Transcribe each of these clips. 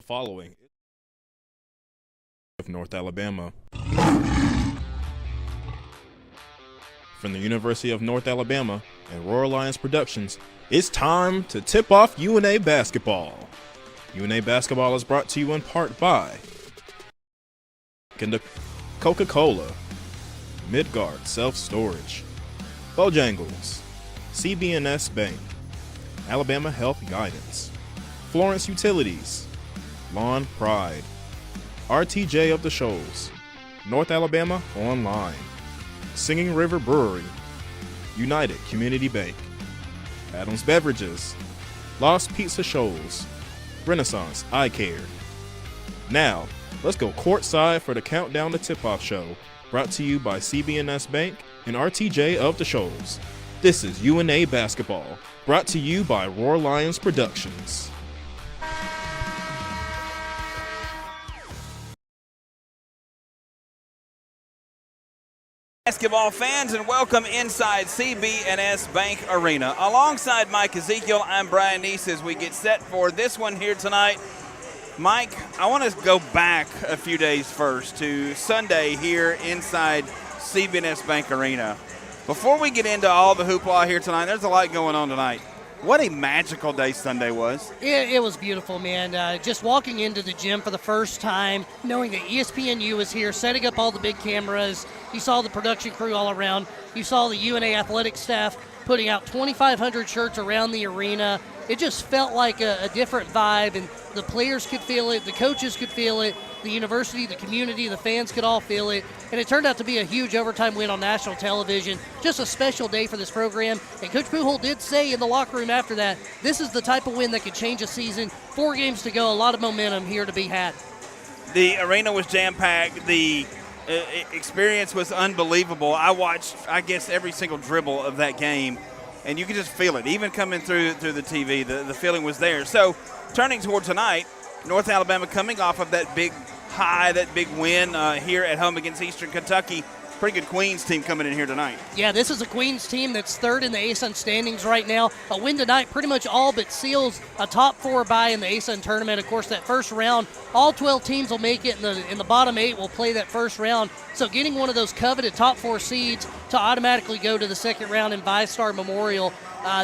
following of North Alabama. From the University of North Alabama and Royal Lions Productions, it's time to tip off UNA basketball. UNA basketball is brought to you in part by Coca-Cola, Midgard Self-Storage, Bojangles, CB&S Bank, Alabama Health Guidance, Florence Utilities, Lawn Pride, RTJ of the Shoals, North Alabama Online, Singing River Brewery, United Community Bank, Adams Beverages, Lost Pizza Shoals, Renaissance Eye Care. Now, let's go courtside for the Countdown to Tip-Off show, brought to you by CB&S Bank and RTJ of the Shoals. This is UNA Basketball, brought to you by Roar Lions Productions. Basketball fans, and welcome inside CB&S Bank Arena. Alongside Mike Ezekiel, I'm Brian Neese as we get set for this one here tonight. Mike, I want to go back a few days first to Sunday here inside CB&S Bank Arena. Before we get into all the hoopla here tonight, there's a lot going on tonight. What a magical day Sunday was. It was beautiful, man. Just walking into the gym for the first time, knowing that ESPNU was here, setting up all the big cameras. You saw the production crew all around. You saw the UNA athletic staff putting out 2,500 shirts around the arena. It just felt like a different vibe, and the players could feel it, the coaches could feel it, the university, the community, the fans could all feel it. And it turned out to be a huge overtime win on national television. Just a special day for this program. And Coach Pujols did say in the locker room after that, this is the type of win that could change a season. 4 games to go, a lot of momentum here to be had. The arena was jam-packed. The experience was unbelievable. I watched, I guess, every single dribble of that game, and you could just feel it. Even coming through the TV, the feeling was there. So turning toward tonight, North Alabama coming off of that big high, that big win here at home against Eastern Kentucky. Pretty good Queens team coming in here tonight. Yeah, this is a Queens team that's third in the ASUN standings right now. A win tonight pretty much all but seals a top 4 bye in the ASUN tournament. Of course, that first round, all 12 teams will make it, and the bottom 8 will play that first round. So getting one of those coveted top 4 seeds to automatically go to the second round in VyStar Memorial,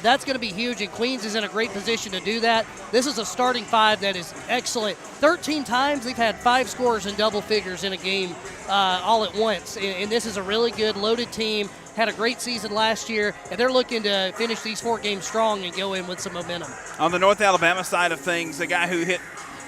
that's going to be huge, and Queens is in a great position to do that. This is a starting 5 that is excellent. 13 times they've had 5 scorers in double figures in a game all at once, and this is a really good, loaded team. Had a great season last year, and they're looking to finish these 4 games strong and go in with some momentum. On the North Alabama side of things, a guy who hit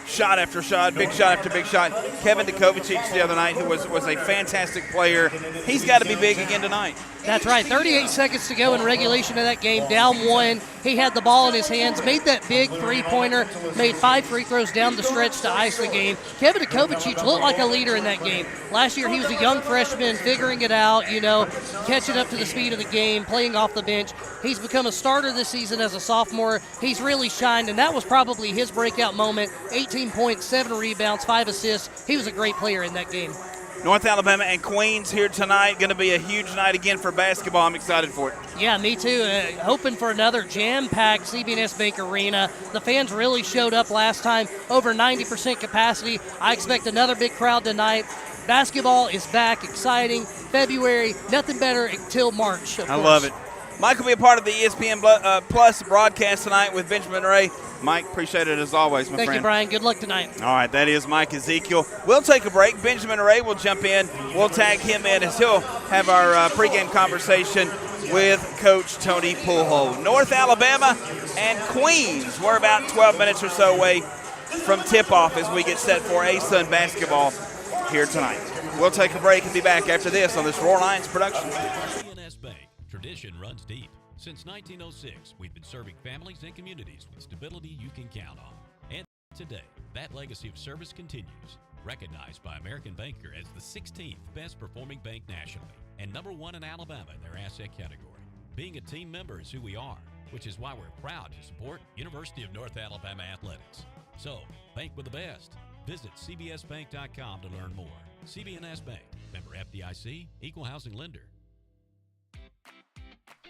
shot after shot, big shot after big shot, Kevin Kovacic the other night, who was a fantastic player. He's got to be big again tonight. That's right. 38 seconds to go in regulation of that game. Down 1. He had the ball in his hands, made that big three-pointer, made 5 free throws down the stretch to ice the game. Kevin Kovacic looked like a leader in that game. Last year he was a young freshman, figuring it out, catching up to the speed of the game, playing off the bench. He's become a starter this season as a sophomore. He's really shined, and that was probably his breakout moment. 18 points, 7 rebounds, 5 assists. He was a great player in that game. North Alabama and Queens here tonight. Going to be a huge night again for basketball. I'm excited for it. Yeah, me too. Hoping for another jam-packed CB&S Bank Arena. The fans really showed up last time, over 90% capacity. I expect another big crowd tonight. Basketball is back, exciting. February, nothing better until March. I love it. Mike will be a part of the ESPN Plus broadcast tonight with Benjamin Ray. Mike, appreciate it as always, my friend. Thank you, Brian. Good luck tonight. All right, that is Mike Ezekiel. We'll take a break. Benjamin Ray will jump in. We'll tag him in as he'll have our pregame conversation with Coach Tony Pujols. North Alabama and Queens. We're about 12 minutes or so away from tip-off as we get set for ASUN basketball here tonight. We'll take a break and be back after this on this Roar Lions production. CB&S Bank. Tradition runs deep. Since 1906, we've been serving families and communities with stability you can count on. And today, that legacy of service continues. Recognized by American Banker as the 16th best performing bank nationally and #1 in Alabama in their asset category. Being a team member is who we are, which is why we're proud to support University of North Alabama athletics. So, bank with the best. Visit cbsbank.com to learn more. CB&S Bank, member FDIC, equal housing lender.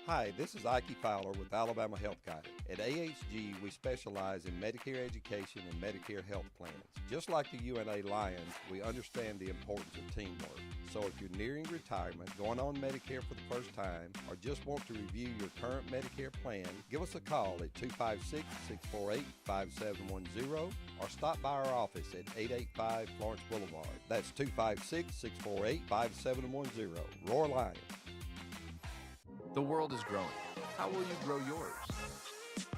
Hi, this is Ike Fowler with Alabama Health Guidance. At AHG, we specialize in Medicare education and Medicare health plans. Just like the UNA Lions, we understand the importance of teamwork. So if you're nearing retirement, going on Medicare for the first time, or just want to review your current Medicare plan, give us a call at 256-648-5710 or stop by our office at 885 Florence Boulevard. That's 256-648-5710. Roar Lions. The world is growing. How will you grow yours?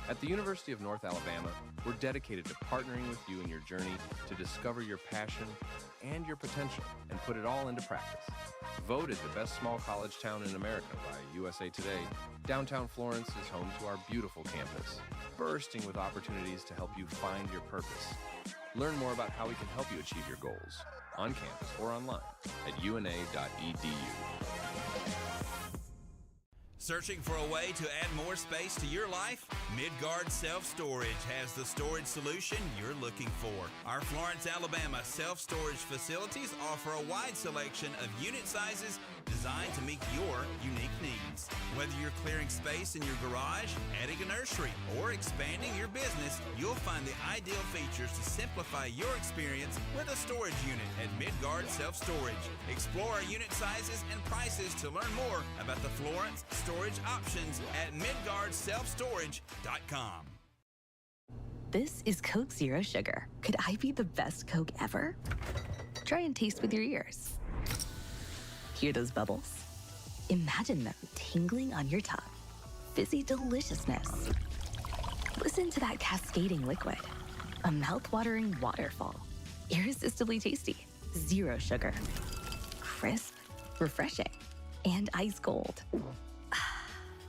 At the University of North Alabama, we're dedicated to partnering with you in your journey to discover your passion and your potential and put it all into practice. Voted the best small college town in America by USA Today, downtown Florence is home to our beautiful campus, bursting with opportunities to help you find your purpose. Learn more about how we can help you achieve your goals on campus or online at una.edu. Searching for a way to add more space to your life? Midgard Self-Storage has the storage solution you're looking for. Our Florence, Alabama self-storage facilities offer a wide selection of unit sizes designed to meet your unique needs. Whether you're clearing space in your garage, adding a nursery, or expanding your business, you'll find the ideal features to simplify your experience with a storage unit at Midgard Self-Storage. Explore our unit sizes and prices to learn more about the Florence storage options at midgardselfstorage.com. This is Coke Zero Sugar. Could I be the best Coke ever? Try and taste with your ears. Hear those bubbles? Imagine them tingling on your tongue. Fizzy deliciousness. Listen to that cascading liquid. A mouth-watering waterfall. Irresistibly tasty. Zero sugar. Crisp, refreshing, and ice cold.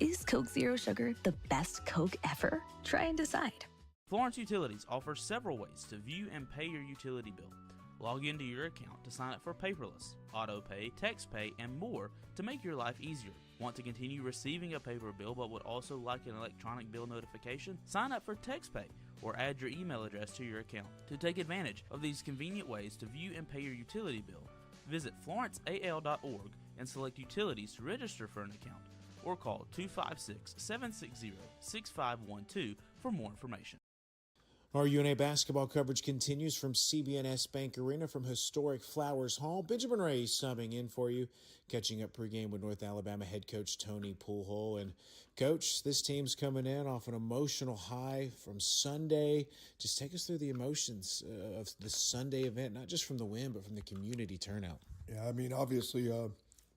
Is Coke Zero Sugar the best Coke ever? Try and decide. Florence Utilities offers several ways to view and pay your utility bill. Log into your account to sign up for paperless, auto pay, text pay, and more to make your life easier. Want to continue receiving a paper bill but would also like an electronic bill notification? Sign up for text pay or add your email address to your account. To take advantage of these convenient ways to view and pay your utility bill, visit florenceal.org and select utilities to register for an account, or call 256-760-6512 for more information. Our UNA basketball coverage continues from CBNS Bank Arena from historic Flowers Hall. Benjamin Ray subbing in for you, catching up pregame with North Alabama head coach Tony Poolhole. And coach, this team's coming in off an emotional high from Sunday. Just take us through the emotions of the Sunday event, not just from the win, but from the community turnout. Yeah, I mean, obviously a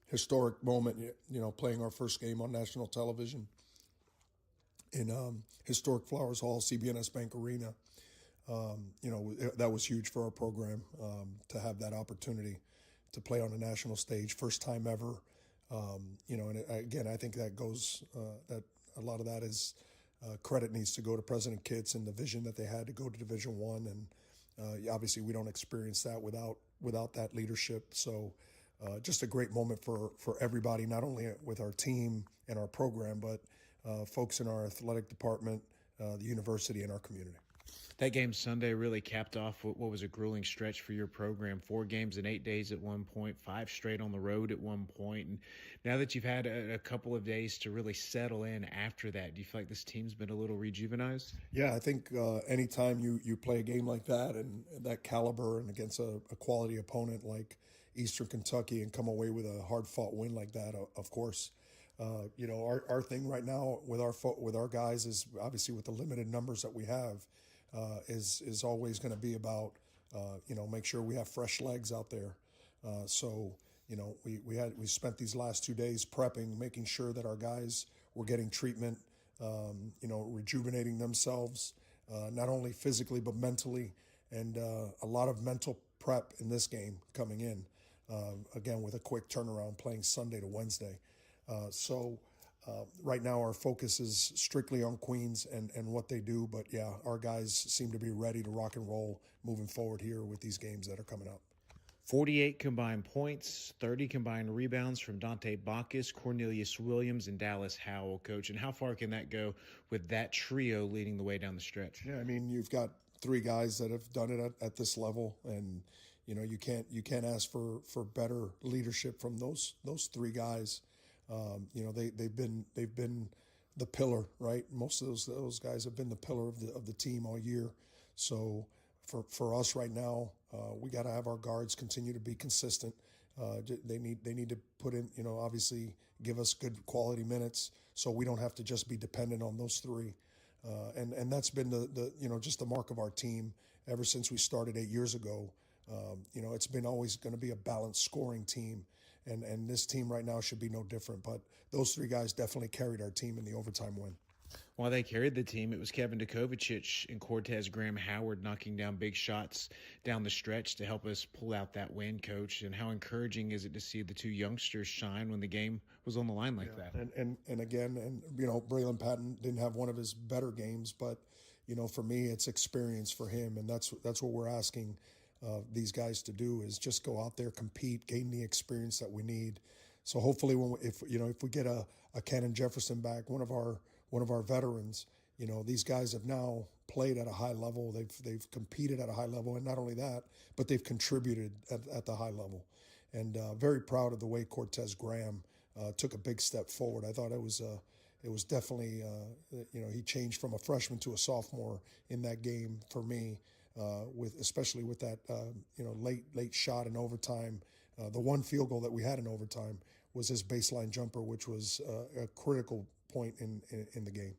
historic moment, you know, playing our first game on national television in historic Flowers Hall, CBNS Bank Arena. You know, that was huge for our program to have that opportunity to play on a national stage, first time ever. You know, and again, I think that goes, that a lot of that is credit needs to go to President Kitts and the vision that they had to go to Division I. And obviously we don't experience that without that leadership. So just a great moment for everybody, not only with our team and our program, but folks in our athletic department, the university, and our community. That game Sunday really capped off what was a grueling stretch for your program. 4 games in 8 days at one point, 5 straight on the road at one point. And now that you've had a couple of days to really settle in after that, do you feel like this team's been a little rejuvenized? Yeah, I think anytime you play a game like that and that caliber and against a quality opponent like Eastern Kentucky and come away with a hard-fought win like that, of course. You know, our thing right now with our guys is obviously with the limited numbers that we have is always going to be about you know, make sure we have fresh legs out there. So you know, we spent these last 2 days prepping, making sure that our guys were getting treatment, you know, rejuvenating themselves, not only physically but mentally, and a lot of mental prep in this game coming in. Again, with a quick turnaround, playing Sunday to Wednesday. So right now our focus is strictly on Queens and what they do. But yeah, our guys seem to be ready to rock and roll moving forward here with these games that are coming up. 48 combined points, 30 combined rebounds from Dante Bacchus, Cornelius Williams, and Dallas Howell, Coach. And how far can that go with that trio leading the way down the stretch? Yeah, I mean, you've got 3 guys that have done it at this level, and you know, you can't ask for better leadership from those 3 guys. They've been the pillar, right? Most of those guys have been the pillar of the team all year. So for us right now, we got to have our guards continue to be consistent. They need to put in, obviously give us good quality minutes, so we don't have to just be dependent on those three. And that's been the just the mark of our team ever since we started 8 years ago. It's been always going to be a balanced scoring team, and this team right now should be no different. But those three guys definitely carried our team in the overtime win. While they carried the team, it was Kevin Dukovic and Cortez Graham-Howard knocking down big shots down the stretch to help us pull out that win, Coach. And how encouraging is it to see the two youngsters shine when the game was on the line like that? And again, Braylon Patton didn't have one of his better games, but for me, it's experience for him, and that's what we're asking these guys to do, is just go out there, compete, gain the experience that we need. So hopefully, if we get a Cannon Jefferson back, one of our veterans, these guys have now played at a high level. They've competed at a high level, and not only that, but they've contributed at the high level. And very proud of the way Cortez Graham took a big step forward. I thought it was definitely he changed from a freshman to a sophomore in that game for me, especially with that late shot in overtime. The one field goal that we had in overtime was his baseline jumper, which was a critical point in the game.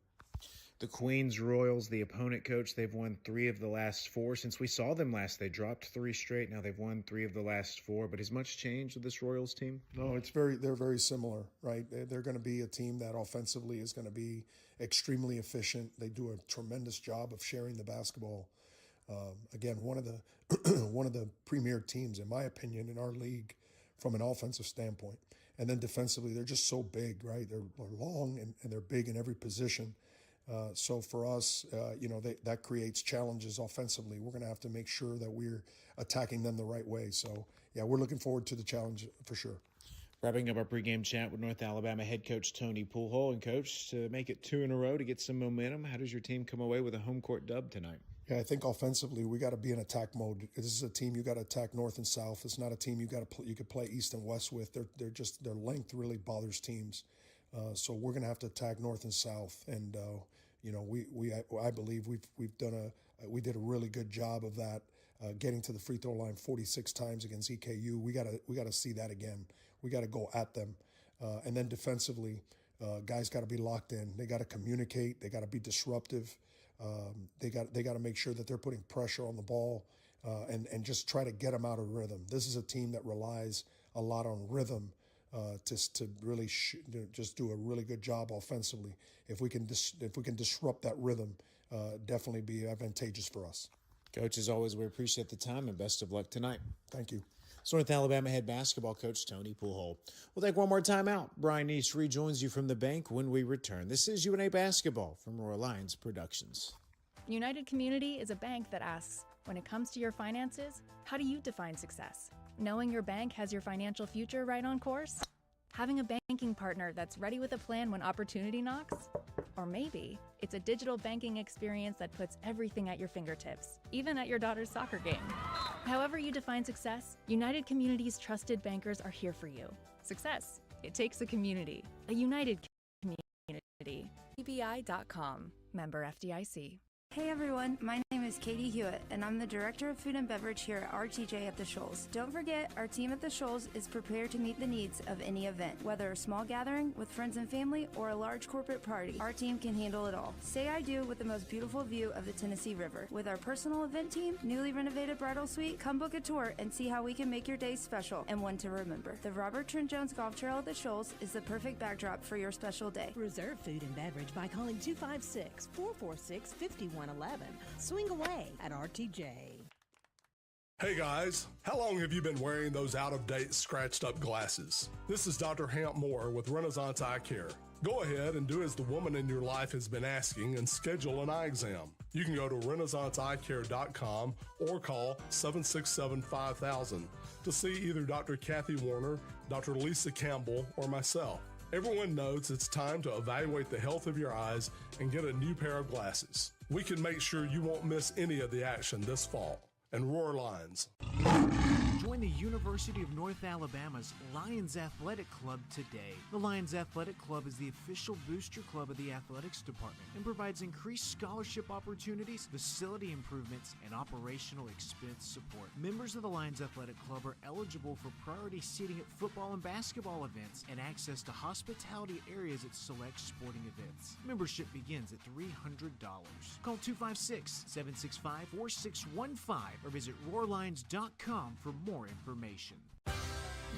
The Queens Royals, the opponent, Coach, they've won 3 of the last 4. Since we saw them last, they dropped 3 straight. Now they've won 3 of the last 4. But has much changed with this Royals team? No, they're very similar, right? They're going to be a team that offensively is going to be extremely efficient. They do a tremendous job of sharing the basketball. Again, one of the premier teams, in my opinion, in our league from an offensive standpoint. And then defensively, they're just so big, right? They're long and they're big in every position. So for us, that creates challenges offensively. We're going to have to make sure that we're attacking them the right way. So, yeah, we're looking forward to the challenge for sure. Wrapping up our pregame chat with North Alabama head coach Tony Poolhole. And, Coach, to make it 2 in a row to get some momentum, how does your team come away with a home court dub tonight? Yeah, I think offensively we got to be in attack mode. This is a team you got to attack north and south. It's not a team you could play east and west with. Their length really bothers teams. So we're going to have to attack north and south. And I believe we did a really good job of that, getting to the free throw line 46 times against EKU. We got to see that again. We got to go at them, and then defensively, guys got to be locked in. They got to communicate. They got to be disruptive. They got to make sure that they're putting pressure on the ball, and just try to get them out of rhythm. This is a team that relies a lot on rhythm. To really just do a really good job offensively. If we can disrupt that rhythm, definitely be advantageous for us. Coach, as always, we appreciate the time and best of luck tonight. Thank you. So North Alabama head basketball coach Tony Poolhole. We'll take one more time out. Brian Neese rejoins you from the bank when we return. This is UNA Basketball from Royal Lions Productions. United Community is a bank that asks, when it comes to your finances, how do you define success? Knowing your bank has your financial future right on course? Having a banking partner that's ready with a plan when opportunity knocks? Or maybe it's a digital banking experience that puts everything at your fingertips, even at your daughter's soccer game. However you define success, United Community's trusted bankers are here for you. Success, it takes a community, a united community. CBI.com, member FDIC. Hey everyone, my name is Katie Hewitt, and I'm the Director of Food and Beverage here at RTJ at the Shoals. Don't forget, our team at the Shoals is prepared to meet the needs of any event, whether a small gathering with friends and family or a large corporate party. Our team can handle it all. Say I do with the most beautiful view of the Tennessee River. With our personal event team, newly renovated bridal suite, come book a tour and see how we can make your day special and one to remember. The Robert Trent Jones Golf Trail at the Shoals is the perfect backdrop for your special day. Reserve food and beverage by calling 256-446-5111. Swing away at RTJ. Hey guys, how long have you been wearing those out-of-date, scratched-up glasses? This is Dr. Hamp Moore with Renaissance Eye Care. Go ahead and do as the woman in your life has been asking and schedule an eye exam. You can go to renaissanceeyecare.com or call 767-5000 to see either Dr. Kathy Warner, Dr. Lisa Campbell, or myself. Everyone knows it's time to evaluate the health of your eyes and get a new pair of glasses. We can make sure you won't miss any of the action this fall. And Roar Lines. Join Join the University of North Alabama's Lions Athletic Club today. The Lions Athletic Club is the official booster club of the athletics department and provides increased scholarship opportunities, facility improvements, and operational expense support. Members of the Lions Athletic Club are eligible for priority seating at football and basketball events and access to hospitality areas at select sporting events. Membership begins at $300. Call 256-765-4615 or visit roarlions.com for more information.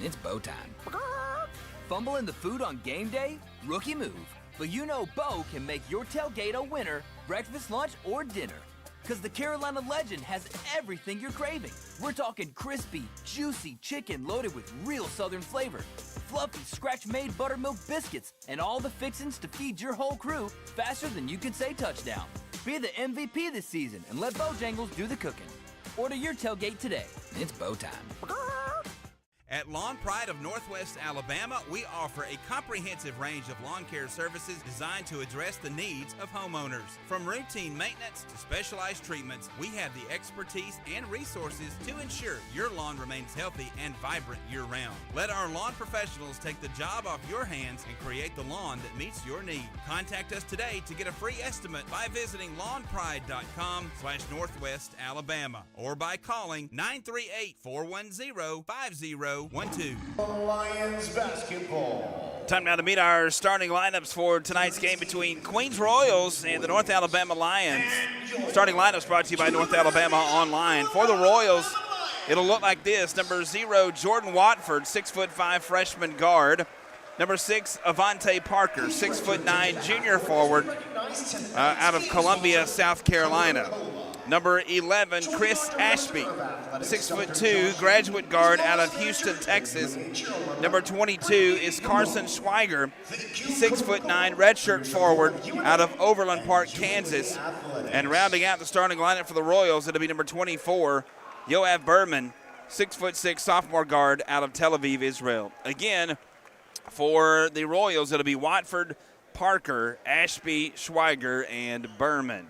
It's Bo time. Fumbling the food on game day? Rookie move. But you know Bo can make your tailgate a winner, breakfast, lunch, or dinner. Because the Carolina Legend has everything you're craving. We're talking crispy, juicy chicken loaded with real Southern flavor, fluffy scratch-made buttermilk biscuits, and all the fixings to feed your whole crew faster than you can say touchdown. Be the MVP this season and let Bojangles do the cooking. Order your tailgate today. It's Bo time. At Lawn Pride of Northwest Alabama, we offer a comprehensive range of lawn care services designed to address the needs of homeowners. From routine maintenance to specialized treatments, we have the expertise and resources to ensure your lawn remains healthy and vibrant year-round. Let our lawn professionals take the job off your hands and create the lawn that meets your need. Contact us today to get a free estimate by visiting lawnpride.com/Northwest Alabama or by calling 938-410-5012. Lions basketball. Time now to meet our starting lineups for tonight's game between Queens Royals and the North Alabama Lions. Starting lineups brought to you by North Alabama Online. For the Royals, it'll look like this. Number 0, Jordan Watford, 6'5" freshman guard. Number 6, Avante Parker, 6'9" junior forward out of Columbia, South Carolina. Number 11, Chris Ashby, 6'2", graduate guard out of Houston, Texas. Number 22 is Carson Schweiger, 6'9", redshirt forward out of Overland Park, Kansas. And rounding out the starting lineup for the Royals, it'll be number 24, Yoav Berman, 6'6", sophomore guard out of Tel Aviv, Israel. Again, for the Royals, it'll be Watford, Parker, Ashby, Schweiger, and Berman.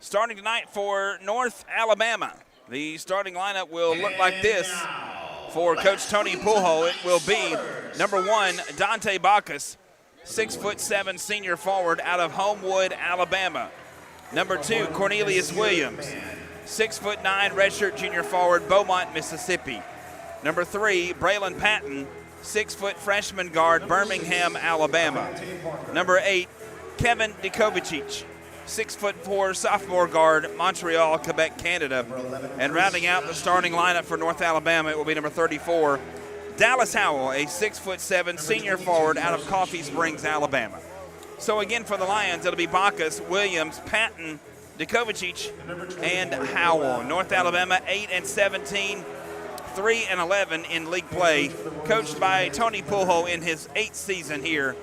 Starting tonight for North Alabama, the starting lineup will look like this. For Coach Tony Pulho, it will be number 1, Dante Bacchus, 6'7" senior forward out of Homewood, Alabama. Number 2, Cornelius Williams, 6'9" redshirt junior forward, Beaumont, Mississippi. Number 3, Braylon Patton, 6' freshman guard, Birmingham, Alabama. Number 8, Kevin Dikovicic, 6'4" sophomore guard, Montreal, Quebec, Canada. And rounding out the starting lineup for North Alabama, it will be number 34, Dallas Howell, a 6'7" senior forward out of Coffee Springs, Alabama. So again for the Lions, it'll be Bacchus, Williams, Patton, Dikovicic, and Howell. North Alabama 8-17, 3-11 in league play, coached by Tony Pulho in his 8th season here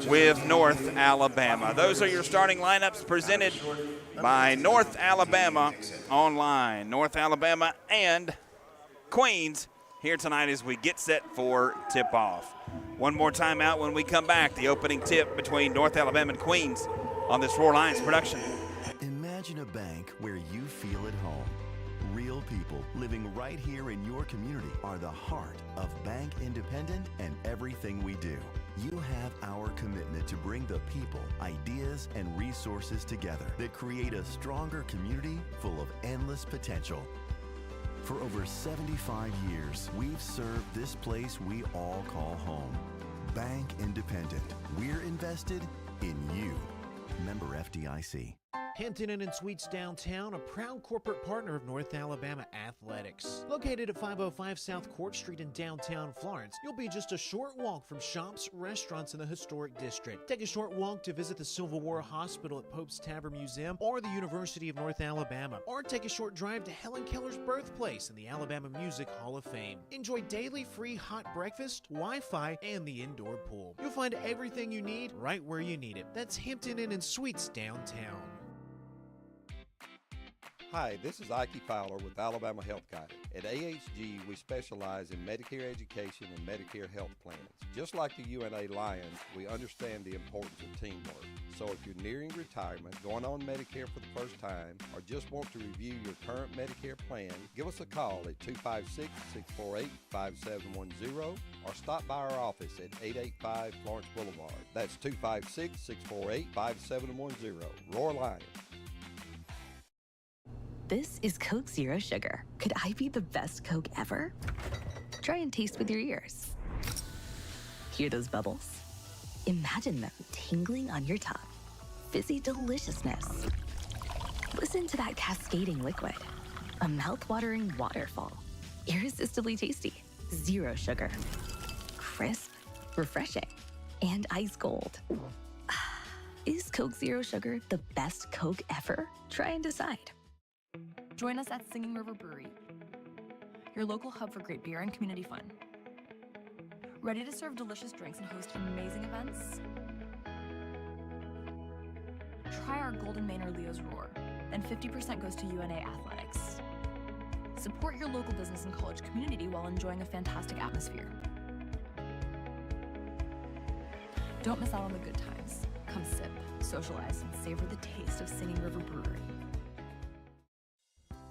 with North Alabama. Those are your starting lineups presented by North Alabama Online. North Alabama and Queens here tonight as we get set for tip-off. One more timeout when we come back. The opening tip between North Alabama and Queens on this Roar Lions production. Imagine a bank where you feel at home. Real people living right here in your community are the heart of Bank Independent and everything we do. You have our commitment to bring the people, ideas, and resources together that create a stronger community full of endless potential. For over 75 years, we've served this place we all call home. Bank Independent. We're invested in you. Member FDIC. Hampton Inn and Suites downtown, a proud corporate partner of North Alabama Athletics. Located at 505 South Court Street in downtown Florence, you'll be just a short walk from shops, restaurants in the historic district. Take a short walk to visit the Civil War Hospital at Pope's Tavern Museum or the University of North Alabama. Or take a short drive to Helen Keller's birthplace in the Alabama Music Hall of Fame. Enjoy daily free hot breakfast, Wi-Fi, and the indoor pool. You'll find everything you need right where you need it. That's Hampton Inn and Suites downtown. Hi, this is Ike Fowler with Alabama Health Guidance. At AHG, we specialize in Medicare education and Medicare health plans. Just like the UNA Lions, we understand the importance of teamwork. So if you're nearing retirement, going on Medicare for the first time, or just want to review your current Medicare plan, give us a call at 256-648-5710 or stop by our office at 885 Florence Boulevard. That's 256-648-5710. Roar Lions. This is Coke Zero Sugar. Could I be the best Coke ever? Try and taste with your ears. Hear those bubbles? Imagine them tingling on your tongue. Fizzy deliciousness. Listen to that cascading liquid. A mouth-watering waterfall. Irresistibly tasty. Zero sugar. Crisp, refreshing, and ice cold. Is Coke Zero Sugar the best Coke ever? Try and decide. Join us at Singing River Brewery, your local hub for great beer and community fun. Ready to serve delicious drinks and host amazing events? Try our Golden Manor Leo's Roar, and 50% goes to UNA Athletics. Support your local business and college community while enjoying a fantastic atmosphere. Don't miss out on the good times. Come sip, socialize, and savor the taste of Singing River Brewery.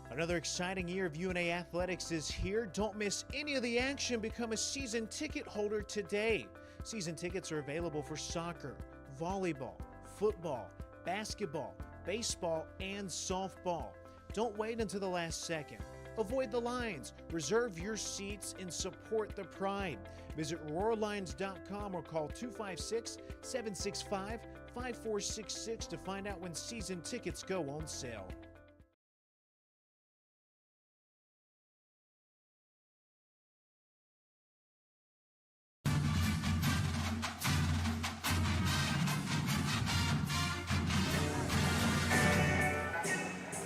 Another exciting year of UNA Athletics is here. Don't miss any of the action. Become a season ticket holder today. Season tickets are available for soccer, volleyball, football, basketball, baseball, and softball. Don't wait until the last second. Avoid the lines. Reserve your seats and support the pride. Visit roarlions.com or call 256-765-5466 to find out when season tickets go on sale.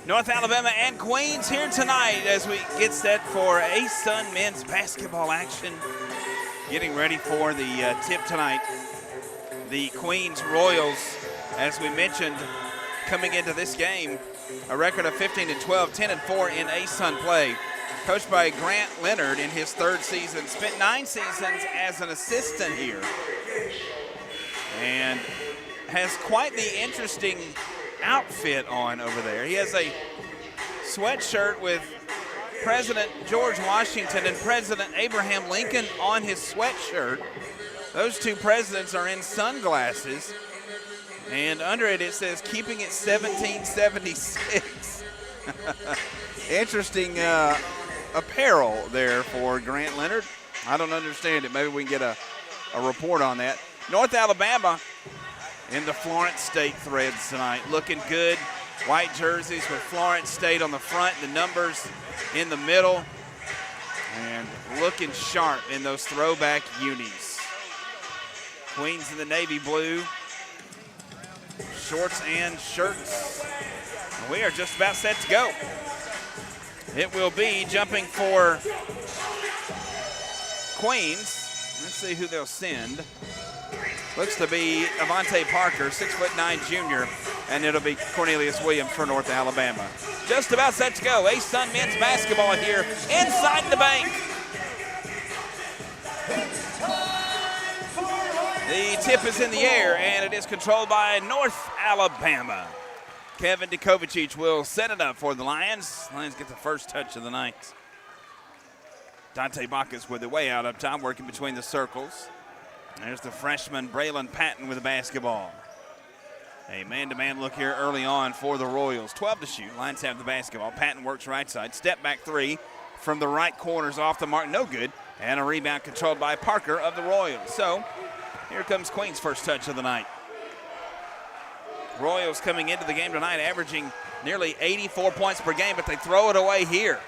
North Alabama and Queens here tonight as we get set for A-Sun men's basketball action. Getting ready for the tip tonight. The Queens Royals, as we mentioned, coming into this game, a record of 15-12, 10-4 in A-Sun play. Coached by Grant Leonard in his third season, spent 9 seasons as an assistant here. And has quite the interesting outfit on over there. He has a sweatshirt with President George Washington and President Abraham Lincoln on his sweatshirt. Those two presidents are in sunglasses, and under it it says keeping it 1776. Interesting apparel there for Grant Leonard. I don't understand it. Maybe we can get a report on that. North Alabama in the Florence State threads tonight. Looking good. White jerseys with Florence State on the front, the numbers in the middle, and looking sharp in those throwback unis. Queens in the navy blue, shorts and shirts. And we are just about set to go. It will be jumping for Queens. Let's see who they'll send. Looks to be Avante Parker, 6'9" junior, and it'll be Cornelius Williams for North Alabama. Just about set to go. A-Sun men's basketball here inside the bank. The tip is in the air, and it is controlled by North Alabama. Kevin Dikovic will set it up for the Lions. Lions get the first touch of the night. Dante Bacchus with it way out up top, working between the circles. There's the freshman Braylon Patton with the basketball. A man-to-man look here early on for the Royals. 12 to shoot. Lions have the basketball. Patton works right side. Step back three from the right corner's off the mark. No good. And a rebound controlled by Parker of the Royals. So here comes Queen's first touch of the night. Royals coming into the game tonight averaging nearly 84 points per game, but they throw it away here.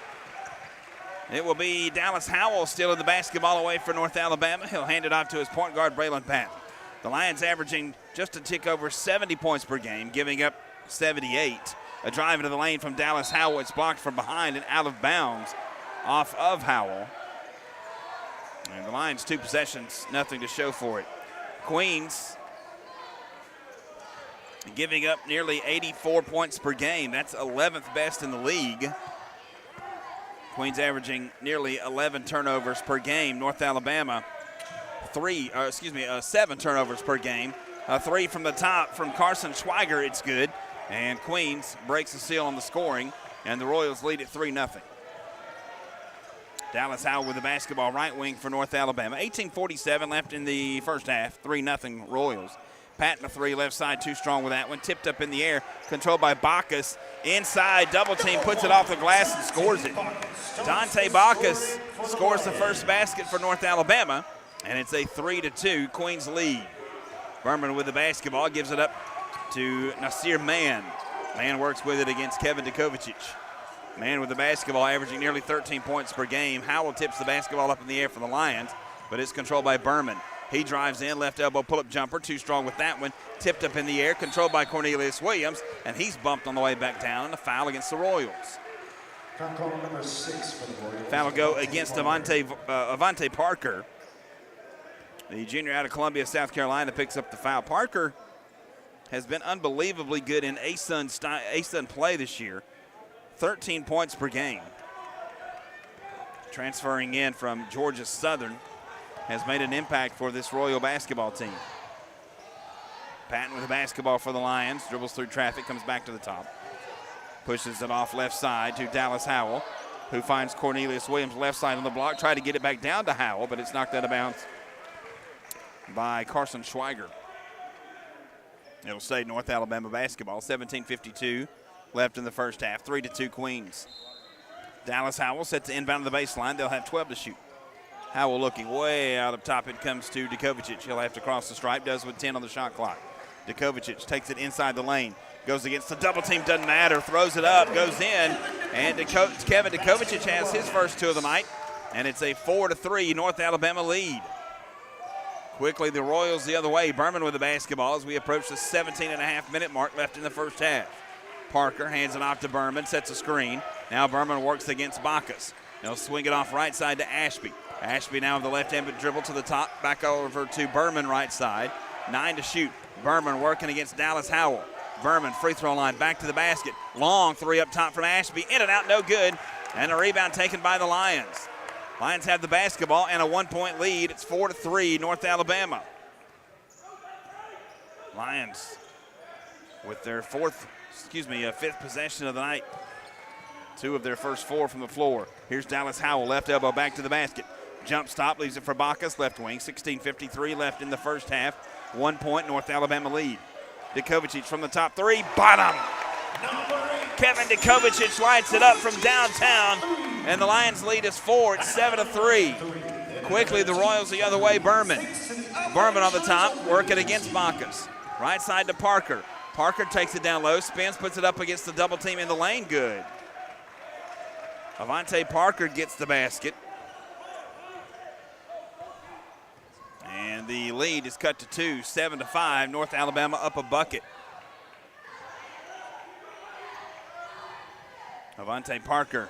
It will be Dallas Howell still in the basketball away for North Alabama. He'll hand it off to his point guard, Braylon Patton. The Lions averaging just a tick over 70 points per game, giving up 78. A drive into the lane from Dallas Howell. It's blocked from behind and out of bounds off of Howell. And the Lions 2 possessions, nothing to show for it. Queens giving up nearly 84 points per game. That's 11th best in the league. Queens averaging nearly 11 turnovers per game. North Alabama, 7 turnovers per game. A 3 from the top from Carson Schweiger, it's good. And Queens breaks the seal on the scoring, and the Royals lead at 3-0. Dallas Howell with the basketball, right wing for North Alabama. 18:47 left in the first half, 3-0 Royals. Patton a 3, left side, too strong with that one. Tipped up in the air, controlled by Bacchus. Inside, double team, puts it off the glass and scores it. Dante Bacchus scores the first basket for North Alabama, and it's a 3-2 Queens lead. Berman with the basketball, gives it up to Nasir Mann. Mann works with it against Kevin Dukovicic. Mann with the basketball, averaging nearly 13 points per game. Howell tips the basketball up in the air for the Lions, but it's controlled by Berman. He drives in, left elbow pull-up jumper, too strong with that one. Tipped up in the air, controlled by Cornelius Williams, and he's bumped on the way back down, and a foul against the Royals. Number 6 for the Royals. Foul will go against Avante Parker. The junior out of Columbia, South Carolina, picks up the foul. Parker has been unbelievably good in ASUN play this year. 13 points per game. Transferring in from Georgia Southern, has made an impact for this Royal basketball team. Patton with the basketball for the Lions, dribbles through traffic, comes back to the top. Pushes it off left side to Dallas Howell, who finds Cornelius Williams left side on the block. Tried to get it back down to Howell, but it's knocked out of bounds by Carson Schweiger. It'll stay North Alabama basketball. 17:52 left in the first half. 3-2 Queens. Dallas Howell set to inbound to the baseline. They'll have 12 to shoot. Howell looking way out up top. It comes to Dukovicic. He'll have to cross the stripe. Does with 10 on the shot clock. Dukovicic takes it inside the lane. Goes against the double team. Doesn't matter. Throws it up. Goes in. And Kevin Dukovicic has his first 2 of the night. And it's a 4-3 North Alabama lead. Quickly, the Royals the other way. Berman with the basketball as we approach the 17.5-minute mark left in the first half. Parker hands it off to Berman. Sets a screen. Now Berman works against Bacchus. They'll swing it off right side to Ashby. Ashby now with the left hand, but dribble to the top. Back over to Berman right side. 9 to shoot. Berman working against Dallas Howell. Berman free throw line, back to the basket. Long 3 up top from Ashby. In and out, no good. And a rebound taken by the Lions. Lions have the basketball and a 1-point lead. It's 4-3 North Alabama. Lions with their fifth possession of the night. 2 of their first 4 from the floor. Here's Dallas Howell, left elbow back to the basket. Jump stop, leaves it for Bacchus, left wing. 16:53 left in the first half. 1 point, North Alabama lead. Dukovicic from the top 3, bottom. Kevin Dukovicic lights it up from downtown, and the Lions lead is 4. It's 7-3. Quickly, the Royals the other way, Berman. Berman on the top, working against Bacchus. Right side to Parker. Parker takes it down low, spins, puts it up against the double team in the lane, good. Avante Parker gets the basket. And the lead is cut to 2, 7-5. North Alabama up a bucket. Avante Parker,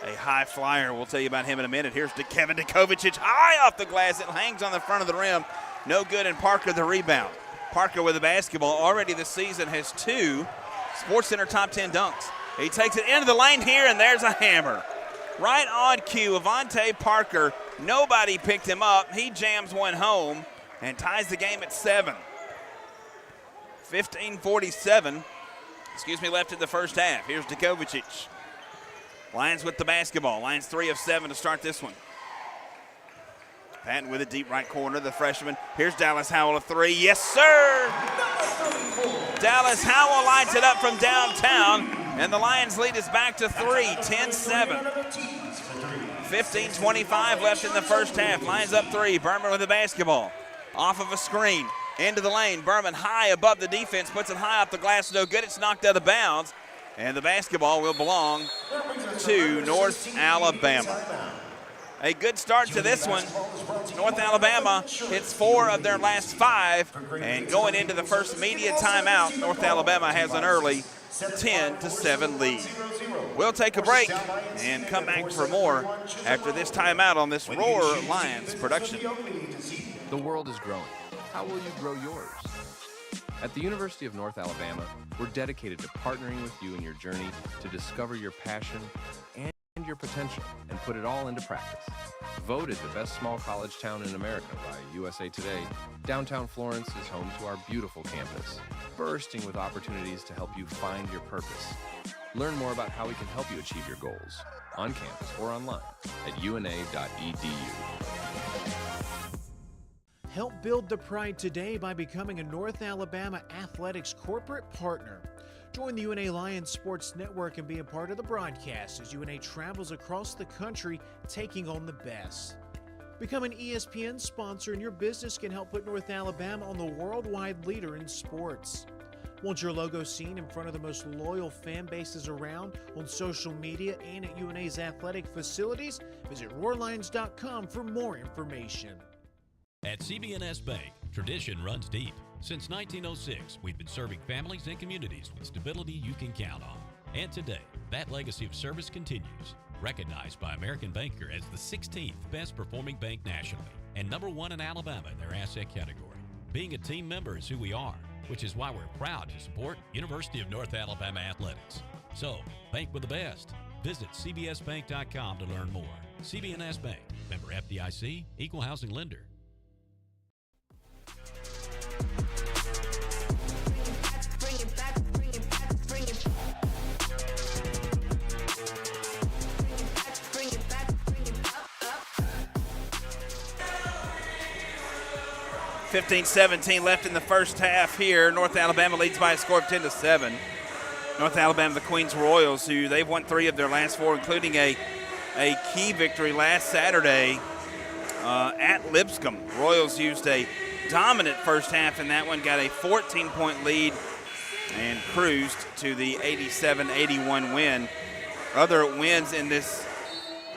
a high flyer. We'll tell you about him in a minute. Here's to Kevin Dukovicic, high off the glass. It hangs on the front of the rim. No good, and Parker the rebound. Parker with the basketball. Already this season has 2 SportsCenter top 10 dunks. He takes it into the lane here, and there's a hammer. Right on cue, Avante Parker. Nobody picked him up. He jams one home and ties the game at 7. 15:47 left in the first half. Here's Dukovicic. Lions with the basketball. Lions 3 of 7 to start this one. Patton with a deep right corner, the freshman. Here's Dallas Howell, a 3. Yes, sir! Dallas Howell lights it up from downtown, and the Lions lead is back to 3, 10-7. 15:25 left in the first half. Lions up 3. Berman with the basketball. Off of a screen. Into the lane. Berman high above the defense. Puts it high off the glass. No good. It's knocked out of bounds. And the basketball will belong to North Alabama. A good start to this one. North Alabama hits 4 of their last 5. And going into the first media timeout, North Alabama has an early 10-7 lead. We'll take a break and come back for more after this timeout on this Roar Lions production. The world is growing. How will you grow yours? At the University of North Alabama, we're dedicated to partnering with you in your journey to discover your passion and your potential and put it all into practice. Voted the best small college town in America by USA Today, downtown Florence is home to our beautiful campus, bursting with opportunities to help you find your purpose. Learn more about how we can help you achieve your goals on campus or online at una.edu. Help build the pride today by becoming a North Alabama Athletics corporate partner. Join the UNA Lions Sports Network and be a part of the broadcast as UNA travels across the country taking on the best. Become an ESPN sponsor and your business can help put North Alabama on the worldwide leader in sports. Want your logo seen in front of the most loyal fan bases around on social media and at UNA's athletic facilities? Visit roarlions.com for more information. At CB&S Bank, tradition runs deep. Since 1906, we've been serving families and communities with stability you can count on. And today, that legacy of service continues. Recognized by American Banker as the 16th best performing bank nationally and #1 in Alabama in their asset category. Being a team member is who we are, which is why we're proud to support University of North Alabama Athletics. So, bank with the best. Visit cbsbank.com to learn more. CB&S Bank, member FDIC, equal housing lender. Bring it back, bring it back, bring it back. 15-17 left in the first half here. North Alabama leads by a score of 10-7. North Alabama, the Queens Royals, who they've won 3 of their last 4, including a key victory last Saturday at Lipscomb. Royals used a dominant first half in that one, got a 14-point lead and cruised to the 87-81 win. Other wins in this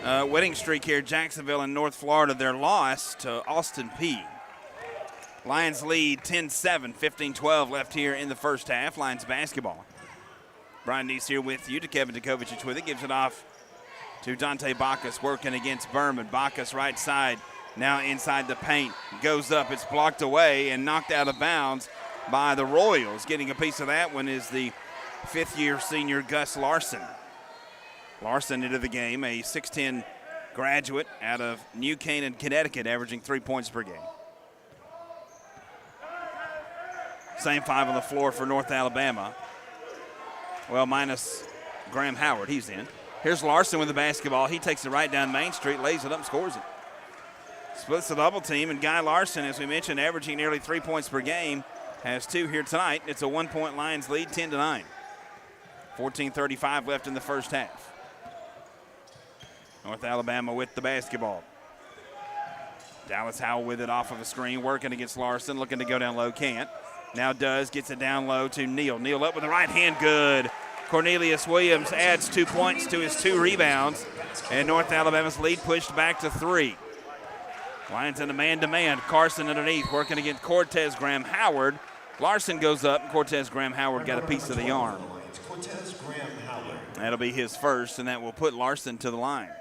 winning streak here, Jacksonville and North Florida, their loss to Austin Peay. Lions lead 10-7, 15-12 left here in the first half. Lions basketball. Brian Neese here with you. To Kevin Dukovich with it. Gives it off to Dante Bacchus working against Berman. Bacchus right side, now inside the paint. Goes up. It's blocked away and knocked out of bounds by the Royals. Getting a piece of that one is the fifth-year senior Gus Larson. Larson into the game, a 6'10 graduate out of New Canaan, Connecticut, averaging 3 points per game. Same 5 on the floor for North Alabama. Well, minus Graham Howard, he's in. Here's Larson with the basketball. He takes it right down Main Street, lays it up, scores it. Splits the double team, and Guy Larson, as we mentioned, averaging nearly 3 points per game, has 2 here tonight. It's a 1-point Lions lead, 10-9. 14:35 left in the first half. North Alabama with the basketball. Dallas Howell with it off of a screen, working against Larson, looking to go down low, can't. Now does, gets it down low to Neal. Neal up with the right hand, good. Cornelius Williams adds 2 points to his 2 rebounds, and North Alabama's lead pushed back to 3. Lions in a man-to-man. Carson underneath, working against Cortez Graham Howard. Larson goes up, and Cortez Graham Howard got a piece of the arm. That'll be his first, and that will put Larson to the line.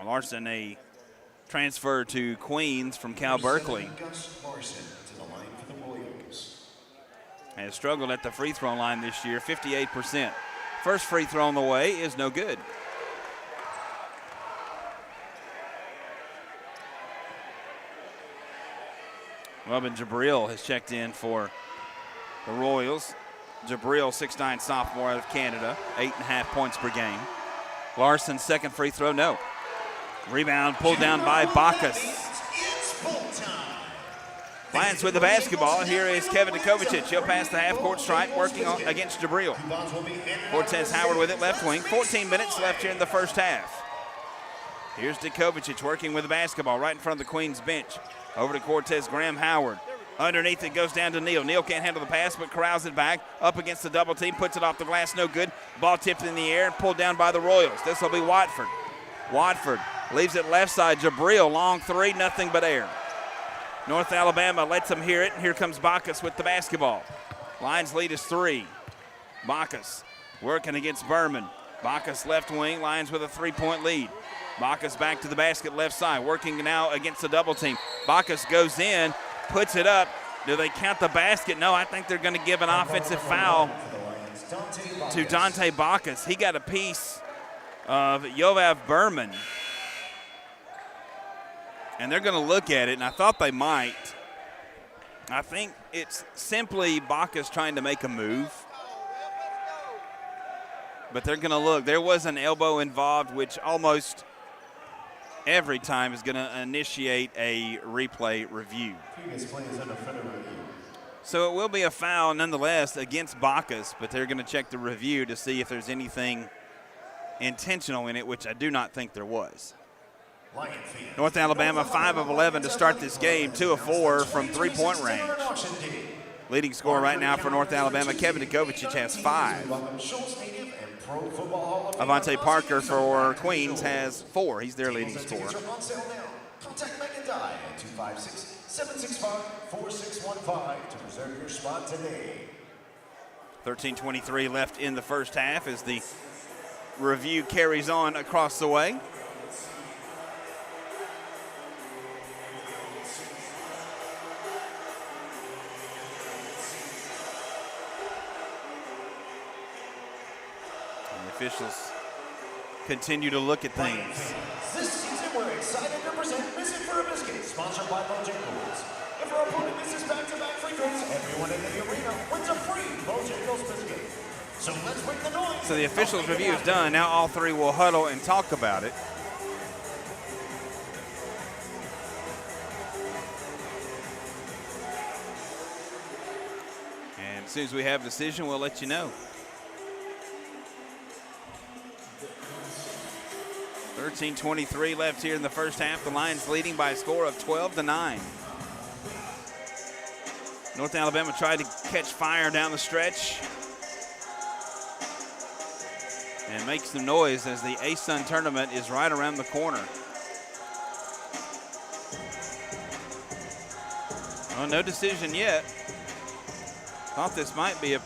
Larson, a transfer to Queens from Cal Berkeley, has struggled at the free throw line this year, 58%. First free throw on the way is no good. Robin Jabril has checked in for the Royals. Jabril, 6'9 sophomore out of Canada, 8.5 points per game. Larson's second free throw, no. Rebound pulled down by Bacchus. Lions with the basketball. Here is Kevin Dukovich. He'll pass the half-court stripe, working against Jabril. Cortez Howard with it, left wing. 14 minutes left here in the first half. Here's Dukovich working with the basketball right in front of the Queens bench. Over to Cortez Graham Howard. Underneath it goes down to Neal. Neal can't handle the pass, but corrals it back. Up against the double team, puts it off the glass, no good. Ball tipped in the air and pulled down by the Royals. This will be Watford. Watford leaves it left side. Jabril, long 3, nothing but air. North Alabama lets them hear it, and here comes Bacchus with the basketball. Lions lead is 3. Bacchus working against Berman. Bacchus left wing, Lions with a 3-point lead. Bacchus back to the basket left side, working now against the double team. Bacchus goes in, puts it up. Do they count the basket? No, I think they're going to give an offensive foul to Dante Bacchus. He got a piece of Yovav Berman. And they're going to look at it, and I thought they might. I think it's simply Bacchus trying to make a move. But they're going to look. There was an elbow involved, which almost every time is going to initiate a replay review. So it will be a foul nonetheless against Bacchus, but they're going to check the review to see if there's anything intentional in it, which I do not think there was. North Alabama 5 of 11 to start this game, 2 of 4 from three-point range. Leading scorer right now for North Alabama, Kevin Dukovic has 5. Avante Parker for Queens has 4. He's their leading scorer. Contact Mike and Di at 256-765-4615 to reserve your spot today. 13:23 left in the first half as the review carries on across the way. Officials continue to look at things. This season, we're excited to present Miss It for a Biscuit, sponsored by Bojangles. If our opponent misses back-to-back free throws, everyone in the arena wins a free Bojangles biscuit. So let's bring the noise. So the officials' review is done. Now all three will huddle and talk about it. And as soon as we have a decision, we'll let you know. 13:23 left here in the first half. The Lions leading by a score of 12-9. North Alabama tried to catch fire down the stretch and make some noise as the ASUN tournament is right around the corner. Well, no decision yet. Thought this might be a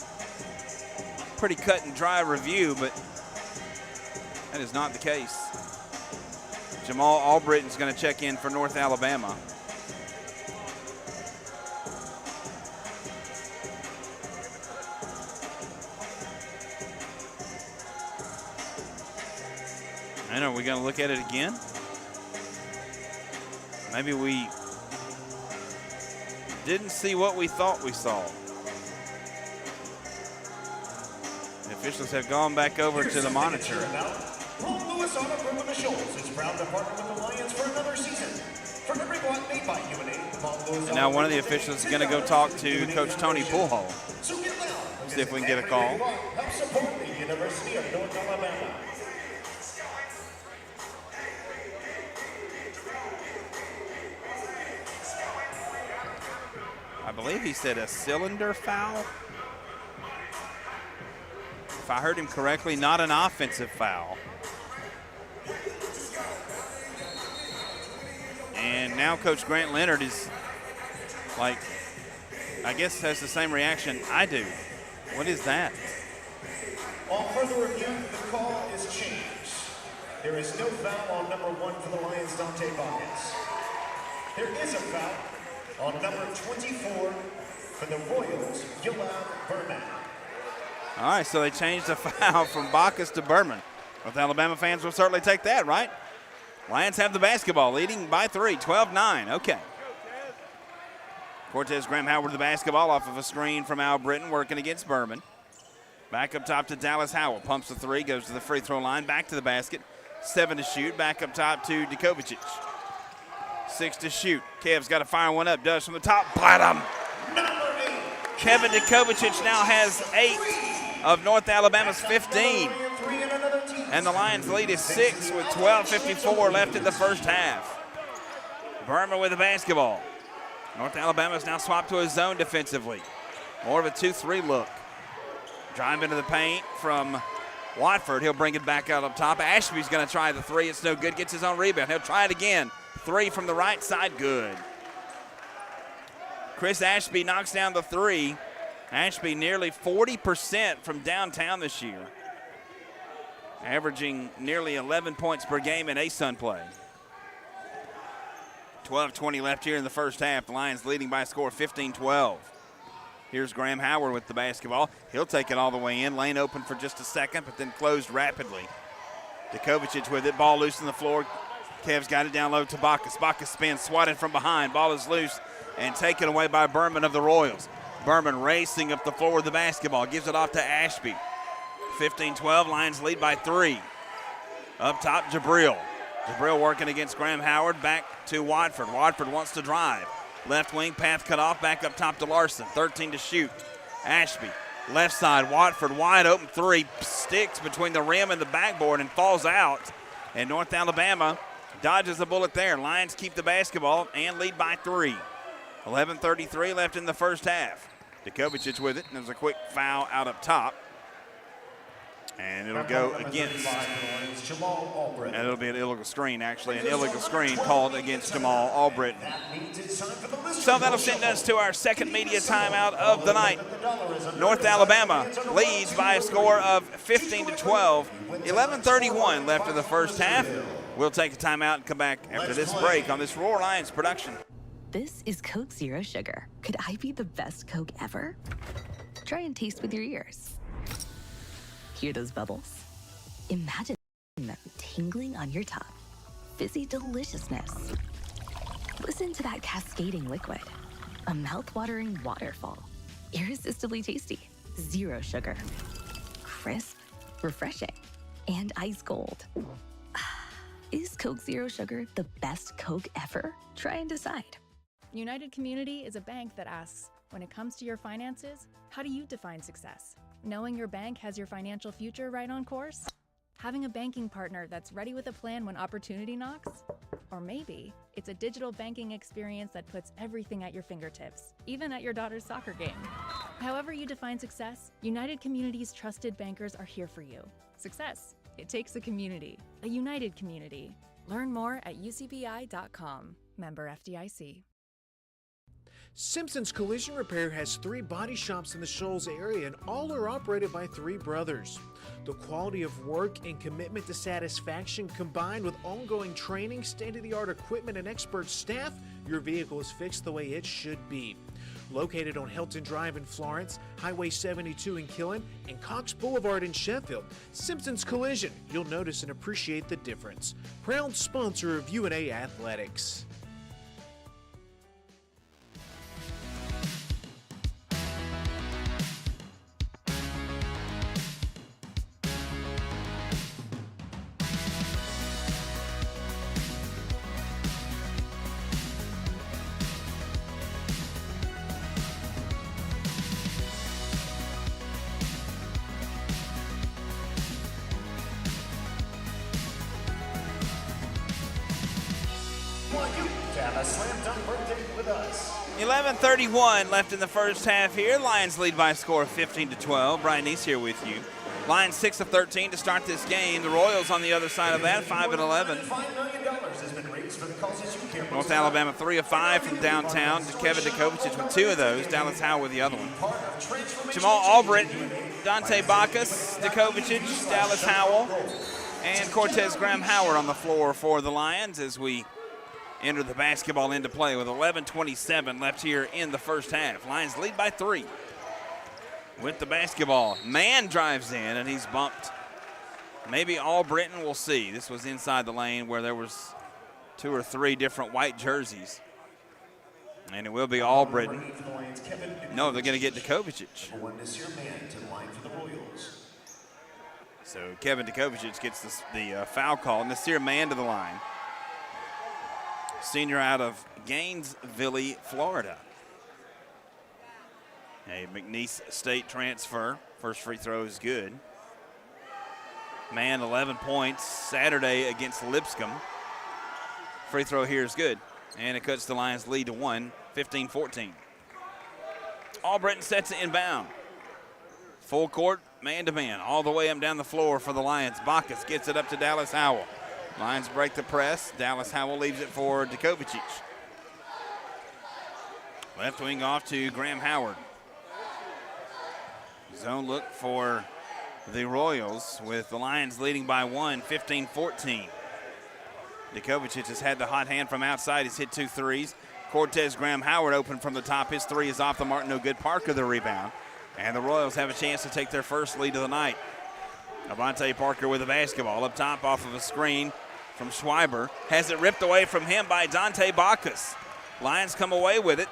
pretty cut and dry review, but that is not the case. Jamal Albritton's going to check in for North Alabama. And are we going to look at it again? Maybe we didn't see what we thought we saw. The officials have gone back over to the monitor. Lewis on a group of the Shoals is proud to partner with the Lions for another season. From every block made by UNA, and now one of the officials is going to go talk to Coach Tony Pullhole. See if we can get a call. Help support the University of North Alabama. I believe he said a cylinder foul. If I heard him correctly, not an offensive foul. And now Coach Grant Leonard is like, I guess has the same reaction I do. What is that? On further review, the call is changed. There is no foul on number 1 for the Lions, Dante Bacchus. There is a foul on number 24 for the Royals, Yovav Berman. All right, so they changed the foul from Bacchus to Berman. North Alabama fans will certainly take that, right? Lions have the basketball, leading by 3, 12-9. Okay. Cortez Graham Howard the basketball off of a screen from Al Britton, working against Berman. Back up top to Dallas Howell. Pumps the 3, goes to the free throw line, back to the basket. 7 to shoot, back up top to Dukovic. 6 to shoot. Kev's got to fire one up, does from the top. Bottom. Kevin Dukovic now has 8 of North Alabama's 15. And the Lions lead is 6 with 12:54 left in the first half. Berman with the basketball. North Alabama's now swapped to a zone defensively. More of a 2-3 look. Drive into the paint from Watford. He'll bring it back out up top. Ashby's going to try the 3. It's no good. Gets his own rebound. He'll try it again. 3 from the right side. Good. Chris Ashby knocks down the 3. Ashby nearly 40% from downtown this year, averaging nearly 11 points per game in ASUN play. 12:20 left here in the first half. The Lions leading by a score of 15-12. Here's Graham Howard with the basketball. He'll take it all the way in. Lane open for just a second, but then closed rapidly. Djokovic with it. Ball loose on the floor. Kev's got it down low to Bacchus. Bacchus spins, swatted from behind. Ball is loose and taken away by Berman of the Royals. Berman racing up the floor with the basketball. Gives it off to Ashby. 15-12. Lions lead by 3. Up top, Jabril. Jabril working against Graham Howard. Back to Watford. Watford wants to drive. Left wing, path cut off. Back up top to Larson. 13 to shoot. Ashby. Left side, Watford wide open 3. Sticks between the rim and the backboard and falls out. And North Alabama dodges a bullet there. Lions keep the basketball and lead by 3. 11:33 left in the first half. Djokovic with it. And there's a quick foul out up top. And it'll go against, and it'll be an illegal screen, actually. An illegal screen called against Jamal Albritton. So that'll send us to our second media timeout of the night. North Alabama leads by a score of 15-12. 11:31 left in the first half. We'll take a timeout and come back after this break on this Roar Lions production. This is Coke Zero Sugar. Could I be the best Coke ever? Try and taste with your ears. Hear those bubbles? Imagine them tingling on your tongue. Fizzy deliciousness. Listen to that cascading liquid. A mouth-watering waterfall. Irresistibly tasty. Zero sugar. Crisp, refreshing, and ice cold. Is Coke Zero Sugar the best Coke ever? Try and decide. United Community is a bank that asks, when it comes to your finances, how do you define success? Knowing your bank has your financial future right on course? Having a banking partner that's ready with a plan when opportunity knocks? Or maybe it's a digital banking experience that puts everything at your fingertips, even at your daughter's soccer game. However you define success, United Community's trusted bankers are here for you. Success. It takes a community, a united community. Learn more at ucbi.com. Member FDIC. Simpson's Collision Repair has 3 body shops in the Shoals area, and all are operated by 3 brothers. The quality of work and commitment to satisfaction, combined with ongoing training, state-of-the-art equipment, and expert staff, your vehicle is fixed the way it should be. Located on Helton Drive in Florence, Highway 72 in Killen, and Cox Boulevard in Sheffield, Simpson's Collision. You'll notice and appreciate the difference. Proud sponsor of UNA Athletics. A slam dunk birthday with us. 11:31 left in the first half here. Lions lead by a score of 15-12. Brian Neese here with you. Lions 6 of 13 to start this game. The Royals on the other side of that, 5 and 11. $5 million has been raised for the causes you care. North Alabama 3 of 5 from downtown. Kevin Djokovic with 2 of those. Dallas Howell with the other one. Jamal Albritton, Dante Bacchus, Djokovic, Dallas Howell, and Cortez Graham Howard on the floor for the Lions as we enter the basketball into play with 11:27 left here in the first half. Lions lead by 3 with the basketball. Man drives in, and he's bumped. Maybe Albritton, we'll see. This was inside the lane where there was 2 or 3 different white jerseys. And it will be Albritton. No, they're going to get Djokovic. So Kevin Djokovic gets the foul call. Nasir Man to the line. Senior out of Gainesville, Florida. A McNeese State transfer. First free throw is good. Man, 11 points Saturday against Lipscomb. Free throw here is good. And it cuts the Lions lead to 1, 15-14. Albritton sets it inbound. Full court, man-to-man, all the way up down the floor for the Lions. Bacchus gets it up to Dallas Howell. Lions break the press. Dallas Howell leaves it for Djokovic. Left wing off to Graham Howard. Zone look for the Royals with the Lions leading by 1, 15-14. Djokovic has had the hot hand from outside. He's hit 2 threes. Cortez Graham Howard open from the top. His three is off the mark, no good. Parker the rebound. And the Royals have a chance to take their first lead of the night. Avante Parker with the basketball up top off of a screen from Schreiber. Has it ripped away from him by Dante Bacchus. Lions come away with it.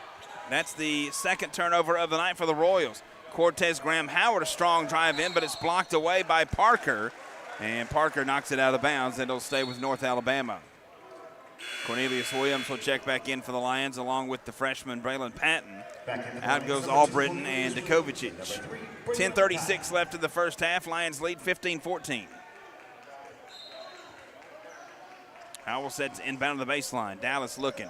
That's the second turnover of the night for the Royals. Cortez Graham Howard, a strong drive in, but it's blocked away by Parker. And Parker knocks it out of bounds, and it'll stay with North Alabama. Cornelius Williams will check back in for the Lions along with the freshman Braylon Patton. Out goes Albritton and Djokovic. 10:36 left in the first half. Lions lead 15-14. Howell sets inbound to the baseline. Dallas looking.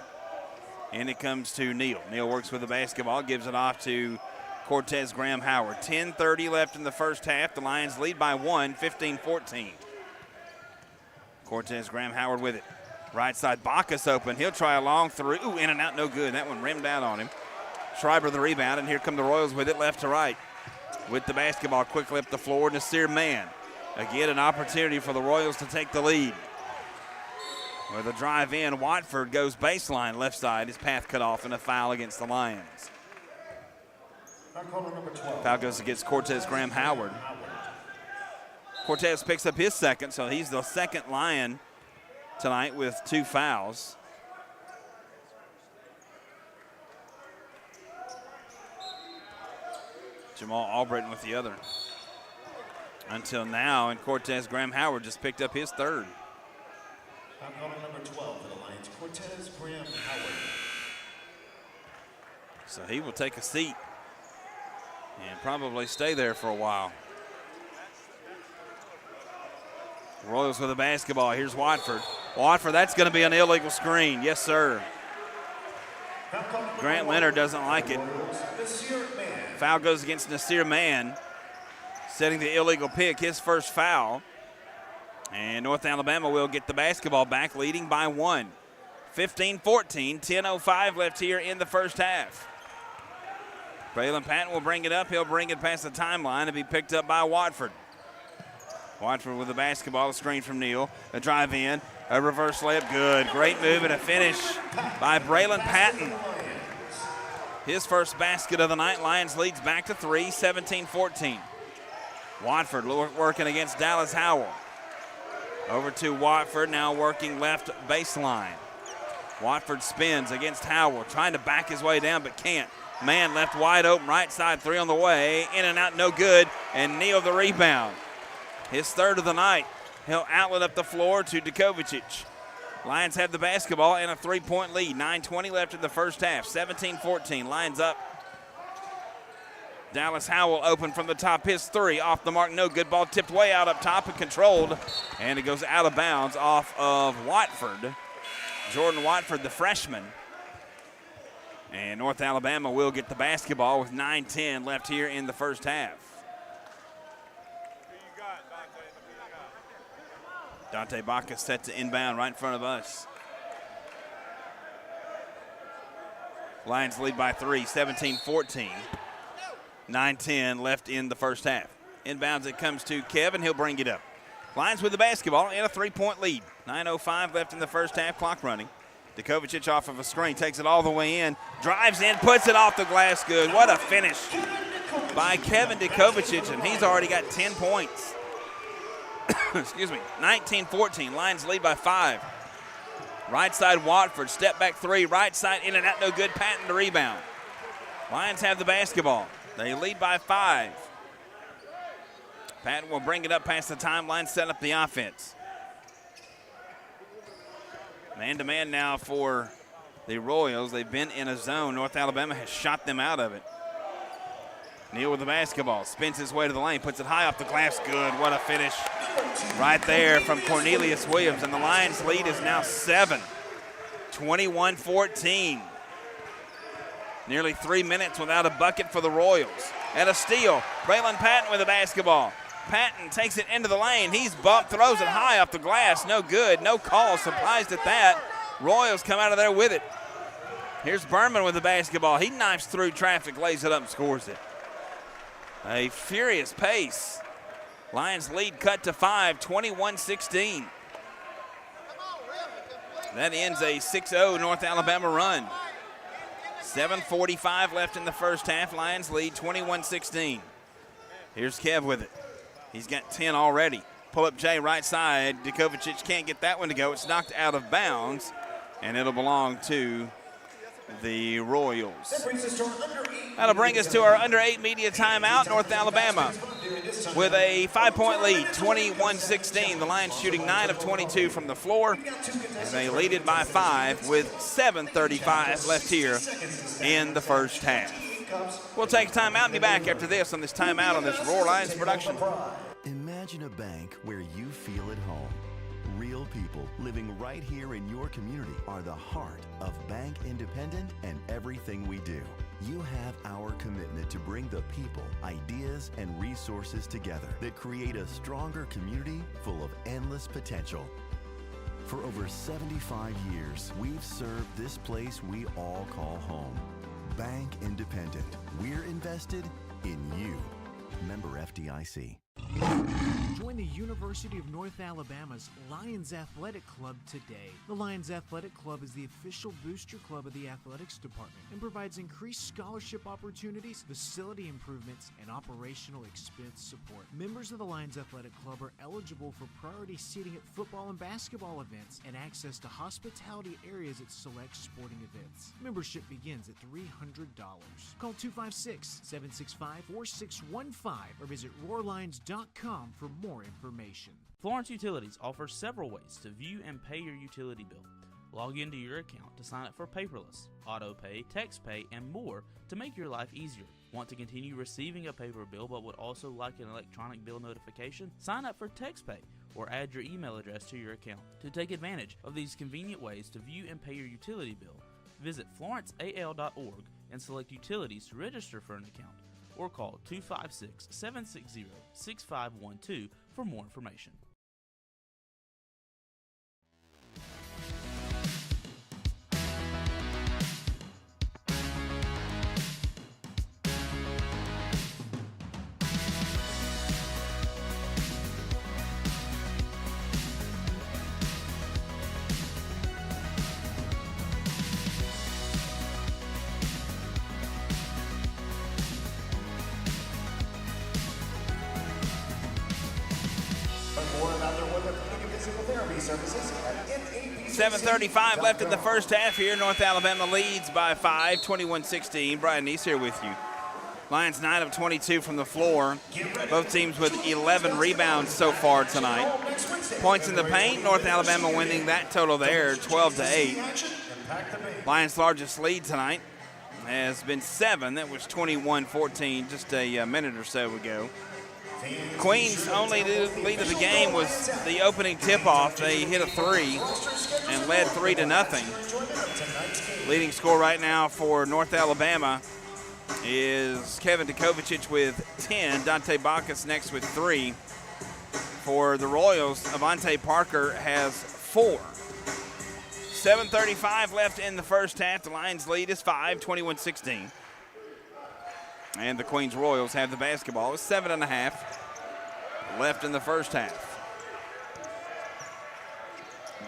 And it comes to Neal. Neal works with the basketball, gives it off to Cortez Graham Howard. 10:30 left in the first half. The Lions lead by 1, 15-14. Cortez Graham Howard with it. Right side, Bacchus open. He'll try a long three. Ooh, in and out, no good. That one rimmed out on him. Schreiber the rebound, and here come the Royals with it left to right. With the basketball quickly up the floor, Nasir Mann. Again, an opportunity for the Royals to take the lead. With a drive in, Watford goes baseline left side. His path cut off and a foul against the Lions. Foul goes against Cortez Graham Howard. Cortez picks up his second, so he's the second Lion tonight with 2 fouls. Jamal Albritton with the other. Until now, and Cortez Graham Howard just picked up his third. Foul number 12 for the Lions, Cortez Graham Howard. So he will take a seat and probably stay there for a while. Royals with the basketball. Here's Watford. Watford, that's going to be an illegal screen. Yes, sir. Grant Leonard doesn't like it. Foul goes against Nasir Mann, setting the illegal pick, his first foul. And North Alabama will get the basketball back, leading by 1. 15-14, 10:05 left here in the first half. Braylon Patton will bring it up. He'll bring it past the timeline and be picked up by Watford. Watford with the basketball, a screen from Neal. A drive in, a reverse layup, good. Great move and a finish by Braylon Patton. His first basket of the night. Lions leads back to 3, 17-14. Watford working against Dallas Howell. Over to Watford, now working left baseline. Watford spins against Howell, trying to back his way down but can't. Man left wide open, right side, 3 on the way. In and out, no good, and Neal the rebound. His third of the night. He'll outlet up the floor to Djokovic. Lions have the basketball and a 3-point lead. 9:20 left in the first half. 17-14. Lions up. Dallas Howell open from the top. His three off the mark. No good. Ball tipped way out up top and controlled. And it goes out of bounds off of Watford. Jordan Watford, the freshman. And North Alabama will get the basketball with 9:10 left here in the first half. Dante Bacchus set to inbound right in front of us. Lions lead by 3, 17-14. 9:10 left in the first half. Inbounds it comes to Kevin. He'll bring it up. Lions with the basketball and a 3-point lead. 9:05 left in the first half, clock running. Djokovic off of a screen, takes it all the way in, drives in, puts it off the glass, good. What a finish by Kevin Djokovic, and he's already got 10 points. Excuse me, 19-14, Lions lead by 5. Right side Watford, step back 3, right side in and out, no good, Patton to rebound. Lions have the basketball. They lead by 5. Patton will bring it up past the timeline, set up the offense. Man-to-man now for the Royals. They've been in a zone. North Alabama has shot them out of it. Neal with the basketball, spins his way to the lane, puts it high off the glass, good. What a finish right there from Cornelius Williams. And the Lions lead is now 7, 21-14. Nearly 3 minutes without a bucket for the Royals. And a steal, Braylon Patton with the basketball. Patton takes it into the lane. He's bumped, throws it high off the glass. No good, no call. Surprised at that. Royals come out of there with it. Here's Berman with the basketball. He knifes through traffic, lays it up, and scores it. A furious pace. Lions lead cut to 5, 21-16. That ends a 6-0 North Alabama run. 7:45 left in the first half. Lions lead 21-16. Here's Kev with it. He's got 10 already. Pull up Jay right side. Dukovic can't get that one to go. It's knocked out of bounds, and it'll belong to the Royals. That'll bring us to our under 8 media timeout. North Alabama with a 5-point lead, 21-16. The Lions shooting 9 of 22 from the floor, and they lead it by 5 with 7:35 left here in the first half. We'll take a timeout and be back after this on this timeout on this Roar Lions production. Imagine a bank where you feel at home. Real people living right here in your community are the heart of Bank Independent and everything we do. You have our commitment to bring the people, ideas, and resources together that create a stronger community full of endless potential. For over 75 years, we've served this place we all call home. Bank Independent. We're invested in you. Member FDIC. Join the University of North Alabama's Lions Athletic Club today. The Lions Athletic Club is the official booster club of the athletics department and provides increased scholarship opportunities, facility improvements, and operational expense support. Members of the Lions Athletic Club are eligible for priority seating at football and basketball events and access to hospitality areas at select sporting events. Membership begins at $300. Call 256-765-4615 or visit roarlions.com for more information. Florence Utilities offers several ways to view and pay your utility bill. Log into your account to sign up for paperless, auto pay, text pay, and more to make your life easier. Want to continue receiving a paper bill but would also like an electronic bill notification? Sign up for text pay or add your email address to your account. To take advantage of these convenient ways to view and pay your utility bill, visit florenceal.org and select utilities to register for an account, or call 256-760-6512 for more information. More about their orthopedic and physical therapy services at MBB. 7:35 left in the first half here. North Alabama leads by 5, 21-16. Brian Neese here with you. Lions 9 of 22 from the floor. Both teams with 11 rebounds so far tonight. Points in the paint, North Alabama winning that total there, 12-8. Lions' largest lead tonight has been 7. That was 21-14 just a minute or so ago. Queens' only lead of the game was the opening tip-off. They hit a 3 and led 3-0. Leading score right now for North Alabama is Kevin Dukovic with 10. Dante Bacchus next with 3. For the Royals, Avante Parker has 4. 7:35 left in the first half. The Lions' lead is 5, 21-16. And the Queens Royals have the basketball. It's 7.5 left in the first half.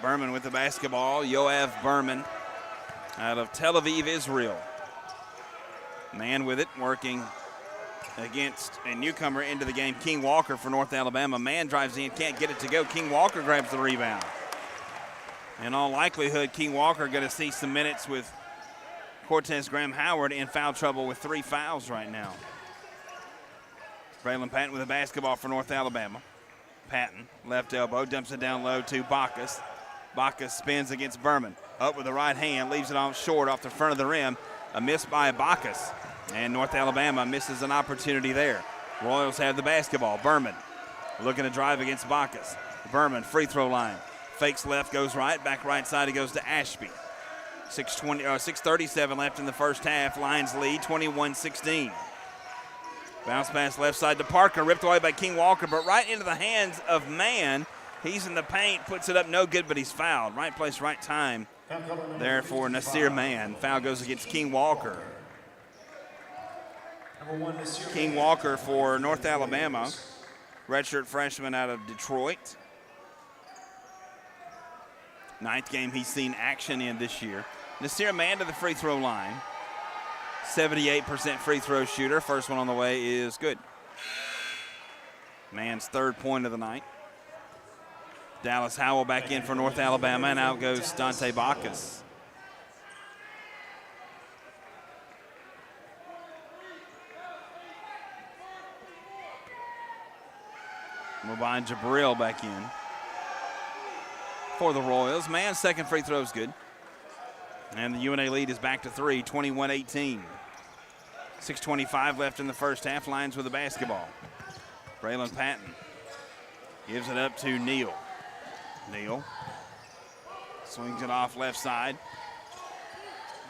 Berman with the basketball. Yoav Berman out of Tel Aviv, Israel. Man with it, working against a newcomer into the game, King Walker for North Alabama. Man drives in, can't get it to go. King Walker grabs the rebound. In all likelihood, King Walker going to see some minutes with Cortez Graham-Howard in foul trouble with 3 fouls right now. Braylon Patton with the basketball for North Alabama. Patton, left elbow, dumps it down low to Bacchus. Bacchus spins against Berman. Up with the right hand, leaves it on short off the front of the rim. A miss by Bacchus. And North Alabama misses an opportunity there. Royals have the basketball. Berman looking to drive against Bacchus. Berman, free throw line. Fakes left, goes right. Back right side, he goes to Ashby. 6:37 left in the first half. Lions lead 21-16. Bounce pass left side to Parker. Ripped away by King Walker, but right into the hands of Man. He's in the paint, puts it up no good, but he's fouled. Right place, right time there for Nasir Mann. Foul goes against King Walker. King Walker for North Alabama. Redshirt freshman out of Detroit. Ninth game he's seen action in this year. Nasir Mann to the free throw line. 78% free throw shooter. First one on the way is good. Mann's third point of the night. Dallas Howell back in for North Alabama, and out goes Dante Bacchus. Mobine Jabril back in for the Royals. Mann's second free throw is good. And the UNA lead is back to 3, 21-18. 6:25 left in the first half. Lions with the basketball. Braylon Patton gives it up to Neal. Neal swings it off left side.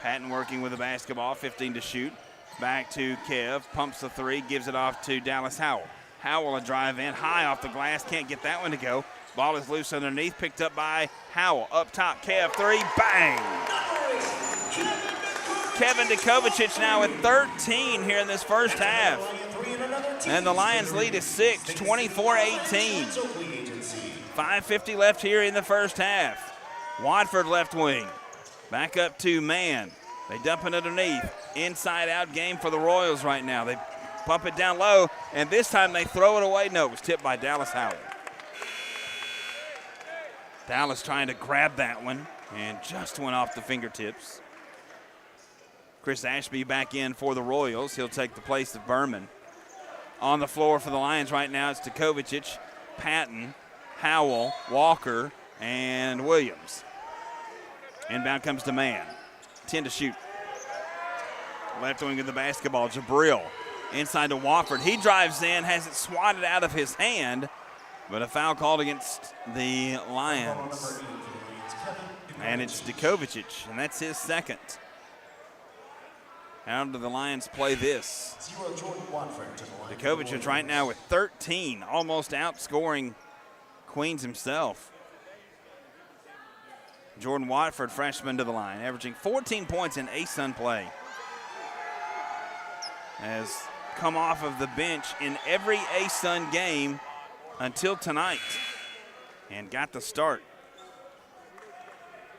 Patton working with the basketball, 15 to shoot. Back to Kev, pumps the three, gives it off to Dallas Howell. Howell a drive in, high off the glass, can't get that one to go. Ball is loose underneath, picked up by Howell. Up top, Kev, three, bang! Kevin Dukovic now with 13 here in this first half. And the Lions lead is 6, 24-18. 5:50 left here in the first half. Watford left wing. Back up to Mann. They dump it underneath. Inside out game for the Royals right now. They pump it down low, and this time they throw it away. No, it was tipped by Dallas Howell. Dallas trying to grab that one, and just went off the fingertips. Chris Ashby back in for the Royals. He'll take the place of Berman. On the floor for the Lions right now, it's Dukovic, Patton, Howell, Walker, and Williams. Inbound comes to Mann. 10 to shoot. Left wing of the basketball, Jabril. Inside to Wofford. He drives in, has it swatted out of his hand, but a foul called against the Lions. And it's Dukovic, and that's his second. How do the Lions play this? Dukovic right now with 13, almost outscoring Queens himself. Jordan Watford, freshman to the line, averaging 14 points in ASUN play. Has come off of the bench in every ASUN game until tonight and got the start.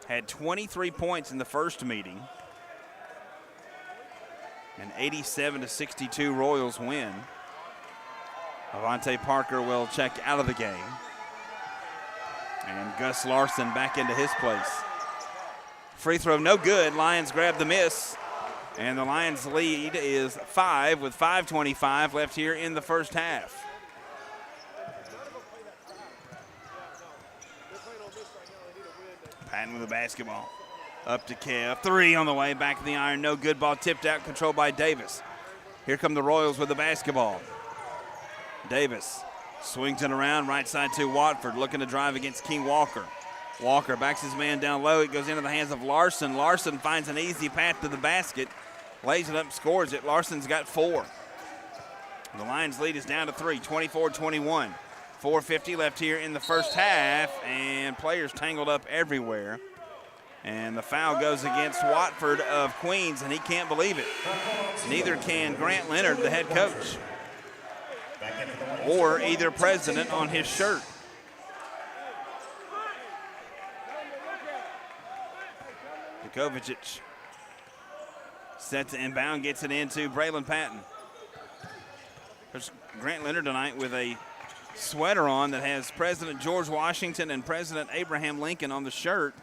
Had 23 points in the first meeting. An 87-62 Royals win. Avante Parker will check out of the game. And Gus Larson back into his place. Free throw no good. Lions grab the miss. And the Lions lead is 5 with 5:25 left here in the first half. Patton with the basketball. Up to Kev. Three on the way. Back of the iron. No good. Ball tipped out. Controlled by Davis. Here come the Royals with the basketball. Davis swings it around. Right side to Watford. Looking to drive against King Walker. Walker backs his man down low. It goes into the hands of Larson. Larson finds an easy path to the basket. Lays it up, scores it. Larson's got 4. The Lions lead is down to 3, 24-21. 4:50 left here in the first half, and players tangled up everywhere. And the foul goes against Watford of Queens, and he can't believe it. Neither can Grant Leonard, the head coach, or either president on his shirt. Dukovic sets it inbound, gets it into Braylon Patton. There's Grant Leonard tonight with a sweater on that has President George Washington and President Abraham Lincoln on the shirt.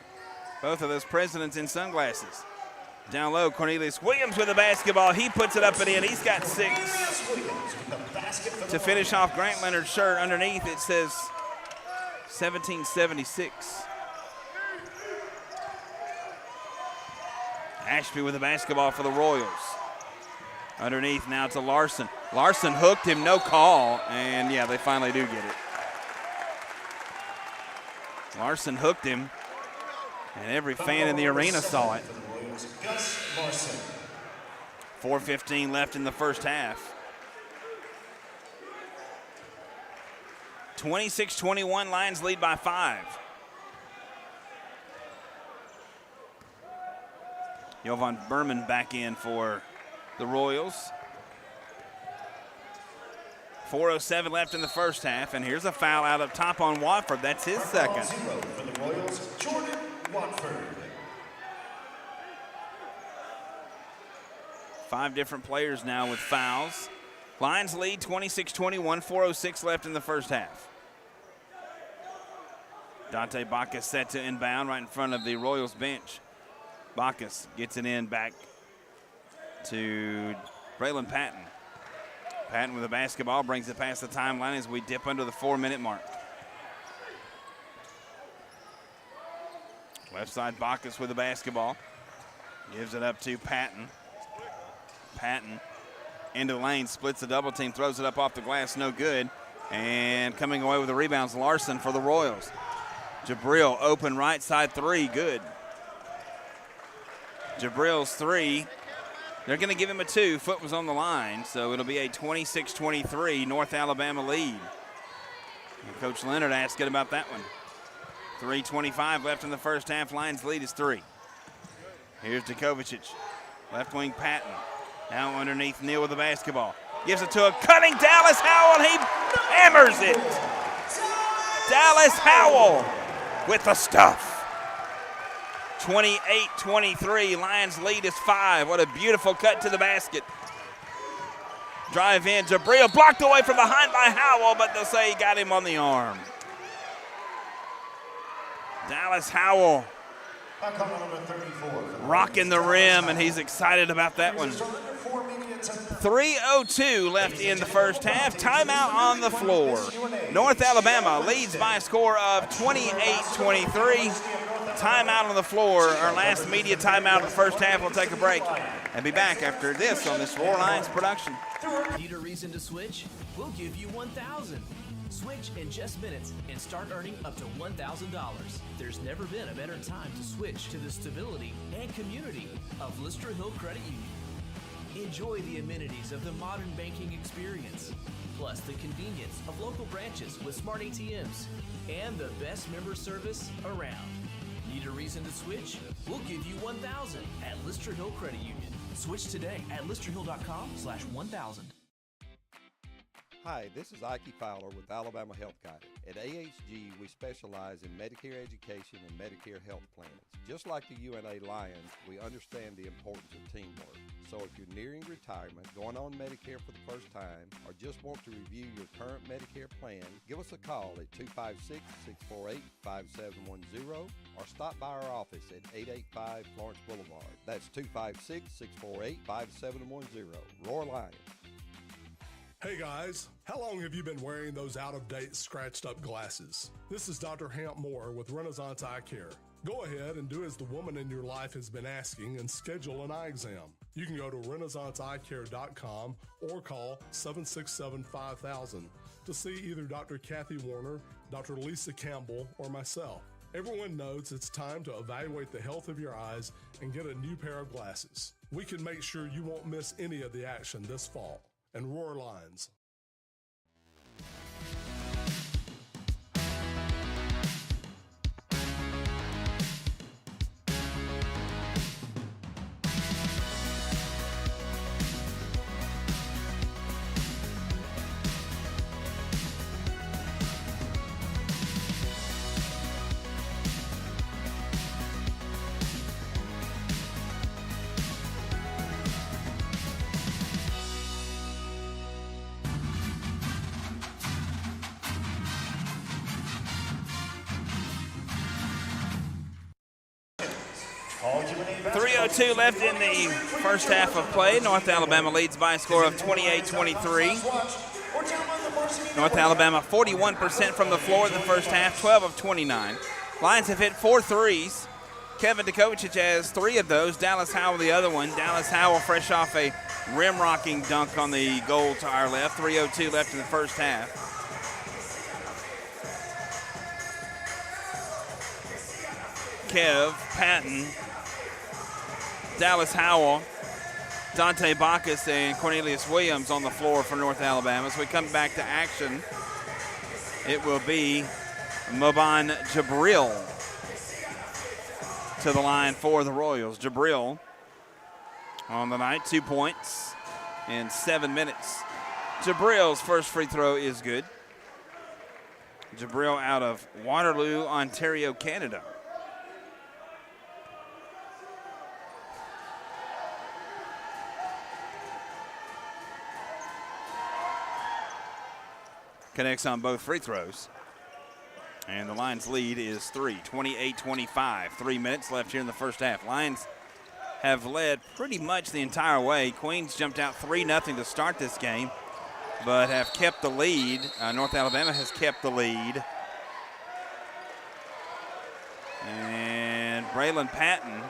Both of those presidents in sunglasses. Down low, Cornelius Williams with the basketball. He puts it up and in. He's got 6. To finish off Grant Leonard's shirt, underneath it says 1776. Ashby with the basketball for the Royals. Underneath now to Larson. Larson hooked him, no call, and yeah, they finally do get it. Larson hooked him, and every fan in the arena saw it. 4:15 left in the first half. 26-21, Lions lead by 5. Jovan Berman back in for the Royals. 4:07 left in the first half, and here's a foul out up top on Watford. That's his second. 5 different players now with fouls. Lions lead 26-21, 4:06 left in the first half. Dante Bacchus set to inbound right in front of the Royals bench. Bacchus gets it in back to Braylon Patton. Patton with a basketball, brings it past the timeline as we dip under the 4-minute mark. Left side, Bacchus with the basketball. Gives it up to Patton. Patton into the lane, splits the double team, throws it up off the glass, no good. And coming away with the rebounds, Larson for the Royals. Jabril open right side 3, good. Jabril's 3. They're going to give him a 2. Foot was on the line, so it'll be a 26-23 North Alabama lead. And Coach Leonard asked good about that one. 3:25 left in the first half. Lions lead is 3. Here's Djokovic. Left wing Patton. Now underneath Neal with the basketball. Gives it to a cutting Dallas Howell, and he hammers it. Dallas Howell with the stuff. 28-23, Lions lead is 5. What a beautiful cut to the basket. Drive in, Jabril blocked away from behind by Howell, but they'll say he got him on the arm. Dallas Howell rocking the rim, and he's excited about that one. 3:02 left in the first half. Timeout on the floor. North Alabama leads by a score of 28-23. Timeout on the floor. Our last media timeout of the first half. We'll take a break and be back after this on this Roar Lions production. Need a reason to switch? We'll give you 1,000. Switch in just minutes and start earning up to $1,000. There's never been a better time to switch to the stability and community of Lister Hill Credit Union. Enjoy the amenities of the modern banking experience, plus the convenience of local branches with smart ATMs and the best member service around. Need a reason to switch? We'll give you 1,000 at Lister Hill Credit Union. Switch today at listerhill.com/1000. Hi, this is Ike Fowler with Alabama Health Guidance. At AHG, we specialize in Medicare education and Medicare health plans. Just like the UNA Lions, we understand the importance of teamwork. So if you're nearing retirement, going on Medicare for the first time, or just want to review your current Medicare plan, give us a call at 256-648-5710 or stop by our office at 885 Florence Boulevard. That's 256-648-5710. Roar Lions. Hey guys, how long have you been wearing those out-of-date, scratched-up glasses? This is Dr. Hamp Moore with Renaissance Eye Care. Go ahead and do as the woman in your life has been asking and schedule an eye exam. You can go to renaissanceeyecare.com or call 767-5000 to see either Dr. Kathy Warner, Dr. Lisa Campbell, or myself. Everyone knows it's time to evaluate the health of your eyes and get a new pair of glasses. We can make sure you won't miss any of the action this fall. And Roar Lions. .02 left in the first half of play. North Alabama leads by a score of 28-23. North Alabama 41% from the floor in the first half, 12 of 29. Lions have hit 4 threes. Kevin Djokovic has 3 of those. Dallas Howell the other one. Dallas Howell fresh off a rim-rocking dunk on the goal to our left. 3:02 left in the first half. Kev, Patton, Dallas Howell, Dante Bacchus, and Cornelius Williams on the floor for North Alabama. As we come back to action, it will be Moban Jabril to the line for the Royals. Jabril on the night, 2 points in 7 minutes. Jabril's first free throw is good. Jabril out of Waterloo, Ontario, Canada. connects on both free throws. And the Lions lead is 3, 28-25. 3 minutes left here in the first half. Lions have led pretty much the entire way. Queens jumped out 3-0 to start this game, but have kept the lead. North Alabama has kept the lead. And Braylon Patton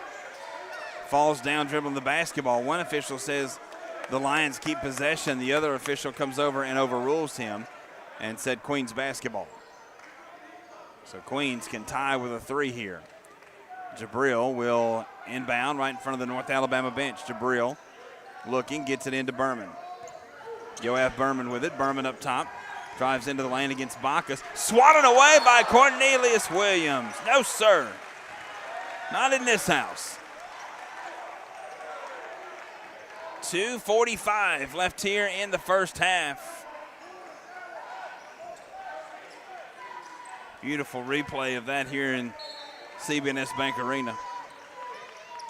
falls down dribbling the basketball. One official says the Lions keep possession. The other official comes over and overrules him and said Queens basketball. So Queens can tie with a 3 here. Jabril will inbound right in front of the North Alabama bench. Jabril looking, gets it into Berman. Yoav Berman with it. Berman up top. Drives into the lane against Bacchus. Swatted away by Cornelius Williams. No, sir. Not in this house. 2:45 left here in the first half. Beautiful replay of that here in CB&S Bank Arena.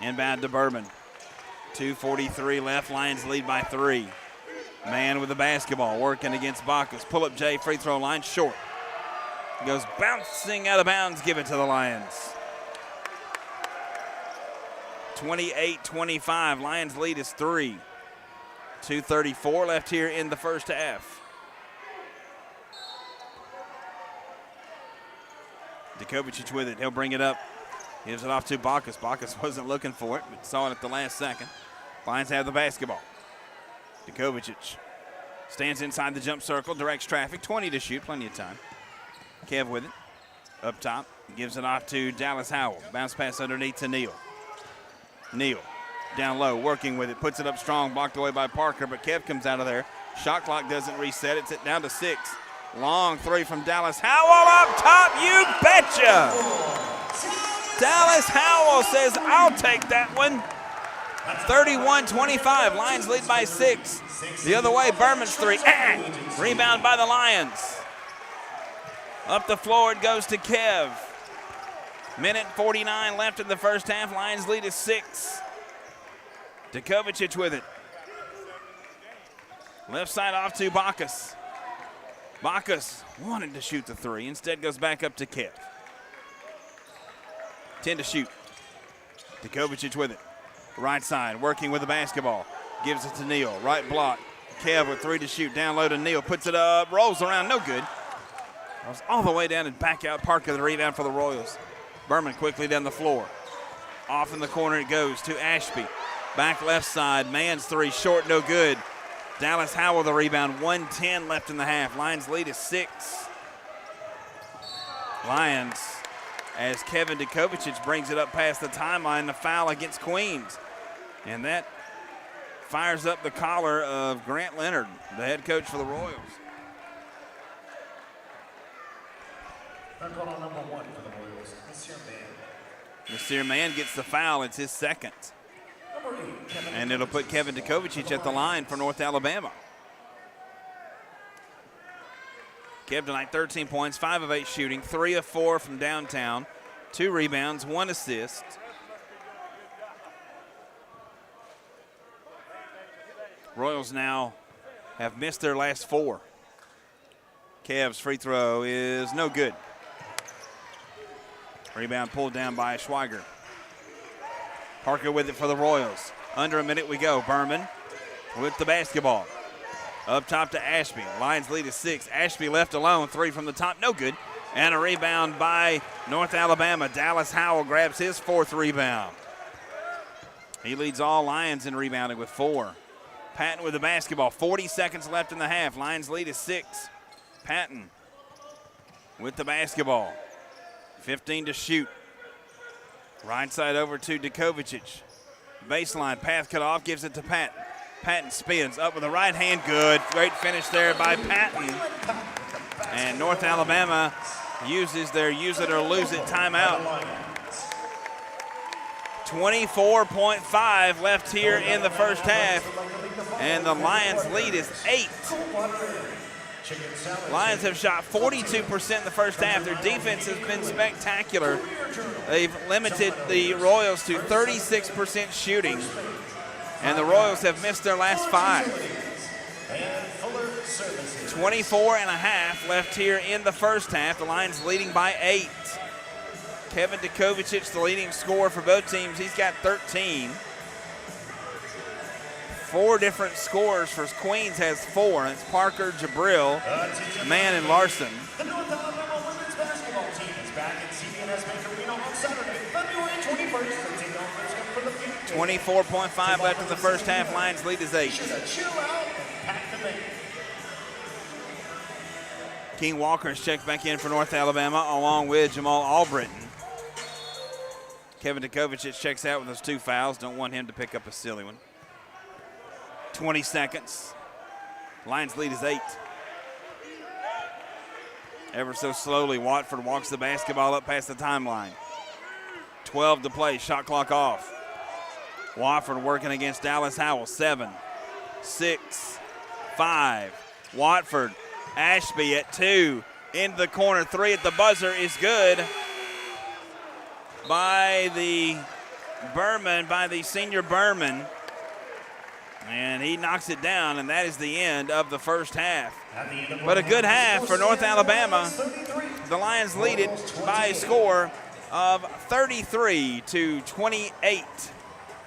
Inbound to Bourbon. 2:43 left. Lions lead by 3. Man with the basketball working against Bacchus. Pull up J, free throw line, short. Goes bouncing out of bounds, give it to the Lions. 28-25, Lions lead is 3. 2:34 left here in the first half. Djokovic with it, he'll bring it up. Gives it off to Bacchus. Bacchus wasn't looking for it, but saw it at the last second. Lions have the basketball. Djokovic stands inside the jump circle, directs traffic, 20 to shoot, plenty of time. Kev with it, up top, gives it off to Dallas Howell. Bounce pass underneath to Neal. Neal down low, working with it, puts it up strong, blocked away by Parker, but Kev comes out of there. Shot clock doesn't reset, it's down to 6. Long 3 from Dallas Howell up top, you betcha! Dallas Howell says, I'll take that one. 31-25, Lions lead by 6. The other way, Berman's 3. Rebound by the Lions. Up the floor it goes to Kev. Minute 49 left in the first half. Lions lead is 6. Djokovic with it. Left side off to Bacchus. Bacchus wanted to shoot the 3. Instead goes back up to Kev. 10 to shoot. Djokovic with it. Right side, working with the basketball. Gives it to Neal. Right block. Kev with 3 to shoot. Down low to Neal. Puts it up. Rolls around. No good. Rolls all the way down and back out. Parker the rebound for the Royals. Berman quickly down the floor. Off in the corner it goes to Ashby. Back left side. Mann's 3 short. No good. Dallas Howell the rebound. 1:10 left in the half. Lions lead is 6. Lions, as Kevin Djokovic brings it up past the timeline, the foul against Queens. And that fires up the collar of Grant Leonard, the head coach for the Royals. Number 1 for the Royals, Nasir Mann. Nasir Mann gets the foul. It's his second. Number 8, Kevin. And it'll put Kevin Djokovic at the line for North Alabama. Kev tonight 13 points, 5 of 8 shooting, 3 of 4 from downtown, 2 rebounds, 1 assist. Royals now have missed their last 4. Kev's free throw is no good. Rebound pulled down by Schweiger. Parker with it for the Royals. Under a minute we go. Berman with the basketball. Up top to Ashby. Lions lead is 6. Ashby left alone. 3 from the top. No good. And a rebound by North Alabama. Dallas Howell grabs his 4th rebound. He leads all Lions in rebounding with 4. Patton with the basketball. 40 seconds left in the half. Lions lead is 6. Patton with the basketball. 15 to shoot. Right side over to Djokovic. Baseline, path cut off, gives it to Patton. Patton spins up with the right hand, good. Great finish there by Patton. And North Alabama uses their use it or lose it timeout. 24.5 left here in the first half. And the Lions lead is 8. Lions have shot 42% in the first half. Their defense has been spectacular. They've limited the Royals to 36% shooting, and the Royals have missed their last 5. 24 and a half left here in the first half. The Lions leading by 8. Kevin Dukovic, the leading scorer for both teams. He's got 13. 4 different scorers for Queens has 4. It's Parker, Jabril, Mann, and Larson. The North Alabama women's basketball team is back at CBNS Bank Arena on Saturday, February 21st to take on Frisco for the Future. 24.5 left in the first half. Lions lead is 8. Chill out and pack the bank. King Walker is checked back in for North Alabama along with Jamal Albritton. Kevin Dukovic checks out with those 2 fouls. Don't want him to pick up a silly one. 20 seconds. Lions lead is 8. Ever so slowly, Watford walks the basketball up past the timeline. 12 to play, shot clock off. Watford working against Dallas Howell. 7, 6, 5. Watford, Ashby at 2. Into the corner, 3 at the buzzer is good by the senior Berman. And he knocks it down, and that is the end of the first half. But a good half for North Alabama. The Lions lead it by a score of 33-28.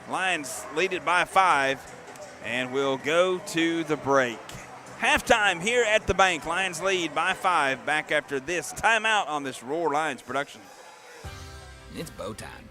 Lions lead it by 5, and we'll go to the break. Halftime here at the bank. Lions lead by 5. Back after this timeout on this Roar Lions production. It's Bo time.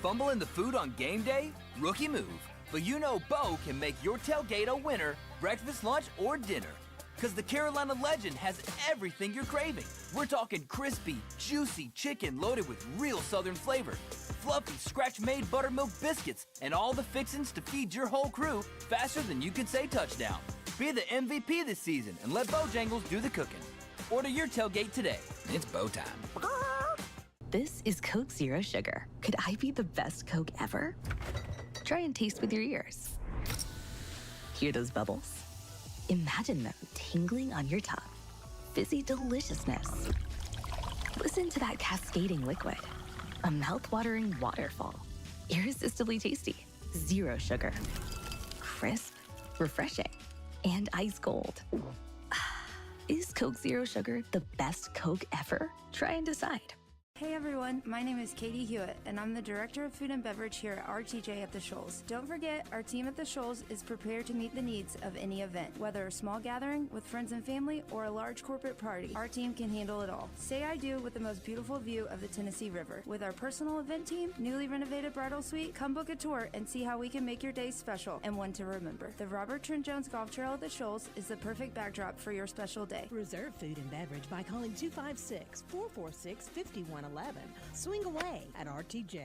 Fumbling the food on game day? Rookie move. But you know Bo can make your tailgate a winner, breakfast, lunch, or dinner. Because the Carolina Legend has everything you're craving. We're talking crispy, juicy chicken loaded with real Southern flavor, fluffy, scratch-made buttermilk biscuits, and all the fixins to feed your whole crew faster than you can say touchdown. Be the MVP this season and let Bojangles do the cooking. Order your tailgate today. It's Bo time. This is Coke Zero Sugar. Could I be the best Coke ever? Try and taste with your ears. Hear those bubbles? Imagine them tingling on your tongue. Fizzy deliciousness. Listen to that cascading liquid. A mouth-watering waterfall. Irresistibly tasty. Zero sugar. Crisp, refreshing, and ice cold. Is Coke Zero Sugar the best Coke ever? Try and decide. Hey everyone, my name is Katie Hewitt, and I'm the Director of Food and Beverage here at RTJ at the Shoals. Don't forget, our team at the Shoals is prepared to meet the needs of any event, whether a small gathering with friends and family or a large corporate party. Our team can handle it all. Say I do with the most beautiful view of the Tennessee River. With our personal event team, newly renovated bridal suite, come book a tour and see how we can make your day special and one to remember. The Robert Trent Jones Golf Trail at the Shoals is the perfect backdrop for your special day. Reserve food and beverage by calling 256-446-5111. Swing away at RTJ.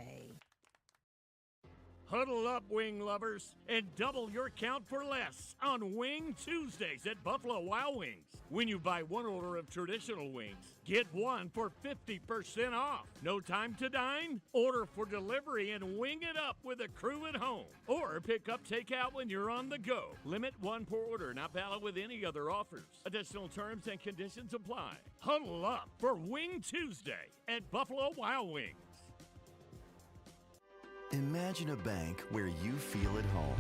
Huddle up, wing lovers, and double your count for less on Wing Tuesdays at Buffalo Wild Wings. When you buy one order of traditional wings, get one for 50% off. No time to dine? Order for delivery and wing it up with a crew at home. Or pick up takeout when you're on the go. Limit 1 per order, not valid with any other offers. Additional terms and conditions apply. Huddle up for Wing Tuesday at Buffalo Wild Wings. Imagine a bank where you feel at home.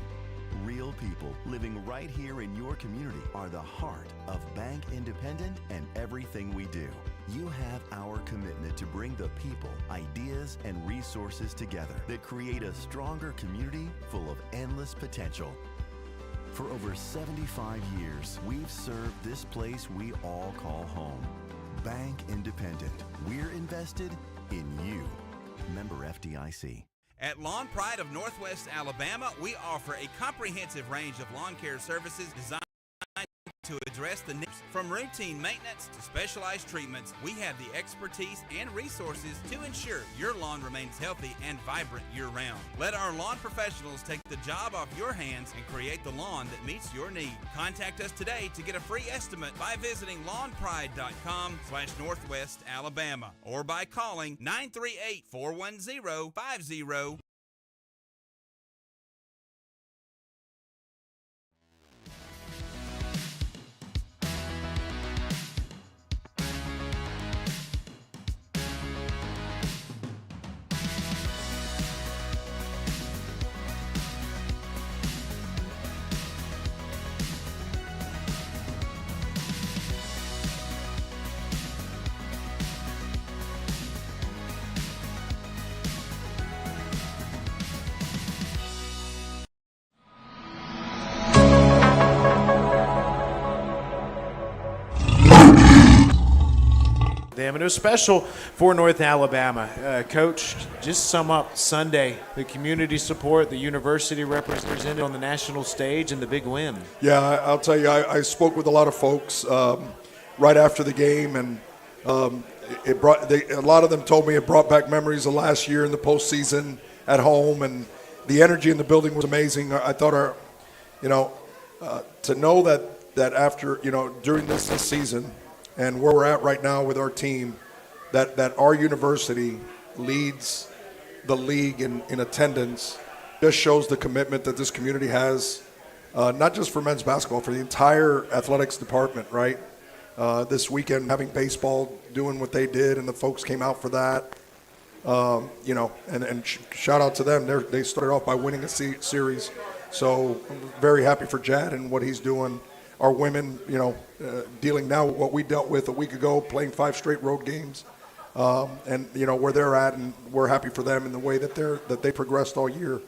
Real people living right here in your community are the heart of Bank Independent and everything we do. You have our commitment to bring the people, ideas, and resources together that create a stronger community full of endless potential. For over 75 years, we've served this place we all call home. Bank Independent. We're invested in you. Member FDIC. At Lawn Pride of Northwest Alabama, we offer a comprehensive range of lawn care services designed to address the needs. From routine maintenance to specialized treatments, we have the expertise and resources to ensure your lawn remains healthy and vibrant year-round. Let our lawn professionals take the job off your hands and create the lawn that meets your need. Contact us today to get a free estimate by visiting lawnpride.com/Northwest Alabama or by calling 938-410-50. them, and it was special for North Alabama. Coach, just sum up Sunday, the community support, the university represented on the national stage, and the big win. Yeah, I'll tell you, I spoke with a lot of folks right after the game, and a lot of them told me it brought back memories of last year in the postseason at home, and the energy in the building was amazing. I thought to know that after, during this season and where we're at right now with our team, that our university leads the league in attendance just shows the commitment that this community has, not just for men's basketball, for the entire athletics department, right? This weekend, having baseball doing what they did, and the folks came out for that. And shout out to them. They started off by winning a series. So I'm very happy for Jad and what he's doing. Our women, dealing now with what we dealt with a week ago, playing 5 straight road games, and where they're at, and we're happy for them in the way that they progressed all year.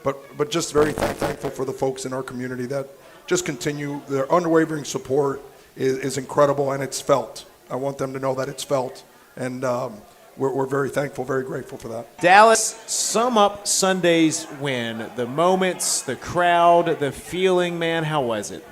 But just very thankful for the folks in our community that just continue. Their unwavering support is incredible, and it's felt. I want them to know that it's felt, and we're very thankful, very grateful for that. Dallas, sum up Sunday's win. The moments, the crowd, the feeling, man, how was it?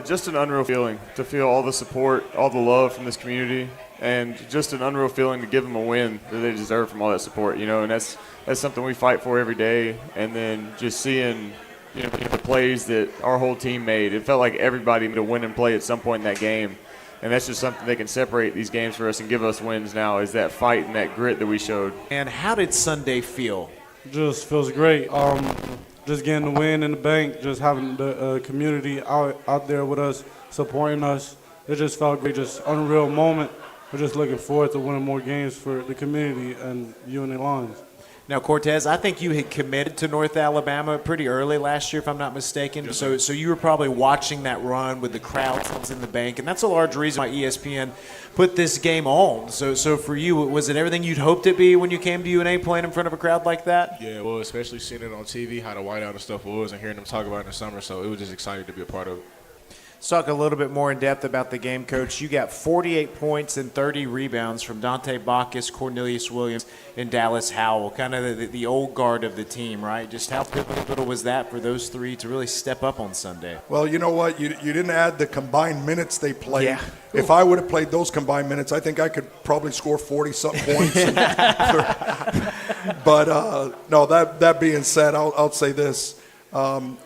Just an unreal feeling to feel all the support, all the love from this community, and just an unreal feeling to give them a win that they deserve from all that support, and that's something we fight for every day. And then just seeing, the plays that our whole team made, it felt like everybody made a win and play at some point in that game. And that's just something that can separate these games for us and give us wins now, is that fight and that grit that we showed. And how did Sunday feel? Just feels great. Just getting the win in the bank, just having the community out there with us, supporting us. It just felt great, just unreal moment. We're just looking forward to winning more games for the community and UNA Lions. Now, Cortez, I think you had committed to North Alabama pretty early last year, if I'm not mistaken. Yes, so you were probably watching that run with the crowds in the bank, and that's a large reason why ESPN put this game on. So for you, was it everything you'd hoped it be when you came to UNA playing in front of a crowd like that? Yeah, well, especially seeing it on TV, how the whiteout and stuff was, and hearing them talk about it in the summer, so it was just exciting to be a part of it. Let's talk a little bit more in depth about the game, Coach. You got 48 points and 30 rebounds from Dante Bacchus, Cornelius Williams, and Dallas Howell, kind of the old guard of the team, right? Just how pivotal was that for those three to really step up on Sunday? Well, you know what? You didn't add the combined minutes they played. Yeah. If I would have played those combined minutes, I think I could probably score 40-something points. But no, that being said, I'll say this.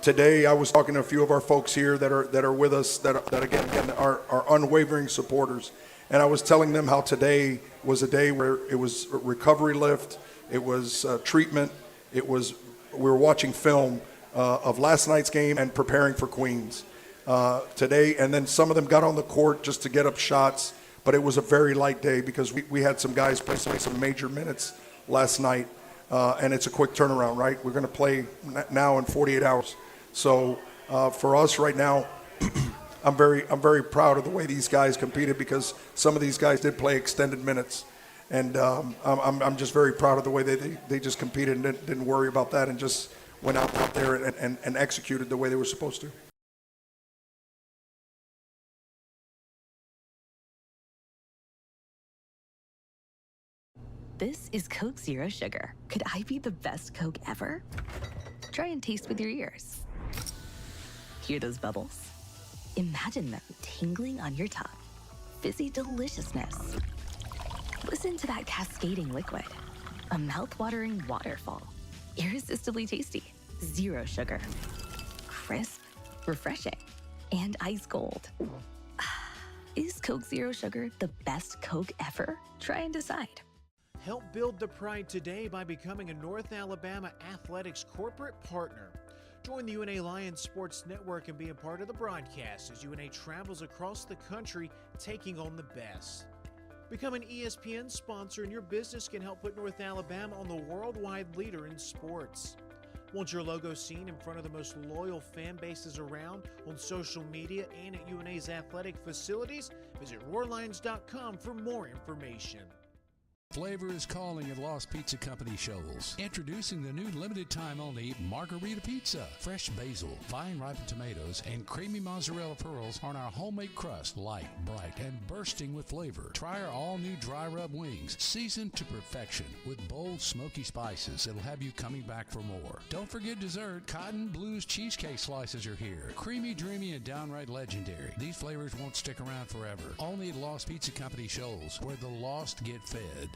Today, I was talking to a few of our folks here that are with us that again are unwavering supporters, and I was telling them how today was a day where it was a recovery lift, it was treatment, we were watching film of last night's game and preparing for Queens today, and then some of them got on the court just to get up shots, but it was a very light day because we had some guys play some major minutes last night. And it's a quick turnaround, right? We're going to play now in 48 hours. So for us right now, I'm very proud of the way these guys competed because some of these guys did play extended minutes, and I'm just very proud of the way they just competed and didn't worry about that and just went out there and executed the way they were supposed to. This is Coke Zero Sugar. Could I be the best Coke ever? Try and taste with your ears. Hear those bubbles? Imagine them tingling on your tongue. Fizzy deliciousness. Listen to that cascading liquid. A mouth-watering waterfall. Irresistibly tasty. Zero sugar. Crisp, refreshing, and ice cold. Is Coke Zero Sugar the best Coke ever? Try and decide. Help build the pride today by becoming a North Alabama Athletics corporate partner. Join the UNA Lions Sports Network and be a part of the broadcast as UNA travels across the country taking on the best. Become an ESPN sponsor and your business can help put North Alabama on the worldwide leader in sports. Want your logo seen in front of the most loyal fan bases around on social media and at UNA's athletic facilities? Visit roarlions.com for more information. Flavor is calling at Lost Pizza Company Shoals. Introducing the new limited time only Margarita Pizza. Fresh basil, fine ripened tomatoes, and creamy mozzarella pearls on our homemade crust. Light, bright, and bursting with flavor. Try our all new dry rub wings, seasoned to perfection with bold smoky spices that'll have you coming back for more. Don't forget dessert. Cotton Blues cheesecake slices are here. Creamy, dreamy, and downright legendary. These flavors won't stick around forever. Only at Lost Pizza Company Shoals, where the lost get fed.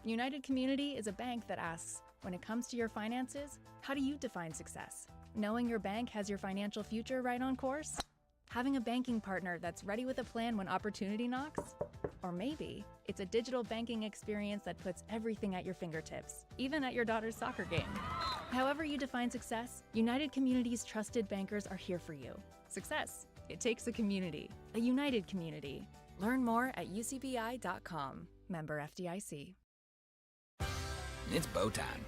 United Community is a bank that asks, when it comes to your finances, how do you define success? Knowing your bank has your financial future right on course? Having a banking partner that's ready with a plan when opportunity knocks? Or maybe it's a digital banking experience that puts everything at your fingertips, even at your daughter's soccer game. However you define success, United Community's trusted bankers are here for you. Success. It takes a community, a united community. Learn more at ucbi.com. Member FDIC. It's Bo time.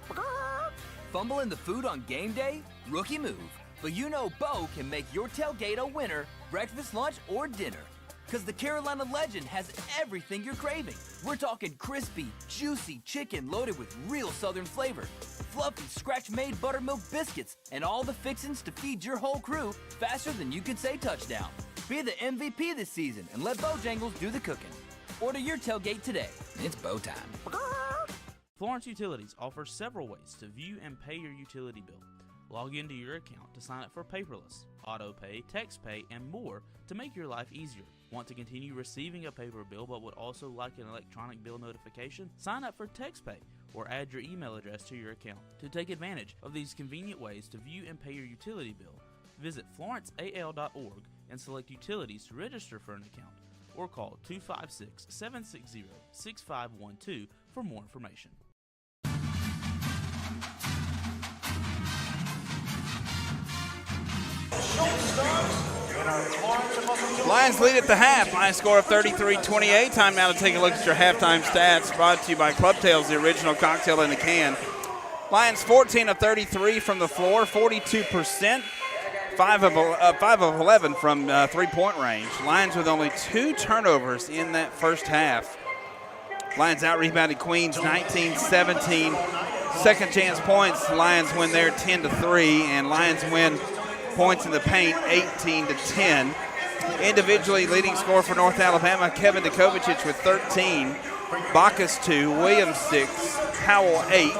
Fumbling the food on game day? Rookie move. But you know Bo can make your tailgate a winner, breakfast, lunch, or dinner. Because the Carolina Legend has everything you're craving. We're talking crispy, juicy chicken loaded with real Southern flavor, fluffy, scratch-made buttermilk biscuits, and all the fixins to feed your whole crew faster than you can say touchdown. Be the MVP this season and let Bojangles do the cooking. Order your tailgate today. It's Bo time. Florence Utilities offers several ways to view and pay your utility bill. Log into your account to sign up for paperless, auto pay, text pay, and more to make your life easier. Want to continue receiving a paper bill but would also like an electronic bill notification? Sign up for text pay or add your email address to your account. To take advantage of these convenient ways to view and pay your utility bill, visit florenceal.org and select Utilities to register for an account, or call 256-760-6512 for more information. Lions lead at the half. High score of 33-28. Time now to take a look at your halftime stats. Brought to you by Club Tails, the original cocktail in the can. Lions 14 of 33 from the floor, 42%. 5 of 11 from three-point range. Lions with only 2 turnovers in that first half. Lions out-rebounded Queens 19-17. Second chance points, Lions win there 10-3, and Lions win points in the paint 18-10. Individually, leading scorer for North Alabama, Kevin Dukovic with 13. Bacchus 2, Williams 6, Howell 8,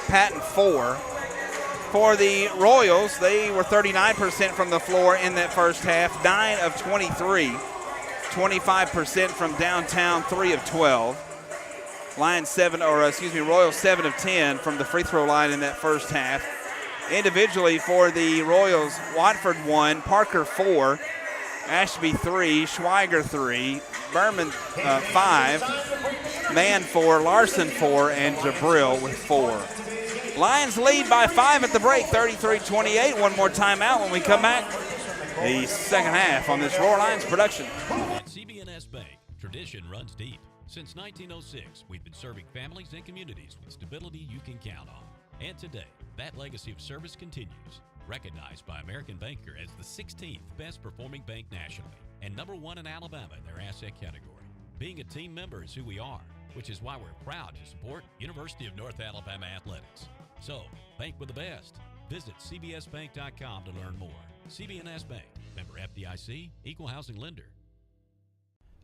Patton 4. For the Royals, they were 39% from the floor in that first half, 9 of 23, 25% from downtown, 3 of 12. Royals 7 of 10 from the free throw line in that first half. Individually for the Royals, Watford 1, Parker 4, Ashby 3, Schweiger 3, Berman 5, Mann 4, Larson 4, and Jabril with 4. Lions lead by 5 at the break, 33-28. One more timeout when we come back. The second half on this Roar Lions production. At CB&S Bank, tradition runs deep. Since 1906, we've been serving families and communities with stability you can count on. And today, that legacy of service continues. Recognized by American Banker as the 16th best performing bank nationally and #1 in Alabama in their asset category. Being a team member is who we are, which is why we're proud to support University of North Alabama Athletics. So, bank with the best. Visit cbsbank.com to learn more. CB&S Bank, member FDIC, equal housing lender.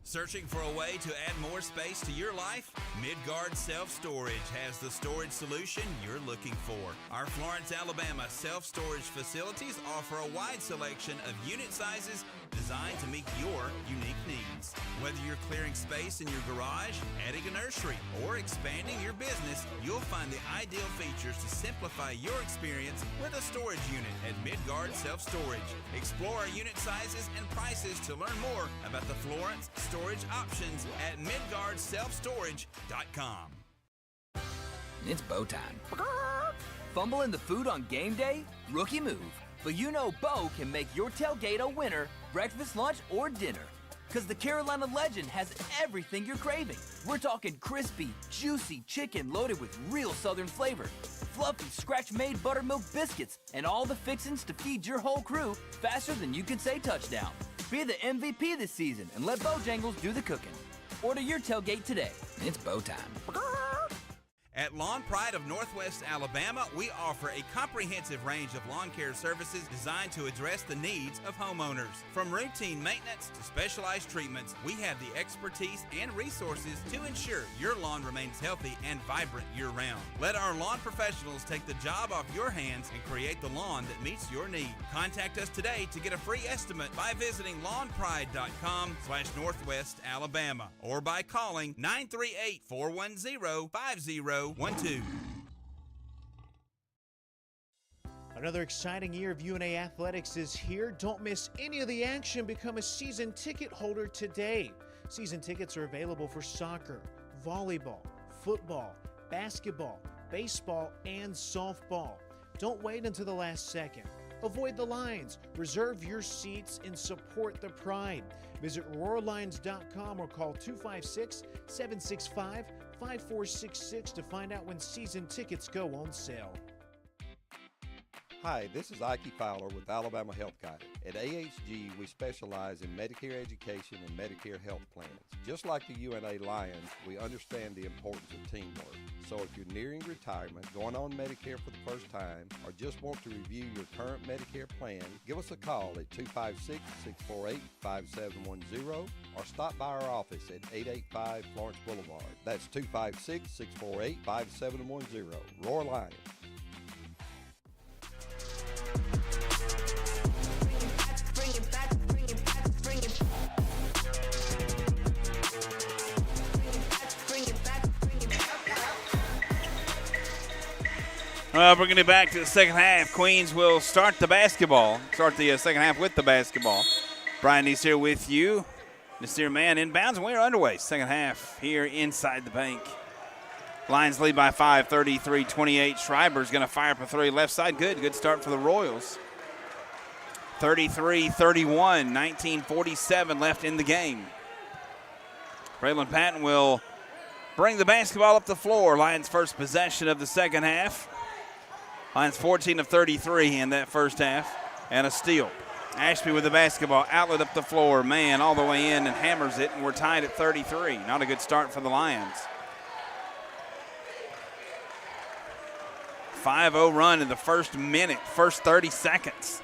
Searching for a way to add more space to your life? Midgard Self-Storage has the storage solution you're looking for. Our Florence, Alabama self-storage facilities offer a wide selection of unit sizes designed to meet your unique needs. Whether you're clearing space in your garage, adding a nursery, or expanding your business, you'll find the ideal features to simplify your experience with a storage unit at Midgard Self-Storage. Explore our unit sizes and prices to learn more about the Florence storage options at midgardselfstorage.com. It's Bo time. Fumbling the food on game day? Rookie move. But you know Bo can make your tailgate a winner, breakfast, lunch, or dinner. Because the Carolina Legend has everything you're craving. We're talking crispy, juicy chicken loaded with real Southern flavor, fluffy, scratch-made buttermilk biscuits, and all the fixins to feed your whole crew faster than you can say touchdown. Be the MVP this season and let Bojangles do the cooking. Order your tailgate today. It's bow time. At Lawn Pride of Northwest Alabama, we offer a comprehensive range of lawn care services designed to address the needs of homeowners. From routine maintenance to specialized treatments, we have the expertise and resources to ensure your lawn remains healthy and vibrant year-round. Let our lawn professionals take the job off your hands and create the lawn that meets your need. Contact us today to get a free estimate by visiting lawnpride.com/Northwest Alabama or by calling 938-410-5012. Another exciting year of UNA athletics is here. Don't miss any of the action. Become a season ticket holder today. Season tickets are available for soccer, volleyball, football, basketball, baseball, and softball. Don't wait until the last second. Avoid the lines. Reserve your seats and support the Pride. Visit RoarLions.com or call 256-765-5466 to find out when season tickets go on sale. Hi, this is Ike Fowler with Alabama Health Guidance. At AHG, we specialize in Medicare education and Medicare health plans. Just like the UNA Lions, we understand the importance of teamwork. So if you're nearing retirement, going on Medicare for the first time, or just want to review your current Medicare plan, give us a call at 256-648-5710 or stop by our office at 885 Florence Boulevard. That's 256-648-5710. Roar Lions. Well, bringing it back to the second half. Queens will start the second half with the basketball. Brian Neese here with you. Nasir Mann inbounds, and we're underway. Second half here inside the bank. Lions lead by 5, 33-28. Schreiber's going to fire up a three left side. Good start for the Royals. 33-31, 19:47 left in the game. Braylon Patton will bring the basketball up the floor. Lions' first possession of the second half. Lions 14 of 33 in that first half, and a steal. Ashby with the basketball, outlet up the floor. Man all the way in and hammers it, and we're tied at 33. Not a good start for the Lions. 5-0 run in the first minute, first 30 seconds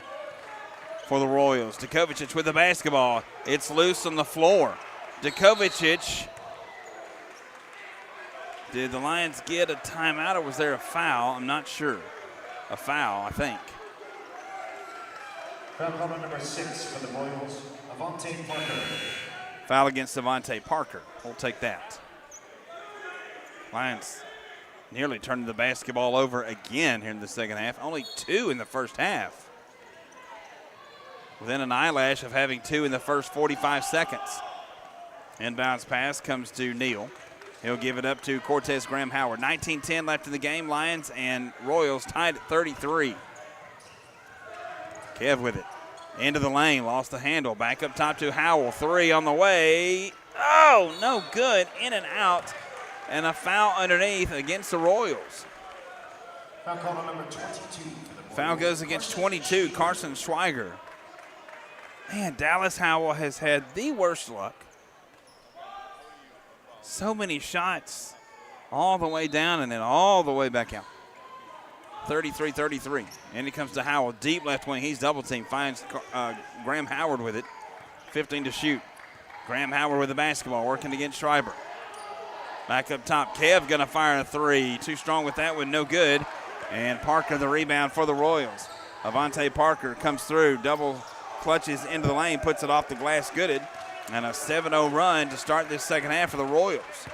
for the Royals. Djokovic with the basketball. It's loose on the floor. Djokovic. Did the Lions get a timeout or was there a foul? I'm not sure. A foul, I think. Foul call number 6 for the Royals, Avante Parker. Foul against Avante Parker. We'll take that. Lions nearly turning the basketball over again here in the second half. Only 2 in the first half. Within an eyelash of having 2 in the first 45 seconds. Inbounds pass comes to Neal. He'll give it up to Cortez Graham Howard. 19-10 left in the game. Lions and Royals tied at 33. Kev with it. Into the lane. Lost the handle. Back up top to Howell. 3 on the way. Oh, no good. In and out. And a foul underneath against the Royals. Foul call number 22. Foul goes against 22, Carson Schweiger. Man, Dallas Howell has had the worst luck. So many shots all the way down and then all the way back out. 33-33. And it comes to Howell. Deep left wing. He's double team. Finds Graham Howard with it. 15 to shoot. Graham Howard with the basketball. Working against Schreiber. Back up top. Kev going to fire a 3. Too strong with that one. No good. And Parker the rebound for the Royals. Avante Parker comes through. Double clutches into the lane. Puts it off the glass. Gooded. And a 7-0 run to start this second half for the Royals.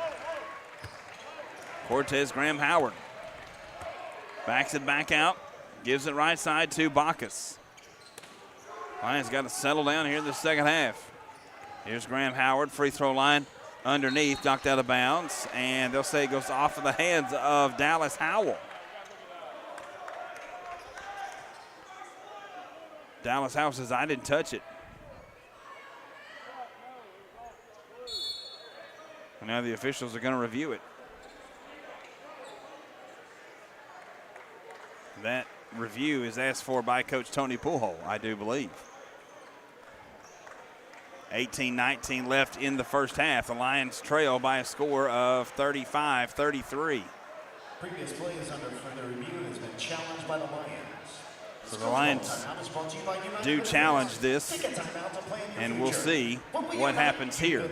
Cortez Graham Howard. Backs it back out. Gives it right side to Bacchus. Lions got to settle down here in the second half. Here's Graham Howard. Free throw line underneath. Knocked out of bounds. And they'll say it goes off of the hands of Dallas Howell. Dallas Howell says, I didn't touch it. And now the officials are going to review it. That review is asked for by Coach Tony Pujol, I do believe. 18-19 left in the first half. The Lions trail by a score of 35-33. Previous play is under further review and has been challenged by the Lions. So the Lions do challenge this, and we'll see what happens here.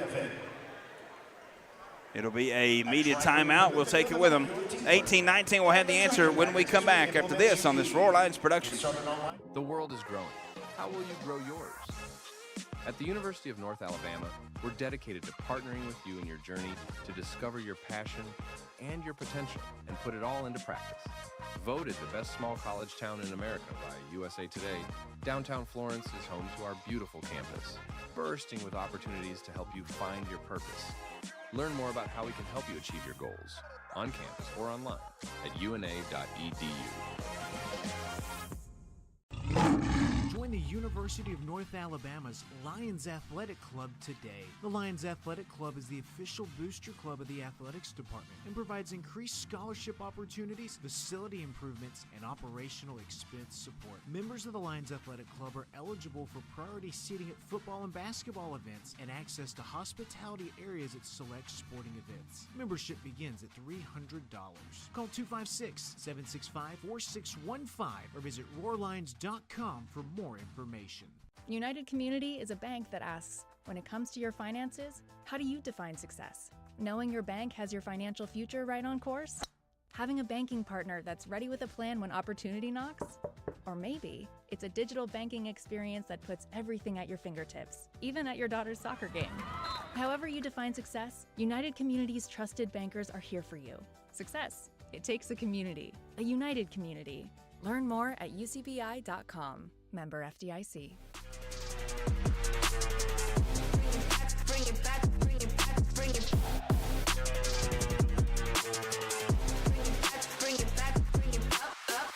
It'll be a media timeout. We'll take it with them. 18-19 will have the answer when we come back after this on this Roar Lions production. The world is growing. How will you grow yours? At the University of North Alabama, we're dedicated to partnering with you in your journey to discover your passion and your potential and put it all into practice. Voted the best small college town in America by USA Today, downtown Florence is home to our beautiful campus, bursting with opportunities to help you find your purpose. Learn more about how we can help you achieve your goals on campus or online at una.edu. Join the University of North Alabama's Lions Athletic Club today. The Lions Athletic Club is the official booster club of the athletics department and provides increased scholarship opportunities, facility improvements, and operational expense support. Members of the Lions Athletic Club are eligible for priority seating at football and basketball events and access to hospitality areas at select sporting events. Membership begins at $300. Call 256-765-4615 or visit roarlions.com for more information. United Community is a bank that asks, when it comes to your finances, how do you define success? Knowing your bank has your financial future right on course? Having a banking partner that's ready with a plan when opportunity knocks? Or maybe it's a digital banking experience that puts everything at your fingertips, even at your daughter's soccer game. However you define success, United Community's trusted bankers are here for you. Success. It takes a community, a united community. Learn more at ucbi.com. Member FDIC. Bring it back, bring it back, bring it back. Bring it back, bring it up, up.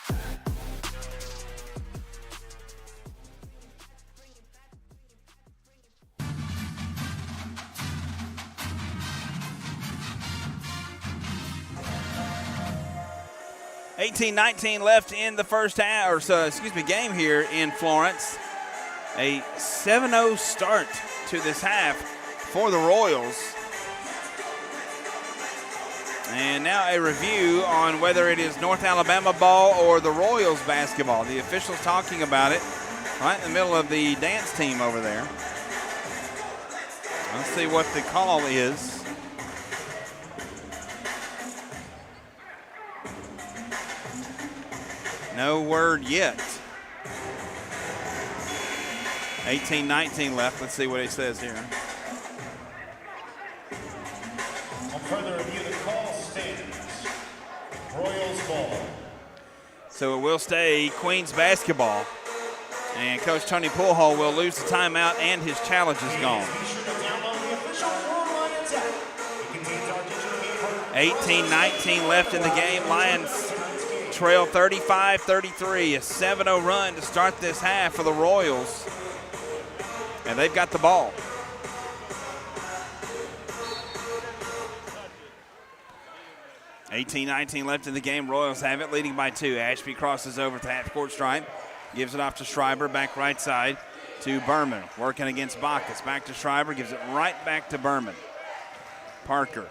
18-19 left in the first half, game here in Florence. A 7-0 start to this half for the Royals. And now a review on whether it is North Alabama ball or the Royals basketball. The officials talking about it right in the middle of the dance team over there. Let's see what the call is. No word yet. 18-19 left. Let's see what it says here. On further review, the call stands. Royals ball. So it will stay Queens basketball. And Coach Tony Poolhole will lose the timeout and his challenge is gone. 18-19 left in the game. Lions trail 35-33, a 7-0 run to start this half for the Royals. And they've got the ball. $18-19 left in the game. Royals have it, leading by 2. Ashby crosses over to half-court stripe, gives it off to Schreiber, back right side to Berman, working against Bacchus. Back to Schreiber, gives it right back to Berman. Parker.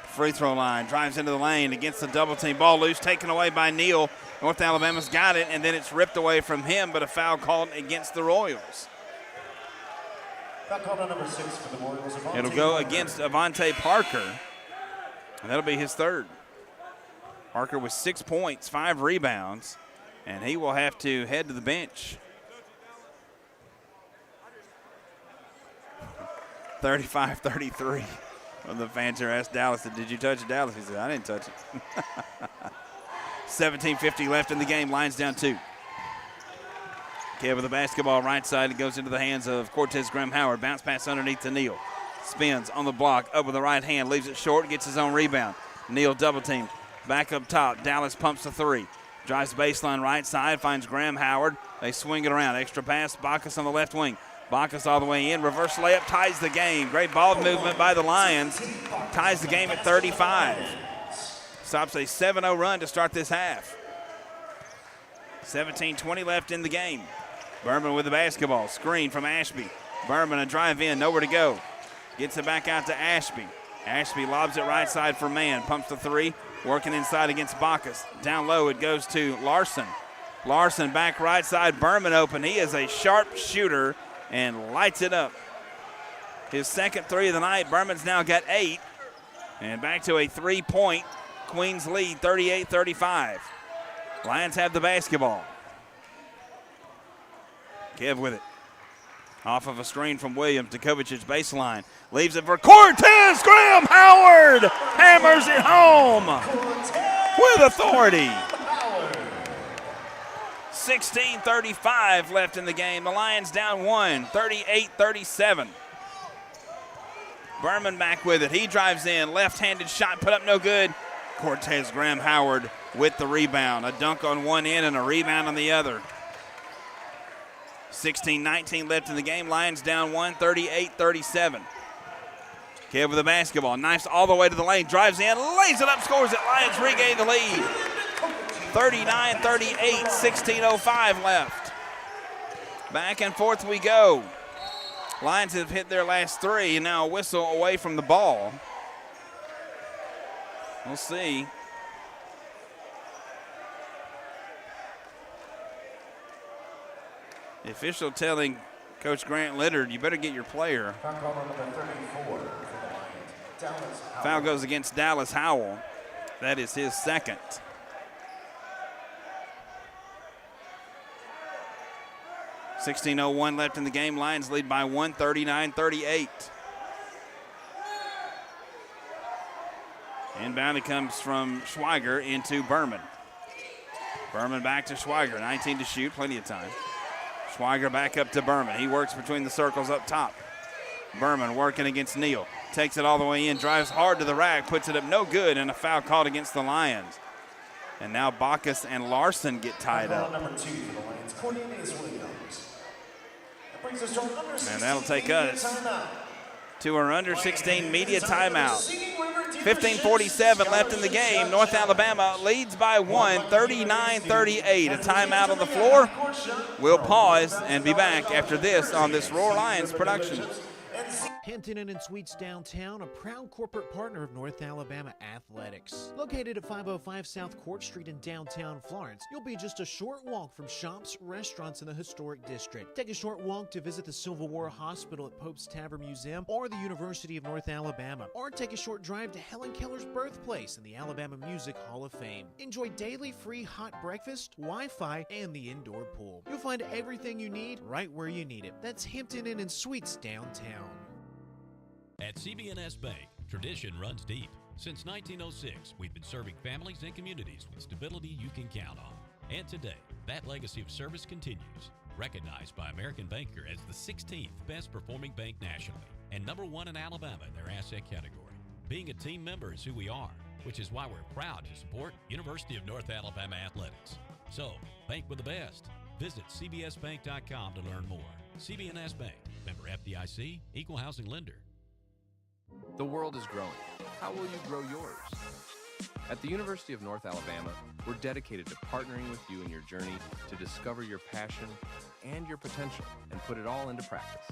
Free throw line, drives into the lane against the double team. Ball loose, taken away by Neal. North Alabama's got it, and then it's ripped away from him, but a foul called against the Royals. Foul called on number 6 for the Royals. It'll go against Avante Parker, and that'll be his third. Parker with 6 points, 5 rebounds, and he will have to head to the bench. 35-33. One of the fans here asked Dallas, did you touch it, Dallas? He said, I didn't touch it. 17:50 left in the game. Lions down 2. Kev with the basketball right side. It goes into the hands of Cortez Graham-Howard. Bounce pass underneath to Neal. Spins on the block, up with the right hand. Leaves it short, gets his own rebound. Neal double teamed. Back up top. Dallas pumps the 3. Drives baseline right side. Finds Graham-Howard. They swing it around. Extra pass. Bacchus on the left wing. Bacchus all the way in. Reverse layup ties the game. Great ball movement by the Lions. Ties the game at 35. Stops a 7-0 run to start this half. 17:20 left in the game. Berman with the basketball. Screen from Ashby. Berman a drive in, nowhere to go. Gets it back out to Ashby. Ashby lobs it right side for Mann. Pumps the three, working inside against Bacchus. Down low it goes to Larson. Larson back right side, Berman open. He is a sharp shooter and lights it up. His second three of the night. Berman's now got 8. And back to a 3-point Queens lead, 38-35. Lions have the basketball. Kev with it. Off of a screen from Williams to Kovic's baseline. Leaves it for Cortez. Graham Howard hammers it home with authority. 16:35 left in the game. The Lions down 1, 38-37. Berman back with it. He drives in. Left-handed shot put up no good. Cortez Graham Howard with the rebound. A dunk on one end and a rebound on the other. 16:19 left in the game. Lions down 1, 38-37. Kev with the basketball. Knifes all the way to the lane. Drives in. Lays it up. Scores it. Lions regain the lead. 39-38. 16:05 left. Back and forth we go. Lions have hit their last 3, and now a whistle away from the ball. We'll see. The official telling Coach Grant Leonard, you better get your player. Foul goes against Dallas Howell. That is his second. .16:01 left in the game. Lions lead by 1, 39-38. Inbound it comes from Schweiger into Berman. Berman back to Schweiger. 19 to shoot, plenty of time. Schweiger back up to Berman. He works between the circles up top. Berman working against Neal. Takes it all the way in, drives hard to the rack, puts it up no good, and a foul called against the Lions. And now Bacchus and Larson get tied up. Number 2 for the Lions, Cornelius Williams. That brings us to our under 16 And that'll take us timeout. to our under 16 media timeout. 15:47 left in the game. North Alabama leads by 1, 39-38. A timeout on the floor. We'll pause and be back after this on this Roar Lions production. Hampton Inn and Suites downtown, a proud corporate partner of North Alabama Athletics. Located at 505 South Court Street in downtown Florence, you'll be just a short walk from shops, restaurants in the historic district. Take a short walk to visit the Civil War Hospital at Pope's Tavern Museum or the University of North Alabama. Or take a short drive to Helen Keller's birthplace in the Alabama Music Hall of Fame. Enjoy daily free hot breakfast, Wi-Fi, and the indoor pool. You'll find everything you need right where you need it. That's Hampton Inn and Suites downtown. At CB&S Bank, tradition runs deep. Since 1906, we've been serving families and communities with stability you can count on. And today, that legacy of service continues. Recognized by American Banker as the 16th best performing bank nationally and #1 in Alabama in their asset category. Being a team member is who we are, which is why we're proud to support University of North Alabama Athletics. So, bank with the best. Visit cbsbank.com to learn more. CB&S Bank, member FDIC, equal housing lender. The world is growing. How will you grow yours? At the University of North Alabama, we're dedicated to partnering with you in your journey to discover your passion and your potential and put it all into practice.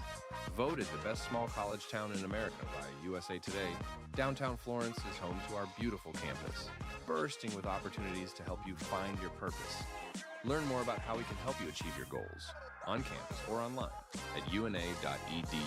Voted the best small college town in America by USA Today, downtown Florence is home to our beautiful campus, bursting with opportunities to help you find your purpose. Learn more about how we can help you achieve your goals on campus or online at una.edu.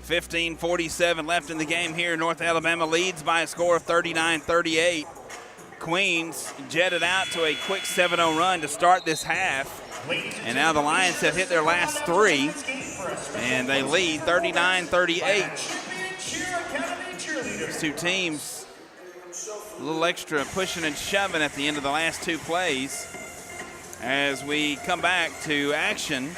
.47 left in the game here. North Alabama leads by a score of 39-38. Queens jetted out to a quick 7-0 run to start this half. And now the Lions have hit their last 3, and they lead 39-38. These two teams a little extra pushing and shoving at the end of the last 2 plays. As we come back to action,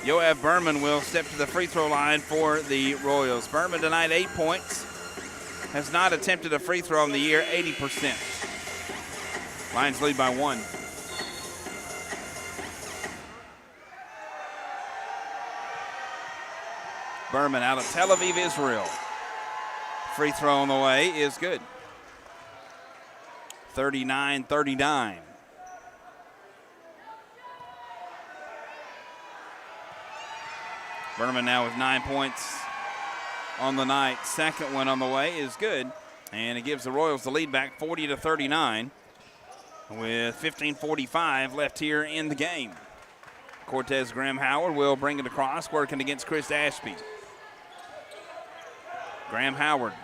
Yoav Berman will step to the free throw line for the Royals. Berman tonight 8 points. Has not attempted a free throw in the year, 80%. Lions lead by 1. Berman out of Tel Aviv, Israel. Free throw on the way is good. 39-39. Berman now with 9 points on the night. Second one on the way is good. And it gives the Royals the lead back 40-39 with 15:45 left here in the game. Cortez Graham Howard will bring it across, working against Chris Ashby. Graham Howard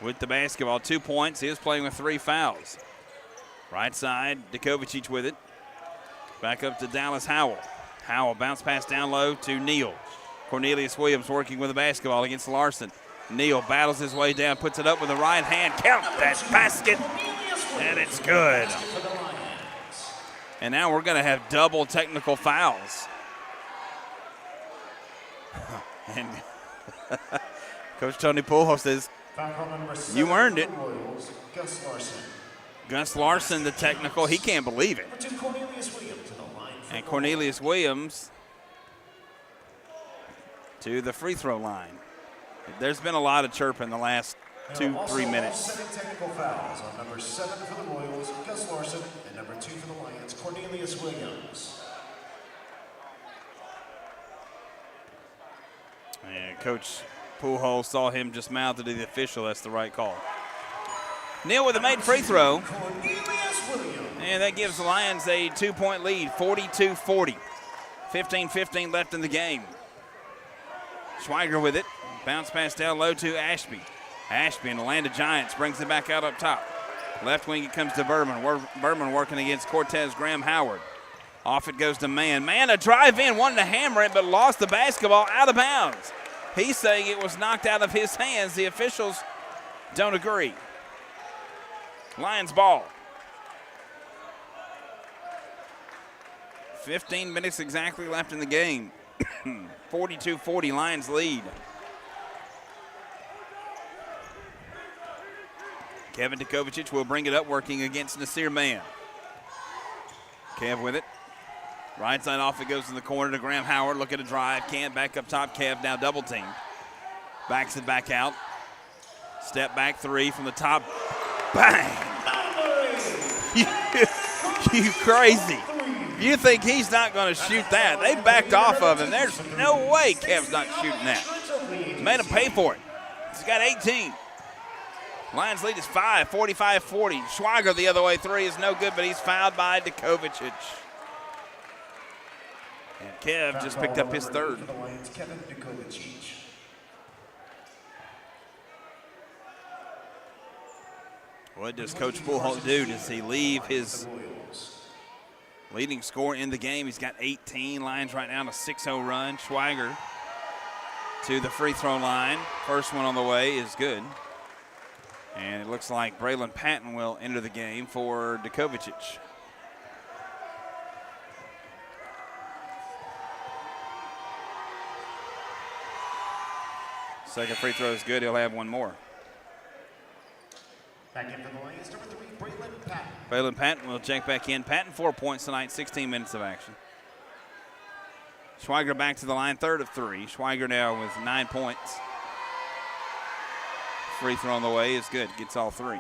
with the basketball, 2 points. He is playing with 3 fouls. Right side, Djokovic with it. Back up to Dallas Howell. Howell bounce pass down low to Neal. Cornelius Williams working with the basketball against Larson. Neal battles his way down, puts it up with the right hand. Count that basket, and it's good. And now we're going to have double technical fouls. And Coach Tony Pujols says, you earned it. Gus Larson, the technical, he can't believe it. And Cornelius Williams to the free throw line. There's been a lot of chirping the last 2-3 minutes. 7 technical fouls on number 7 for the Royals, Gus Larson, and number 2 for the Lions, Cornelius Williams. And Coach Pujols saw him just mouth it to the official. That's the right call. Neal with a made free throw. And that gives the Lions a 2-point lead, 42-40. 15:15 left in the game. Schweiger with it. Bounce pass down low to Ashby. Ashby in the land of giants brings it back out up top. Left wing it comes to Berman. Berman working against Cortez Graham Howard. Off it goes to Mann. Mann a drive in, wanted to hammer it, but lost the basketball out of bounds. He's saying it was knocked out of his hands. The officials don't agree. Lions ball. 15 minutes exactly left in the game. 42-40, Lions lead. Kevin Djokovic will bring it up, working against Nasir Mann. Kev with it. Right side off it goes in the corner to Graham Howard. Look at a drive. Can't back up top. Kev now double team. Backs it back out. Step back 3 from the top. Bang! You crazy. You think he's not going to shoot that. They backed off of him. There's no way Kev's not shooting that. Made him pay for it. He's got 18. Lions lead is 5, 45-40. Schweiger the other way, 3 is no good, but he's fouled by Djokovic. And Kev just picked up his third. What does Coach Pujols do? Does he leave his leading scorer in the game? He's got 18. Lions right now on a 6-0 run. Schweiger to the free throw line. First one on the way is good. And it looks like Braylon Patton will enter the game for Djokovic. Second free throw is good. He'll have one more. Back in for the Lions, number 3, Braylon Patton. Braylon Patton will check back in. Patton 4 points tonight, 16 minutes of action. Schweiger back to the line, 3rd of 3. Schweiger now with 9 points. Free throw on the way is good. Gets all 3.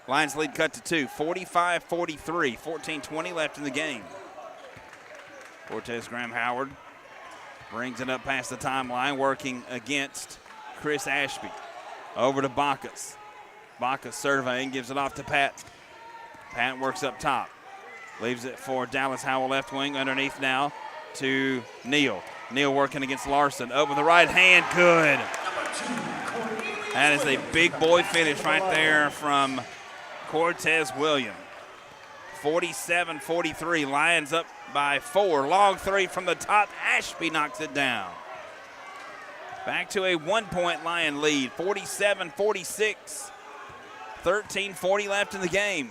Lions lead cut to 2. 45-43. 14-20 left in the game. Cortez Graham Howard brings it up past the timeline, working against Chris Ashby. Over to Bacchus. Bacchus surveying, gives it off to Patton. Patton works up top. Leaves it for Dallas Howell left wing. Underneath now to Neal. Neal working against Larson. Over the right hand. Good. That is a big boy finish right there from Cortez Williams. 47-43. Lions up by 4. Long 3 from the top. Ashby knocks it down. Back to a 1-point Lion lead. 47-46. 13:40 left in the game.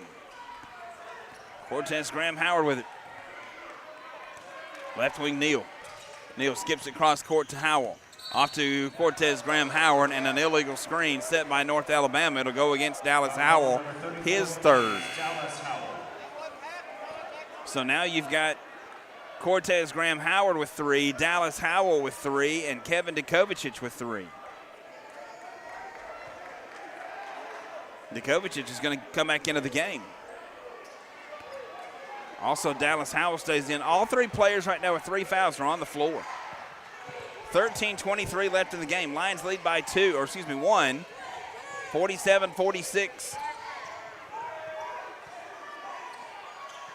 Cortez Graham Howard with it. Left wing Neal. Neal skips it cross court to Howell. Off to Cortez Graham Howard, and an illegal screen set by North Alabama. It'll go against Dallas Howell, his third. So now you've got Cortez Graham Howard with 3, Dallas Howell with 3, and Kevin Dukovicic with 3. Dukovicic is going to come back into the game. Also, Dallas Howell stays in. All 3 players right now with 3 fouls are on the floor. 13:23 left in the game. Lions lead by 1, 47-46.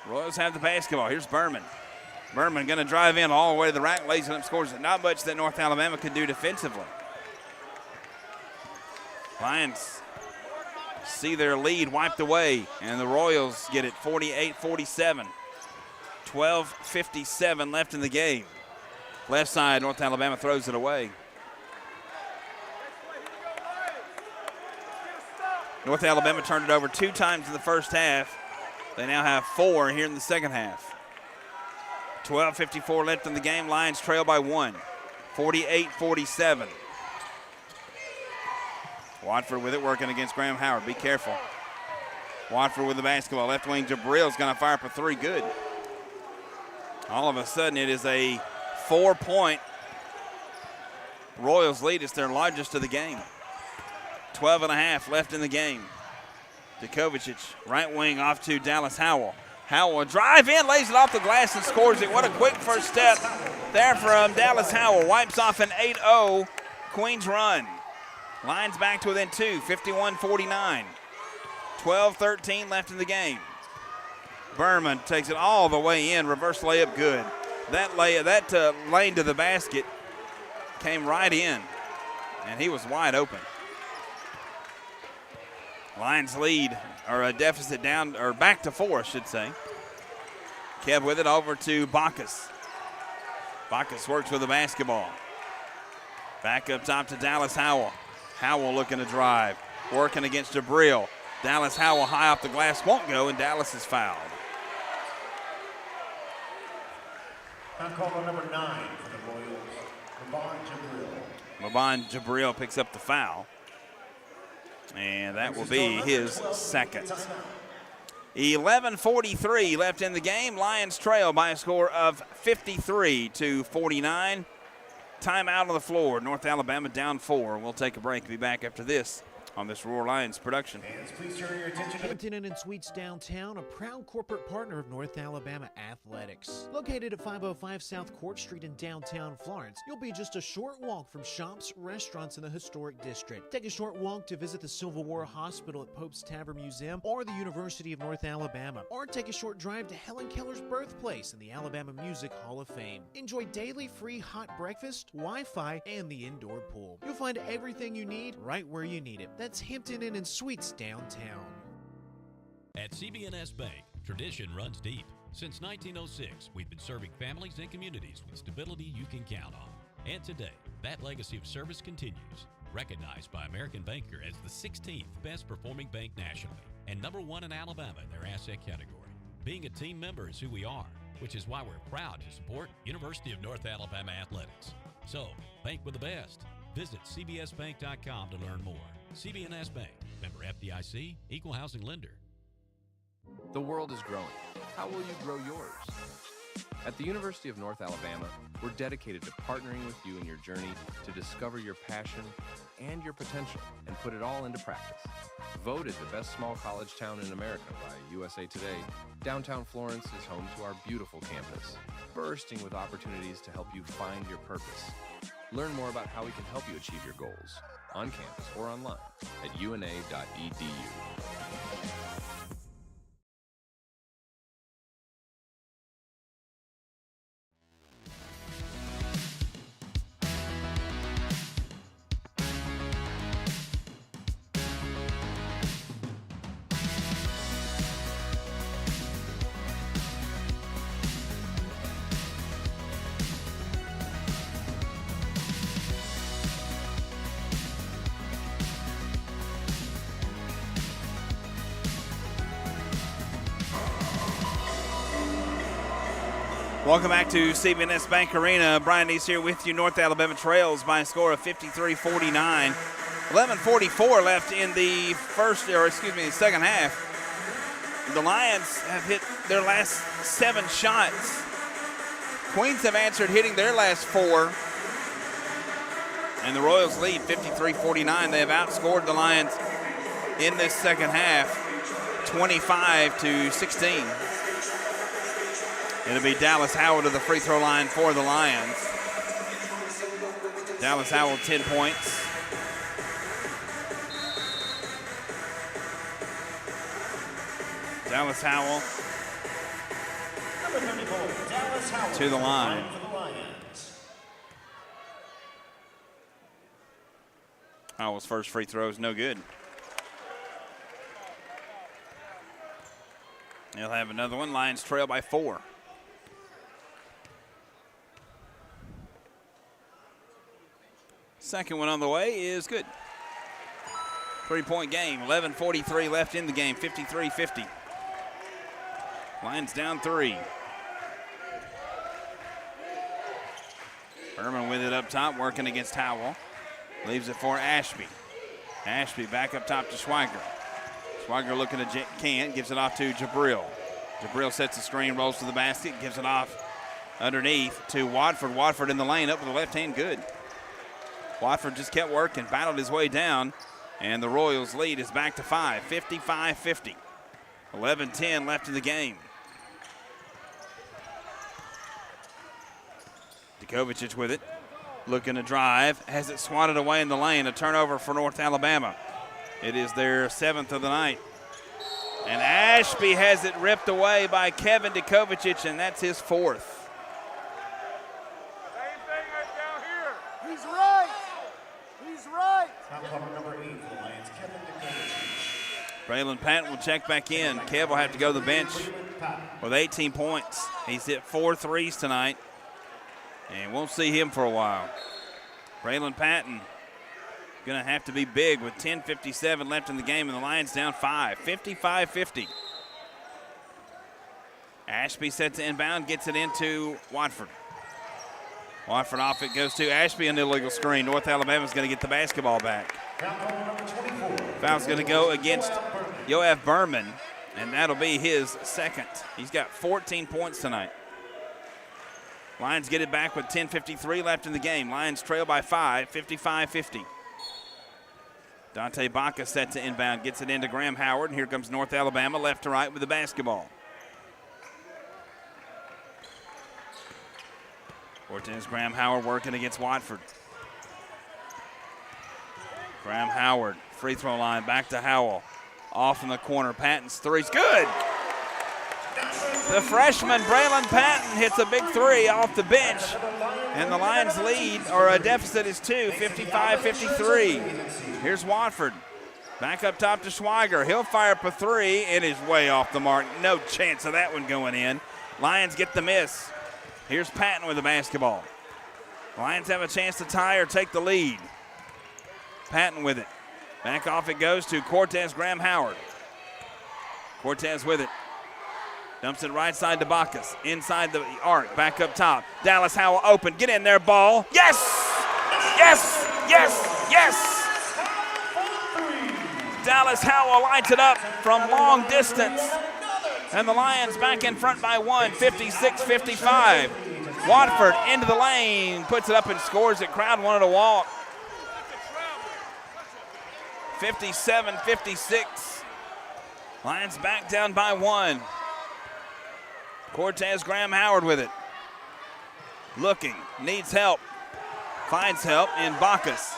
Royals have the basketball. Here's Berman. Berman going to drive in all the way to the rack, lays it up, scores it. Not much that North Alabama could do defensively. Lions see their lead wiped away, and the Royals get it 48-47. 12:57 left in the game. Left side, North Alabama throws it away. North Alabama turned it over 2 times in the first half. They now have 4 here in the second half. 12:54 left in the game. Lions trail by 1, 48-47. Watford with it, working against Graham Howard. Be careful. Watford with the basketball. Left wing Jabril's going to fire for 3. Good. All of a sudden, it is a 4-point Royals lead. It's their largest of the game. 12.5 left in the game. Dukovicic, right wing off to Dallas Howell. Howell will drive in, lays it off the glass and scores it. What a quick first step there from Dallas Howell. Wipes off an 8-0 Queens run. Lions back to within 2, 51-49. 12-13 left in the game. Berman takes it all the way in. Reverse layup, good. That lane to the basket came right in, and he was wide open. Lions lead, or a deficit down, or back to 4, I should say. Kev with it over to Bacchus. Bacchus works with the basketball. Back up top to Dallas Howell. Howell looking to drive, working against Jabril. Dallas Howell high off the glass, won't go, and Dallas is fouled. Foul call on number 9 for the Royals, Mabon Jabril. Mabon Jabril picks up the foul, and that will be his second. 11:43 left in the game. Lions trail by a score of 53-49. Timeout on the floor. North Alabama down 4. We'll take a break. Be back after this on this Roar Lions production. Please turn your attention to Hampton Inn and Suites downtown, a proud corporate partner of North Alabama Athletics. Located at 505 South Court Street in downtown Florence, you'll be just a short walk from shops, restaurants in the historic district. Take a short walk to visit the Civil War Hospital at Pope's Tavern Museum or the University of North Alabama. Or take a short drive to Helen Keller's birthplace in the Alabama Music Hall of Fame. Enjoy daily free hot breakfast, Wi-Fi, and the indoor pool. You'll find everything you need right where you need it. That's Hampton Inn and Suites downtown. At CB&S Bank, tradition runs deep. Since 1906, we've been serving families and communities with stability you can count on. And today, that legacy of service continues. Recognized by American Banker as the 16th best performing bank nationally and number 1 in Alabama in their asset category. Being a team member is who we are, which is why we're proud to support University of North Alabama Athletics. So, bank with the best. Visit cbsbank.com to learn more. CB&S Bank, member FDIC, equal housing lender. The world is growing. How will you grow yours? At the University of North Alabama, we're dedicated to partnering with you in your journey to discover your passion and your potential and put it all into practice. Voted the best small college town in America by USA Today, downtown Florence is home to our beautiful campus, bursting with opportunities to help you find your purpose. Learn more about how we can help you achieve your goals on campus or online at una.edu. Welcome back to CB&S Bank Arena. Brian Neese here with you. North Alabama trails by a score of 53-49. 11:44 left in the second half. The Lions have hit their last 7 shots. Queens have answered, hitting their last 4. And the Royals lead 53-49. They have outscored the Lions in this second half, 25-16. It'll be Dallas Howell to the free throw line for the Lions. Dallas Howell, 10 points. Dallas Howell to the line. Howell's first free throw is no good. He'll have another one. Lions trail by 4. Second one on the way is good. 3-point game. 11:43 left in the game. 53-50. Lions down 3. Herman with it up top, working against Howell. Leaves it for Ashby. Ashby back up top to Schweiger. Schweiger looking to Kent, gives it off to Jabril. Jabril sets the screen, rolls to the basket, gives it off underneath to Watford. Watford in the lane, up with the left hand, good. Watford just kept working, battled his way down, and the Royals lead is back to 5, 55-50. 11:10 left in the game. Djokovic with it, looking to drive, has it swatted away in the lane, a turnover for North Alabama. It is their 7th of the night. And Ashby has it ripped away by Kevin Djokovic, and that's his 4th. He's right. He's right. Number 8 for the Lions, Kevin Djokovic. Braylon Patton will check back in. Kev will have to go to the bench with 18 points. He's hit 4 threes tonight, and won't see him for a while. Braylon Patton going to have to be big with 10:57 left in the game, and the Lions down 5, 55-50. Ashby sets it inbound, gets it into Watford. Watford off it goes to Ashby, an illegal screen. North Alabama's going to get the basketball back. Foul's going to go against Yoav Berman, and that'll be his 2nd. He's got 14 points tonight. Lions get it back with 10:53 left in the game. Lions trail by 5, 55-50. Dante Baca set to inbound, gets it into Graham Howard, and here comes North Alabama left to right with the basketball. Cortez Graham Howard working against Watford. Graham Howard, free throw line, back to Howell. Off in the corner, Patton's three's good. The freshman, Braylon Patton, hits a big 3 off the bench. And the Lions lead, or a deficit is 2, 55-53. Here's Watford. Back up top to Schweiger. He'll fire up a 3. It is way off the mark. No chance of that one going in. Lions get the miss. Here's Patton with the basketball. Lions have a chance to tie or take the lead. Patton with it. Back off it goes to Cortez Graham Howard. Cortez with it. Dumps it right side to Bacchus. Inside the arc. Back up top. Dallas Howell open. Get in there, ball. Yes! Yes! Yes! Yes! Dallas Howell lights it up from long distance. And the Lions back in front by 1, 56-55. Watford into the lane. Puts it up and scores it. Crowd wanted to walk. 57-56. Lions back down by 1. Cortez Graham Howard with it. Looking, needs help. Finds help in Bacchus.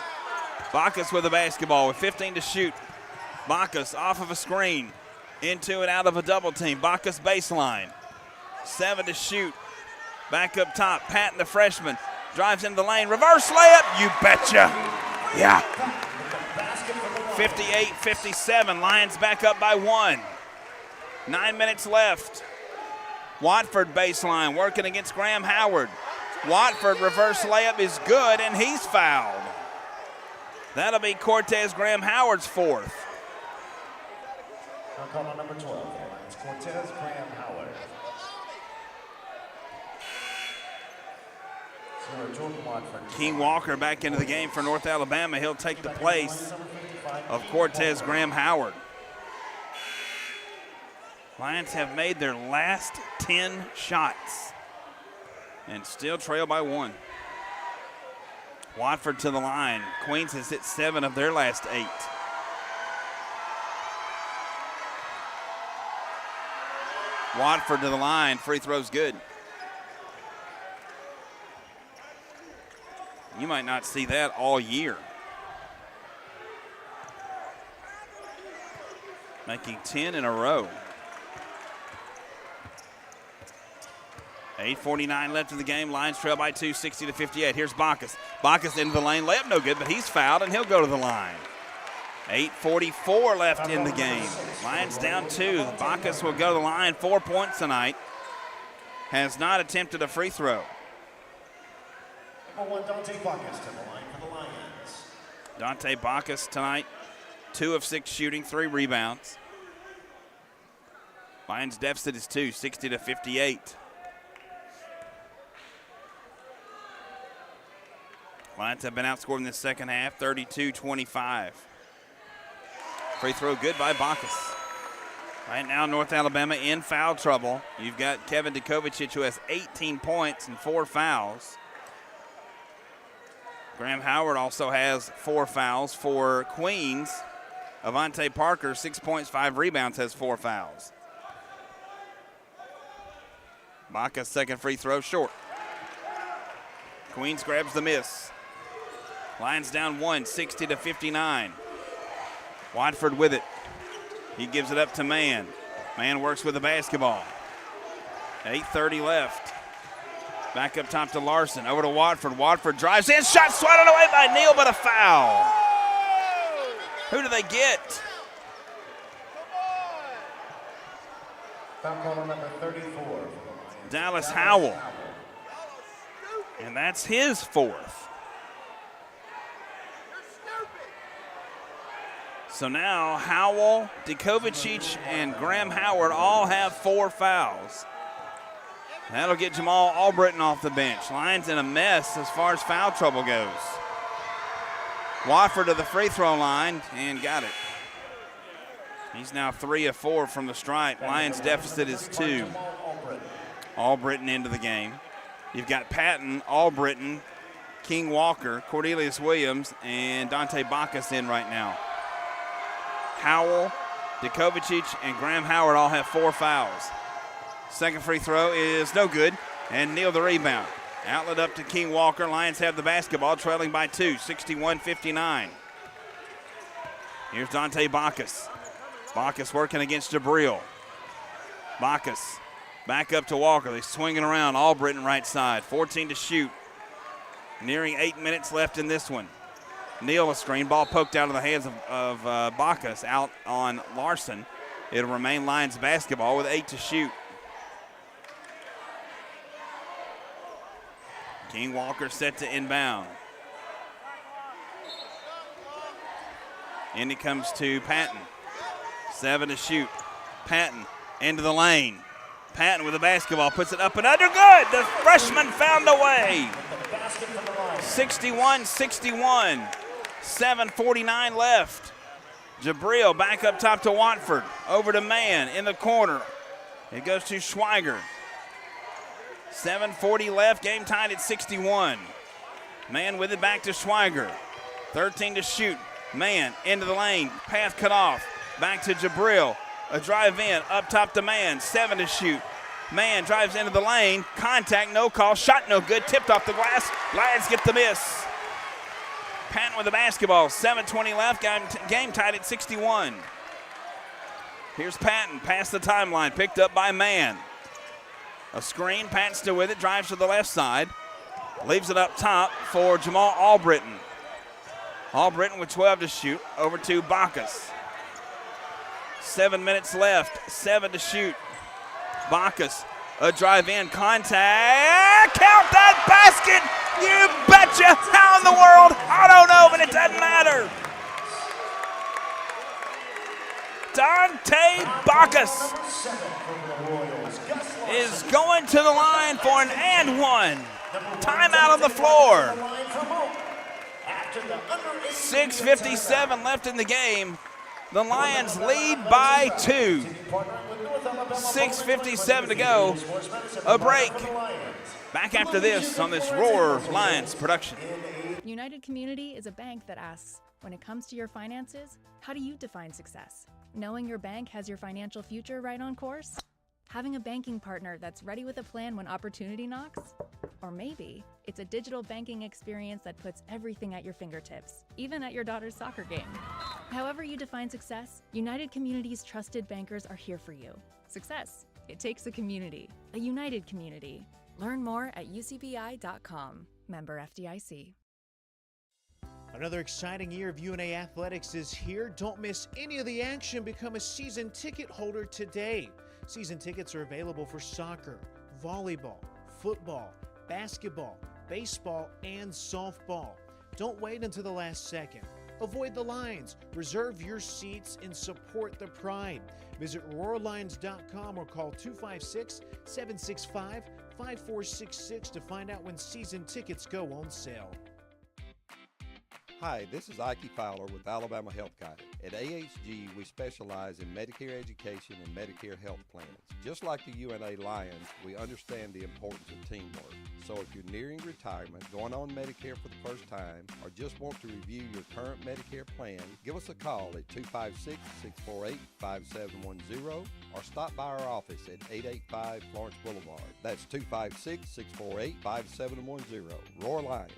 Bacchus with the basketball with 15 to shoot. Bacchus off of a screen. Into and out of a double team. Bacchus baseline. 7 to shoot. Back up top. Patton, the freshman, drives into the lane. Reverse layup. You betcha. Yeah. 58-57. Lions back up by 1. 9 minutes left. Watford baseline working against Graham Howard. Watford reverse layup is good, and he's fouled. That'll be Cortez Graham Howard's 4th. Call on number 12, Cortez Graham Howard. King Walker back into the game for North Alabama. He'll take the place of Cortez Graham Howard. Lions have made their last 10 shots and still trail by 1. Watford to the line. Queens has hit 7 of their last 8. Watford to the line. Free throw's good. You might not see that all year. Making 10 in a row. 8:49 left in the game. Lions trail by 2, 60-58. Here's Bacchus. Bacchus into the lane. Layup no good, but he's fouled, and he'll go to the line. 8:44 left in the game. Lions down 2. Bacchus will go to the line. 4 points tonight. Has not attempted a free throw. Number 1, Dante Bacchus to the line for the Lions. Dante Bacchus tonight, 2 of 6 shooting, 3 rebounds. Lions deficit is 2, 60-58. Lions have been outscored in the second half, 32-25. Free throw good by Bacchus. Right now, North Alabama in foul trouble. You've got Kevin Dukovic, who has 18 points and 4 fouls. Graham Howard also has 4 fouls. For Queens, Avante Parker, 6 points, 5 rebounds, has 4 fouls. Bacchus' second free throw short. Queens grabs the miss. Lions down 1, 60-59. Watford with it. He gives it up to Mann. Mann works with the basketball. 8:30 left. Back up top to Larson. Over to Watford. Watford drives in. Shot swatted away by Neal, but a foul. Who do they get? Foul call number 34. Dallas Howell. And that's his 4th. So now Howell, Dukovic, and Graham Howard all have 4 fouls. That'll get Jamal Albritton off the bench. Lions in a mess as far as foul trouble goes. Watford to the free throw line and got it. He's now 3 of 4 from the stripe. Lions deficit is 2. Albritton into the game. You've got Patton, Albritton, King Walker, Cordelius Williams, and Dante Bacchus in right now. Howell, Dukovic, and Graham Howard all have 4 fouls. Second free throw is no good, and Neal the rebound. Outlet up to King Walker. Lions have the basketball, trailing by 2, 61-59. Here's Dante Bacchus. Bacchus working against Jabril. Bacchus back up to Walker. They're swinging around. Albritton right side. 14 to shoot. Nearing 8 minutes left in this one. Neal, a screen ball poked out of the hands of Bacchus out on Larson. It'll remain Lions basketball with 8 to shoot. King Walker set to inbound. And it comes to Patton. 7 to shoot. Patton into the lane. Patton with the basketball, puts it up and under. Good! The freshman found a way. 61-61. 7:49 left. Jabril back up top to Watford. Over to Mann in the corner. It goes to Schweiger. 7:40 left, game tied at 61. Mann with it back to Schweiger. 13 to shoot. Mann into the lane, path cut off. Back to Jabril. A drive in, up top to Mann. 7 to shoot. Mann drives into the lane. Contact, no call. Shot no good. Tipped off the glass. Lions get the miss. Patton with the basketball. 7:20 left. Game tied at 61. Here's Patton. Past the timeline. Picked up by Mann. A screen. Patton still with it. Drives to the left side. Leaves it up top for Jamal Albritton. Albritton with 12 to shoot. Over to Bacchus. 7 minutes left. 7 to shoot. Bacchus. A drive in. Contact. Count that basket. You betcha. How in the world? I don't know, but it doesn't matter. Dante Bacchus is going to the line for an and one. Timeout on the floor. 6:57 left in the game. The Lions lead by 2. 6:57 to go. A break. Back after this on this Roar Lions production. United Community is a bank that asks, when it comes to your finances, how do you define success? Knowing your bank has your financial future right on course? Having a banking partner that's ready with a plan when opportunity knocks? Or maybe it's a digital banking experience that puts everything at your fingertips, even at your daughter's soccer game. However you define success, United Community's trusted bankers are here for you. Success. It takes a community, a united community. Learn more at ucbi.com. Member FDIC. Another exciting year of UNA athletics is here. Don't miss any of the action. Become a season ticket holder today. Season tickets are available for soccer, volleyball, football, basketball, baseball, and softball. Don't wait until the last second. Avoid the lines. Reserve your seats and support the pride. Visit roarlions.com or call 256-765-5466 to find out when season tickets go on sale. Hi, this is Ike Fowler with Alabama Health Guidance. At AHG, we specialize in Medicare education and Medicare health plans. Just like the UNA Lions, we understand the importance of teamwork. So if you're nearing retirement, going on Medicare for the first time, or just want to review your current Medicare plan, give us a call at 256-648-5710 or stop by our office at 885 Florence Boulevard. That's 256-648-5710. Roar Lions.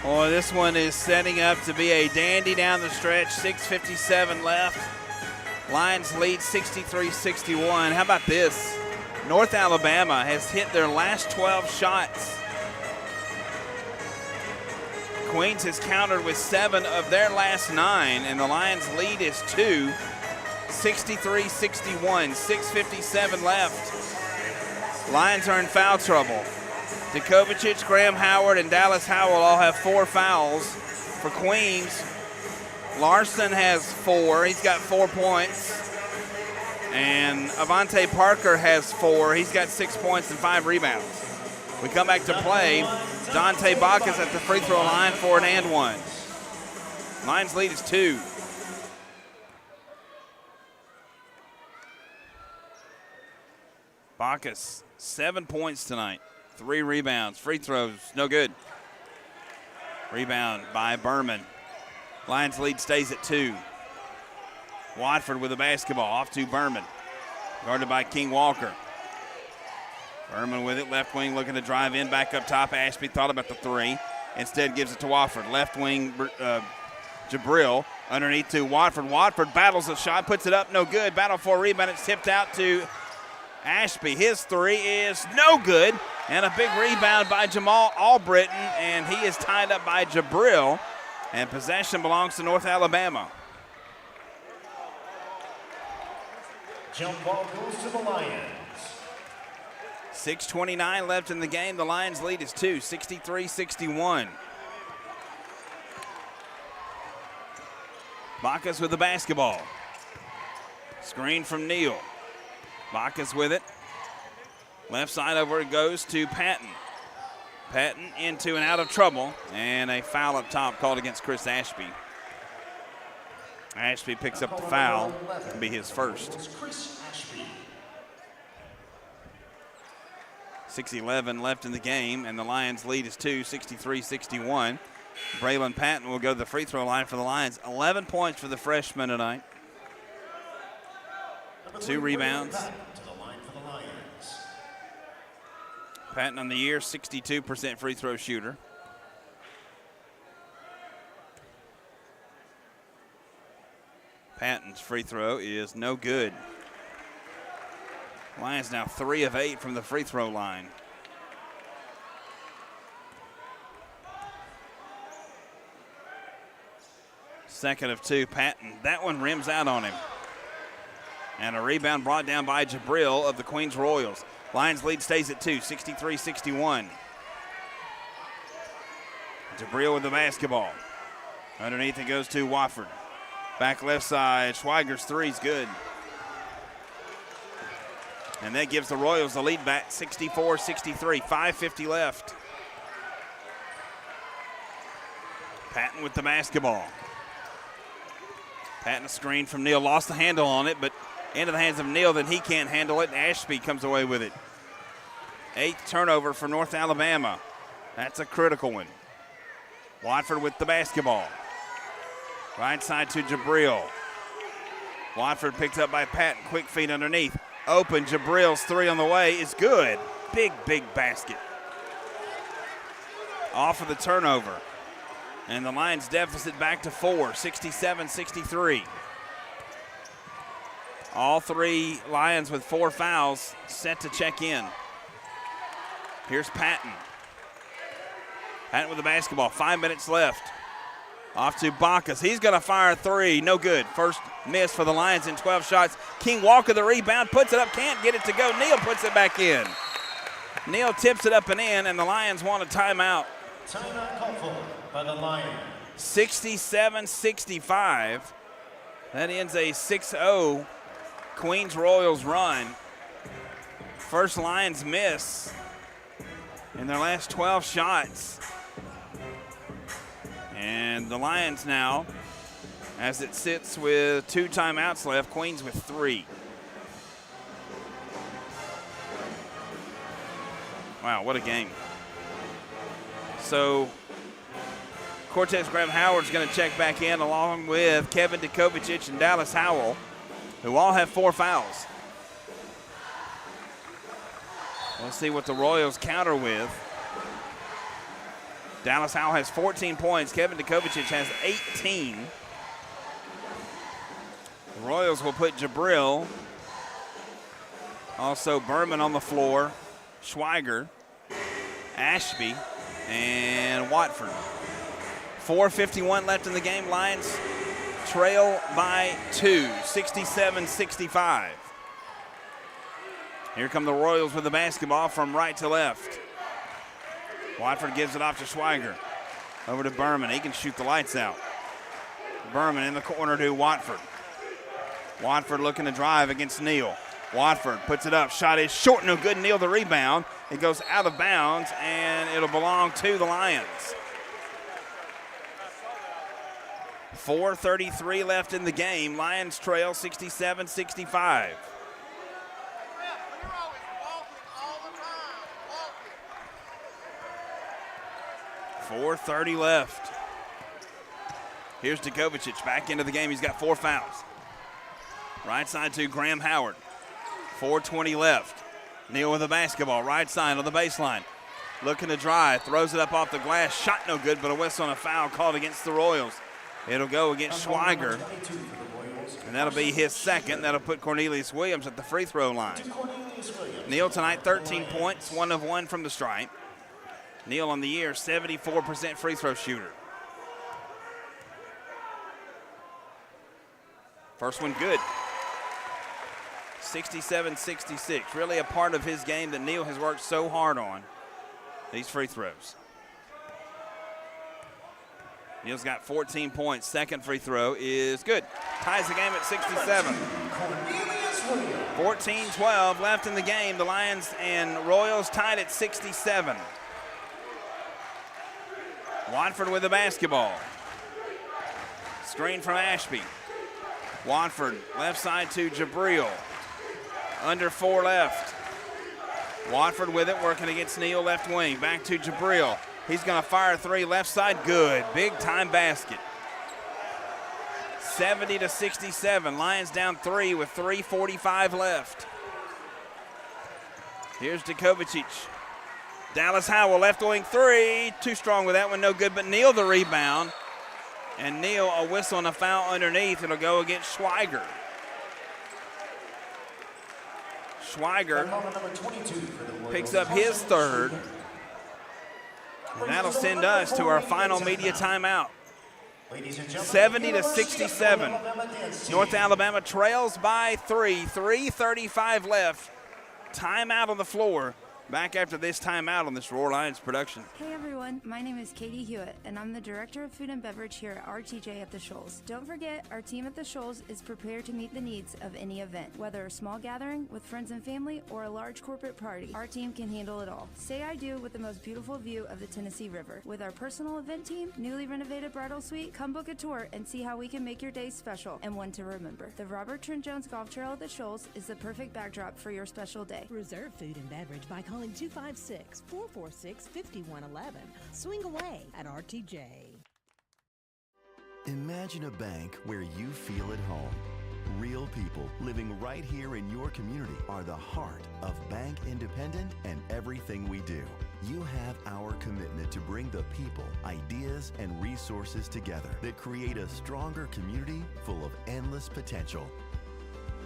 Boy, this one is setting up to be a dandy down the stretch. 6:57 left. Lions lead 63-61. How about this? North Alabama has hit their last 12 shots. Queens has countered with 7 of their last 9, and the Lions lead is 2. 63-61, 6:57 left. Lions are in foul trouble. Djokovic, Graham Howard, and Dallas Howell all have 4 fouls for Queens. Larson has 4. He's got 4 points. And Avante Parker has 4. He's got 6 points and 5 rebounds. We come back to play. Dante Bacchus at the free throw line for an and one. Lions lead is 2. Bacchus, 7 points tonight. 3 rebounds. Free throws, no good. Rebound by Berman. Lions lead stays at 2. Watford with the basketball. Off to Berman. Guarded by King Walker. Berman with it. Left wing looking to drive in. Back up top. Ashby thought about the 3. Instead gives it to Watford. Left wing Jabril. Underneath to Watford. Watford battles the shot. Puts it up. No good. Battle for a rebound. It's tipped out to Ashby. His 3 is no good. And a big rebound by Jamal Albritton, and he is tied up by Jabril, and possession belongs to North Alabama. Jump ball goes to the Lions. 6:29 left in the game. The Lions lead is 2, 63-61. Bacchus with the basketball. Screen from Neal. Bacchus with it. Left side over it goes to Patton. Patton into and out of trouble, and a foul up top called against Chris Ashby. Ashby picks up the foul. It'll be his first. 6:11 left in the game, and the Lions lead is 2, 63-61. Braylon Patton will go to the free throw line for the Lions. 11 points for the freshman tonight. 2 rebounds. Patton on the year, 62% free throw shooter. Patton's free throw is no good. Lions now 3 of 8 from the free throw line. Second of 2, Patton. That one rims out on him. And a rebound brought down by Jabril of the Queens Royals. Lions lead stays at 2, 63-61. Jabril with the basketball. Underneath it goes to Wofford. Back left side, Schweiger's three's good. And that gives the Royals the lead back, 64-63, 5:50 left. Patton with the basketball. Patton a screen from Neal, lost the handle on it, but into the hands of Neal, then he can't handle it. Ashby comes away with it. 8th turnover for North Alabama. That's a critical one. Watford with the basketball. Right side to Jabril. Watford picked up by Patton, quick feed underneath. Open, Jabril's three on the way is good. Big, big basket. Off of the turnover. And the Lions deficit back to 4, 67-63. All 3 Lions with 4 fouls set to check in. Here's Patton. Patton with the basketball, 5 minutes left. Off to Bacchus. He's going to fire a 3. No good. First miss for the Lions in 12 shots. King Walker the rebound, puts it up, can't get it to go. Neal puts it back in. Neal tips it up and in, and the Lions want a timeout. Timeout called for by the Lions. 67-65. That ends a 6-0 Queens Royals run. First Lions miss in their last 12 shots. And the Lions now, as it sits with 2 timeouts left, Queens with 3. Wow, what a game. So Cortez Graham Howard's going to check back in along with Kevin Dukovic and Dallas Howell, who all have 4 fouls. We'll see what the Royals counter with. Dallas Howell has 14 points. Kevin Dukovic has 18. The Royals will put Jabril, also Berman on the floor, Schweiger, Ashby, and Watford. 4:51 left in the game. Lions trail by 2, 67-65. Here come the Royals with the basketball from right to left. Watford gives it off to Schweiger. Over to Berman. He can shoot the lights out. Berman in the corner to Watford. Watford looking to drive against Neal. Watford puts it up. Shot is short, no good. Neal the rebound. It goes out of bounds, and it'll belong to the Lions. 4:33 left in the game. Lions trail 67-65. .430 left. Here's Dukovic back into the game. He's got 4 fouls. Right side to Graham Howard. 4:20 left. Neal with the basketball. Right side on the baseline. Looking to drive. Throws it up off the glass. Shot no good, but a whistle on a foul called against the Royals. It'll go against Schweiger. And that'll be his second. That'll put Cornelius Williams at the free throw line. Neal tonight, 13 points. 1 of 1 from the stripe. Neal on the year, 74% free throw shooter. First one good. 67-66. Really a part of his game that Neal has worked so hard on. These free throws. Neal's got 14 points. Second free throw is good. Ties the game at 67. 14-12 left in the game. The Lions and Royals tied at 67. Watford with the basketball. Screen from Ashby. Watford left side to Jabril. Under 4 left. Watford with it, working against Neal left wing. Back to Jabril. He's going to fire a 3 left side. Good. Big time basket. 70-67. Lions down 3 with 3:45 left. Here's Dukovic. Dallas Howell, left wing 3. Too strong with that one, no good. But Neal the rebound. And Neal a whistle and a foul underneath. It'll go against Schweiger. Schweiger picks up his third. And that'll send us to our final media timeout. 70-67. North Alabama trails by 3. 3:35 left. Timeout on the floor. Back after this timeout on this Roar Lions production. Hey everyone, my name is Katie Hewitt, and I'm the Director of Food and Beverage here at RTJ at the Shoals. Don't forget, our team at the Shoals is prepared to meet the needs of any event, whether a small gathering with friends and family or a large corporate party. Our team can handle it all. Say I do with the most beautiful view of the Tennessee River. With our personal event team, newly renovated bridal suite, come book a tour and see how we can make your day special and one to remember. The Robert Trent Jones Golf Trail at the Shoals is the perfect backdrop for your special day. Reserve food and beverage by calling 256-446-5111. Swing away at RTJ. Imagine a bank where you feel at home. Real people living right here in your community are the heart of Bank Independent and everything we do. You have our commitment to bring the people, ideas, and resources together that create a stronger community full of endless potential.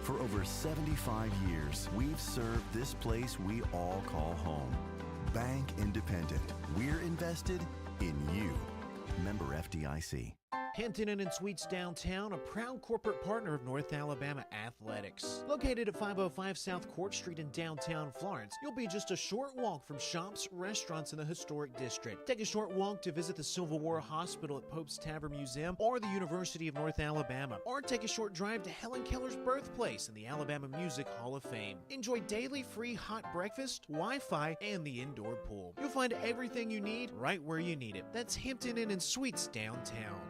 For over 75 years, we've served this place we all call home. Bank Independent. We're invested in you. Member FDIC. Hampton Inn and Suites Downtown, a proud corporate partner of North Alabama Athletics. Located at 505 South Court Street in downtown Florence, you'll be just a short walk from shops, restaurants in the historic district. Take a short walk to visit the Civil War Hospital at Pope's Tavern Museum or the University of North Alabama. Or take a short drive to Helen Keller's birthplace in the Alabama Music Hall of Fame. Enjoy daily free hot breakfast, Wi-Fi, and the indoor pool. You'll find everything you need right where you need it. That's Hampton Inn and Suites Downtown.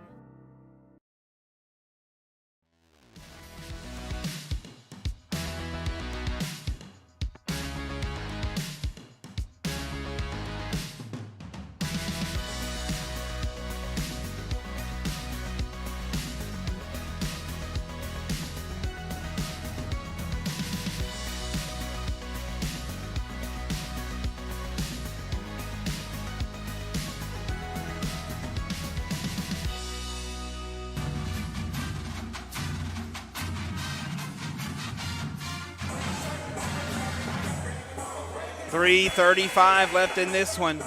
.335 left in this one.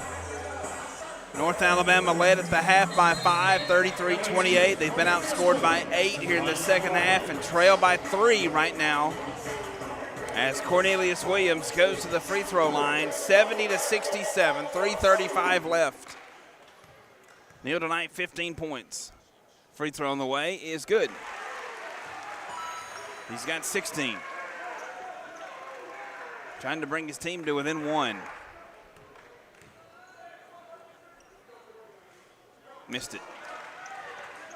North Alabama led at the half by 5, 33-28. They've been outscored by 8 here in the second half and trail by 3 right now as Cornelius Williams goes to the free throw line. 70-67, 3:35 left. Neil tonight, 15 points. Free throw on the way is good. He's got 16. Trying to bring his team to within 1. Missed it.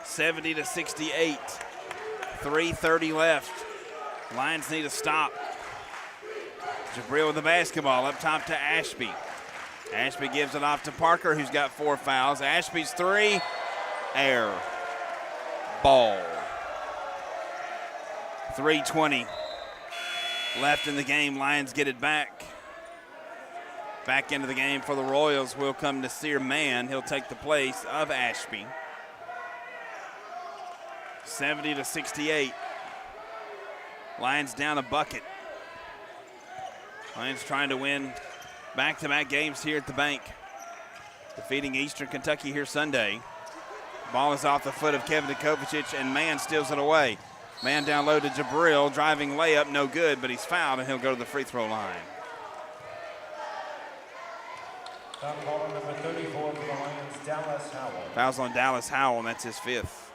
70-68. 3:30 left. Lions need a stop. Jabril with the basketball up top to Ashby. Ashby gives it off to Parker, who's got 4 fouls. Ashby's 3. Air. Ball. 3:20 left in the game. Lions get it back. Back into the game for the Royals will come Nasir Mann. He'll take the place of Ashby. 70-68. Lions down a bucket. Lions trying to win back-to-back games here at the bank. Defeating Eastern Kentucky here Sunday. Ball is off the foot of Kevin Kovacic, and Mann steals it away. Man down low to Jabril, driving layup, no good, but he's fouled, and he'll go to the free throw line. Foul call on number 34 for the Lions, Dallas Howell. Fouls on Dallas Howell, and that's his 5th.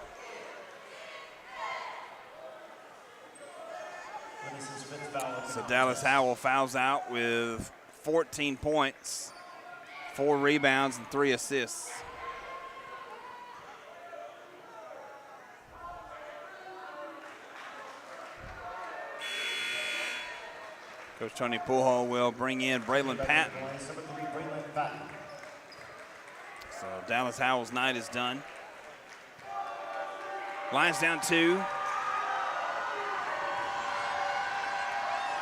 So Dallas Howell fouls out with 14 points, 4 rebounds, and 3 assists. Coach Tony Pujol will bring in Braylon Patton. So Dallas Howell's night is done. Lions down 2.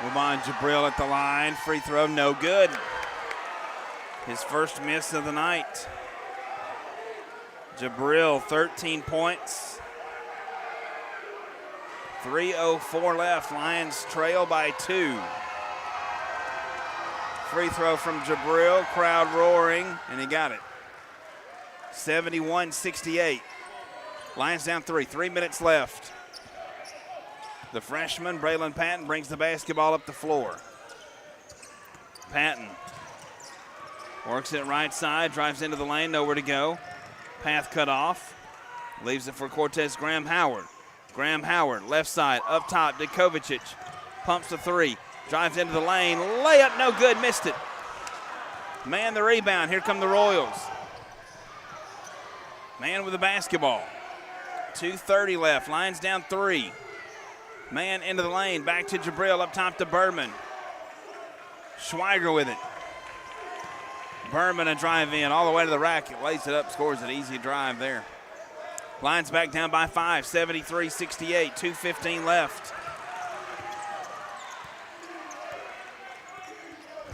Ramon Jabril at the line. Free throw, no good. His first miss of the night. Jabril, 13 points. 3:04 left. Lions trail by 2. Free throw from Jabril, crowd roaring, and he got it. 71-68. Lions down 3, 3 minutes left. The freshman, Braylon Patton, brings the basketball up the floor. Patton works it right side, drives into the lane, nowhere to go. Path cut off. Leaves it for Cortez Graham Howard. Graham Howard, left side, up top, Dikovic. Pumps the 3, drives into the lane, layup no good, missed it. Man the rebound, here come the Royals. Man with the basketball. 2:30 left, Lions down 3. Man into the lane, back to Jabril, up top to Berman. Schweiger with it. Berman a drive in, all the way to the rack. It lays it up, scores an easy drive there. Lions back down by 5, 73-68, 2:15 left.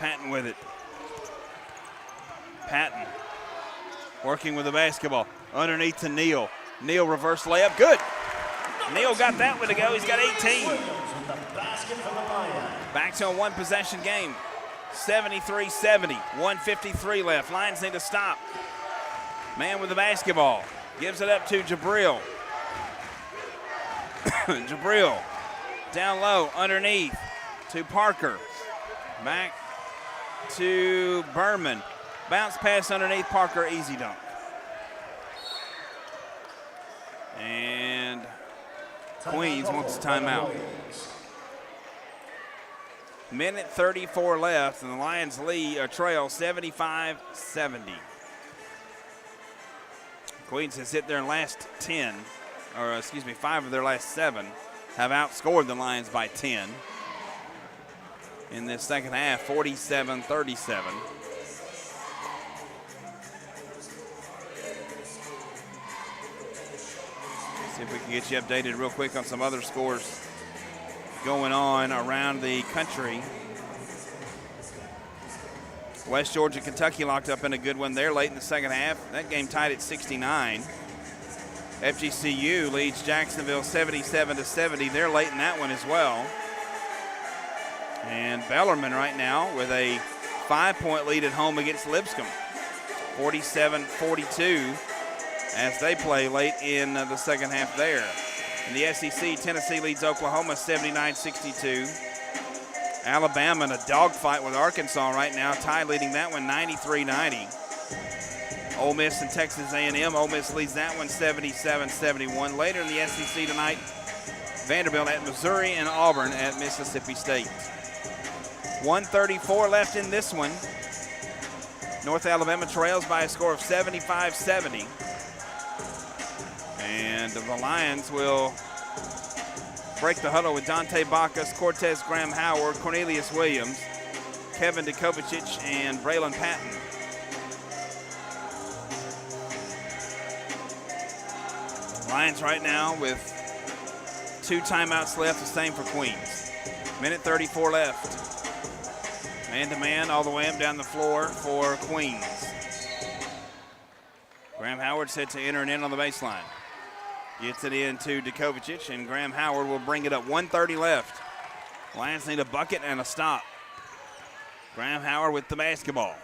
Patton with it. Patton working with the basketball. Underneath to Neal. Neal reverse layup, good. Neal got that one to go, he's got 18. Back to a one possession game. 73-70, 1:53 left. Lions need to stop. Man with the basketball. Gives it up to Jabril. Jabril down low, underneath to Parker. Back to Berman. Bounce pass underneath Parker, easy dunk. And Queens wants a timeout. Minute 34 left, and the Lions lead or trail 75-70. Queens has hit their last 10, or excuse me, 5 of their last 7 have outscored the Lions by 10 in this second half, 47-37. See if we can get you updated real quick on some other scores going on around the country. West Georgia, Kentucky locked up in a good one there late in the second half. That game tied at 69. FGCU leads Jacksonville 77-70. They're late in that one as well. And Bellarmine right now with a 5-point lead at home against Lipscomb. 47-42 as they play late in the second half there. In the SEC, Tennessee leads Oklahoma 79-62. Alabama in a dogfight with Arkansas right now. Tide leading that one 93-90. Ole Miss and Texas A&M. Ole Miss leads that one 77-71. Later in the SEC tonight, Vanderbilt at Missouri and Auburn at Mississippi State. 1:34 left in this one. North Alabama trails by a score of 75-70. And the Lions will break the huddle with Dante Bacchus, Cortez Graham Howard, Cornelius Williams, Kevin Dikovic, and Braylon Patton. Lions right now with 2 timeouts left, the same for Queens. Minute 34 left. Man-to-man all the way up down the floor for Queens. Graham Howard set to enter and in on the baseline. Gets it in to Dikovic, and Graham Howard will bring it up. 1:30 left. Lions need a bucket and a stop. Graham Howard with the basketball.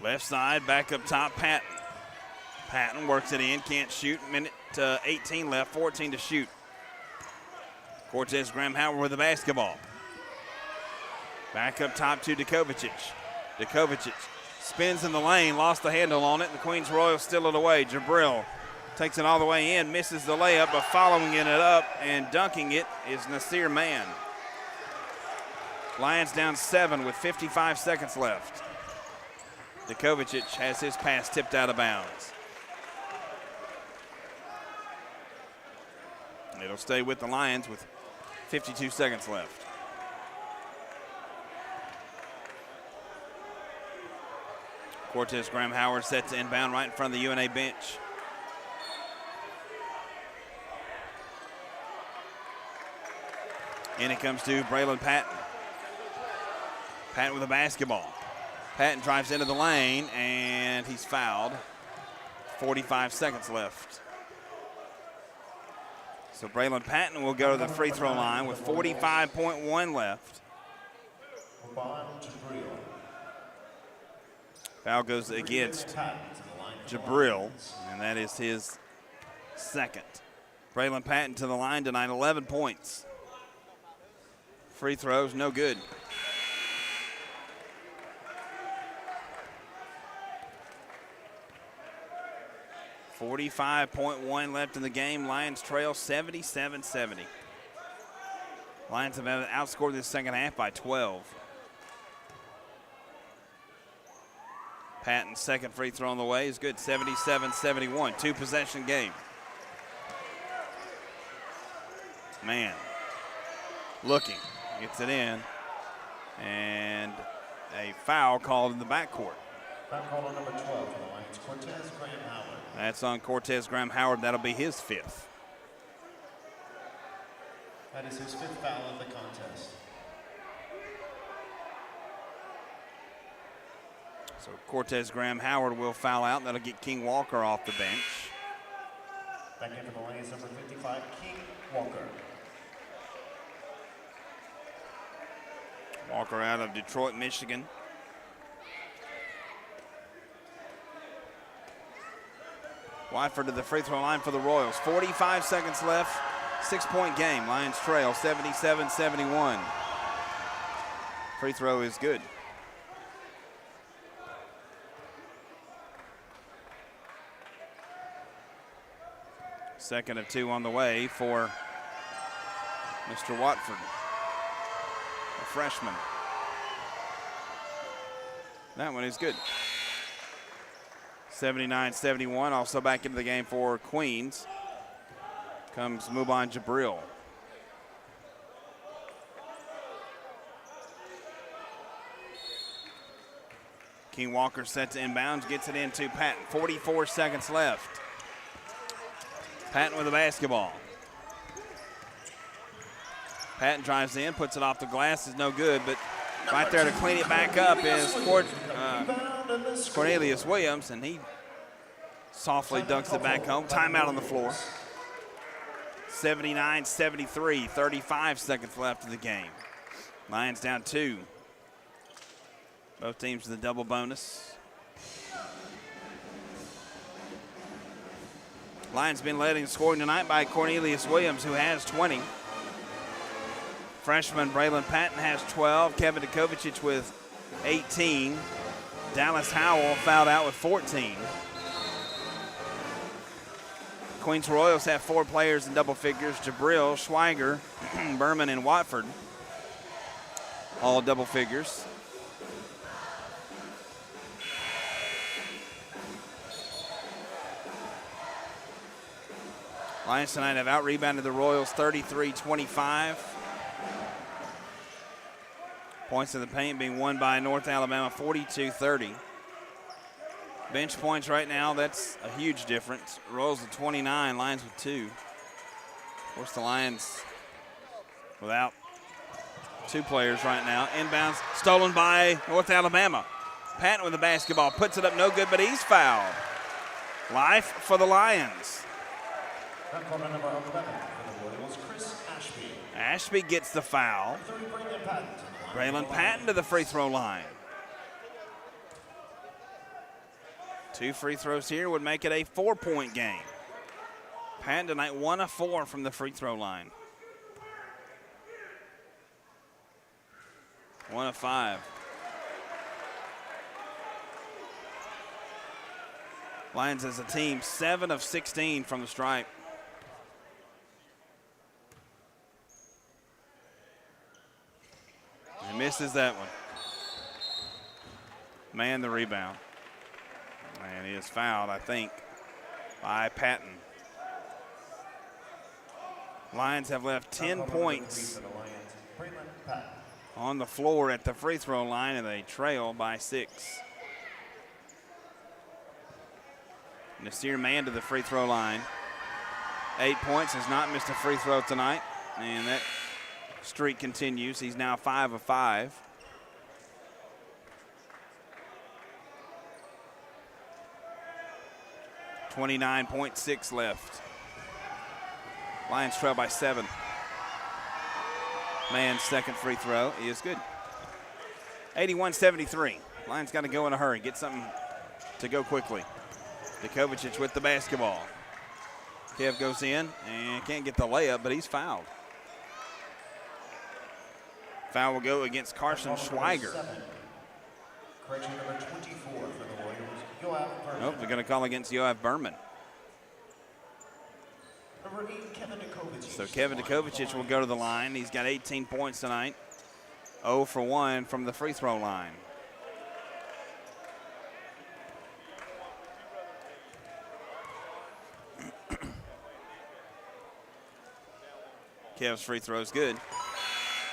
Left side, back up top, Patton. Patton works it in, can't shoot. Minute 18 left, 14 to shoot. Cortez Graham Howard with the basketball. Back up top to Dikovic. Dikovic spins in the lane, lost the handle on it. The Queens Royals steal it away. Jabril takes it all the way in, misses the layup, but following it up and dunking it is Nasir Mann. Lions down 7 with 55 seconds left. Dikovic has his pass tipped out of bounds. It'll stay with the Lions with 52 seconds left. Cortez Graham Howard set to inbound right in front of the UNA bench. In it comes to Braylon Patton. Patton with a basketball. Patton drives into the lane, and he's fouled. 45 seconds left. So Braylon Patton will go to the free throw line with 45.1 left. Foul goes against Jabril, and that is his second. Braylon Patton to the line tonight, 11 points. Free throws, no good. .1 left in the game. Lions trail 77-70. Lions have outscored this second half by 12. Patton's second free throw on the way is good, 77-71, two-possession game. Man, looking, gets it in, and a foul called in the backcourt. Foul call on number 12 for the Lions, Cortez Graham Howard. That's on Cortez Graham Howard. That'll be his fifth. That is his fifth foul of the contest. So Cortez Graham Howard will foul out. That'll get King Walker off the bench. Back in for the Lions, number 55, King Walker. Walker out of Detroit, Michigan. Watford to the free throw line for the Royals. 45 seconds left, 6-point game. Lions trail 77-71. Free throw is good. Second of two on the way for Mr. Watford, a freshman. That one is good. 79-71, also back into the game for Queens. Comes Muban Jabril. King Walker set to inbounds, gets it into Patton. 44 seconds left. Patton with the basketball. Patton drives in, puts it off the glass, is no good, but right there to clean it back up is Cornelius Williams, and he softly dunks it back home. Timeout on the floor. 79-73, 35 seconds left of the game. Lions down 2. Both teams with a double bonus. Lions been led in scoring tonight by Cornelius Williams, who has 20. Freshman Braylon Patton has 12. Kevin Dukovic with 18. Dallas Howell fouled out with 14. Queens Royals have 4 players in double figures. Jabril, Schweiger, Berman, and Watford, all double figures. Lions tonight have out-rebounded the Royals 33-25. Points in the paint being won by North Alabama 42-30. Bench points right now, that's a huge difference. Royals with 29, Lions with 2. Of course, the Lions without 2 players right now. Inbounds stolen by North Alabama. Patton with the basketball, puts it up, no good, but he's fouled. Life for the Lions. Ashby gets the foul. Braylon Patton to the free throw line. 2 free throws here would make it a 4-point game. Patton tonight 1 of 4 from the free throw line. 1 of 5. Lions as a team 7 of 16 from the stripe. He misses that one. Man, the rebound. And he is fouled, I think, by Patton. Lions have left 10 points on the floor at the free throw line, and they trail by 6. Nasir Mann to the free throw line. 8 points, has not missed a free throw tonight, and that streak continues. He's now 5 of 5. .6 left. Lions trail by 7. Mann's second free throw is good. 81-73. Lions got to go in a hurry, get something to go quickly. Kovacic with the basketball. Kev goes in and can't get the layup, but he's fouled. Foul will go against Carson Schweiger. Correction number 24 for the Royals, Yoav Berman. Nope, they're going to call against Yoav Berman. Number 8, Kevin Kovacic. So Kevin Kovacic will go to the line. He's got 18 points tonight. 0 for 1 from the free throw line. Kev's free throw is good.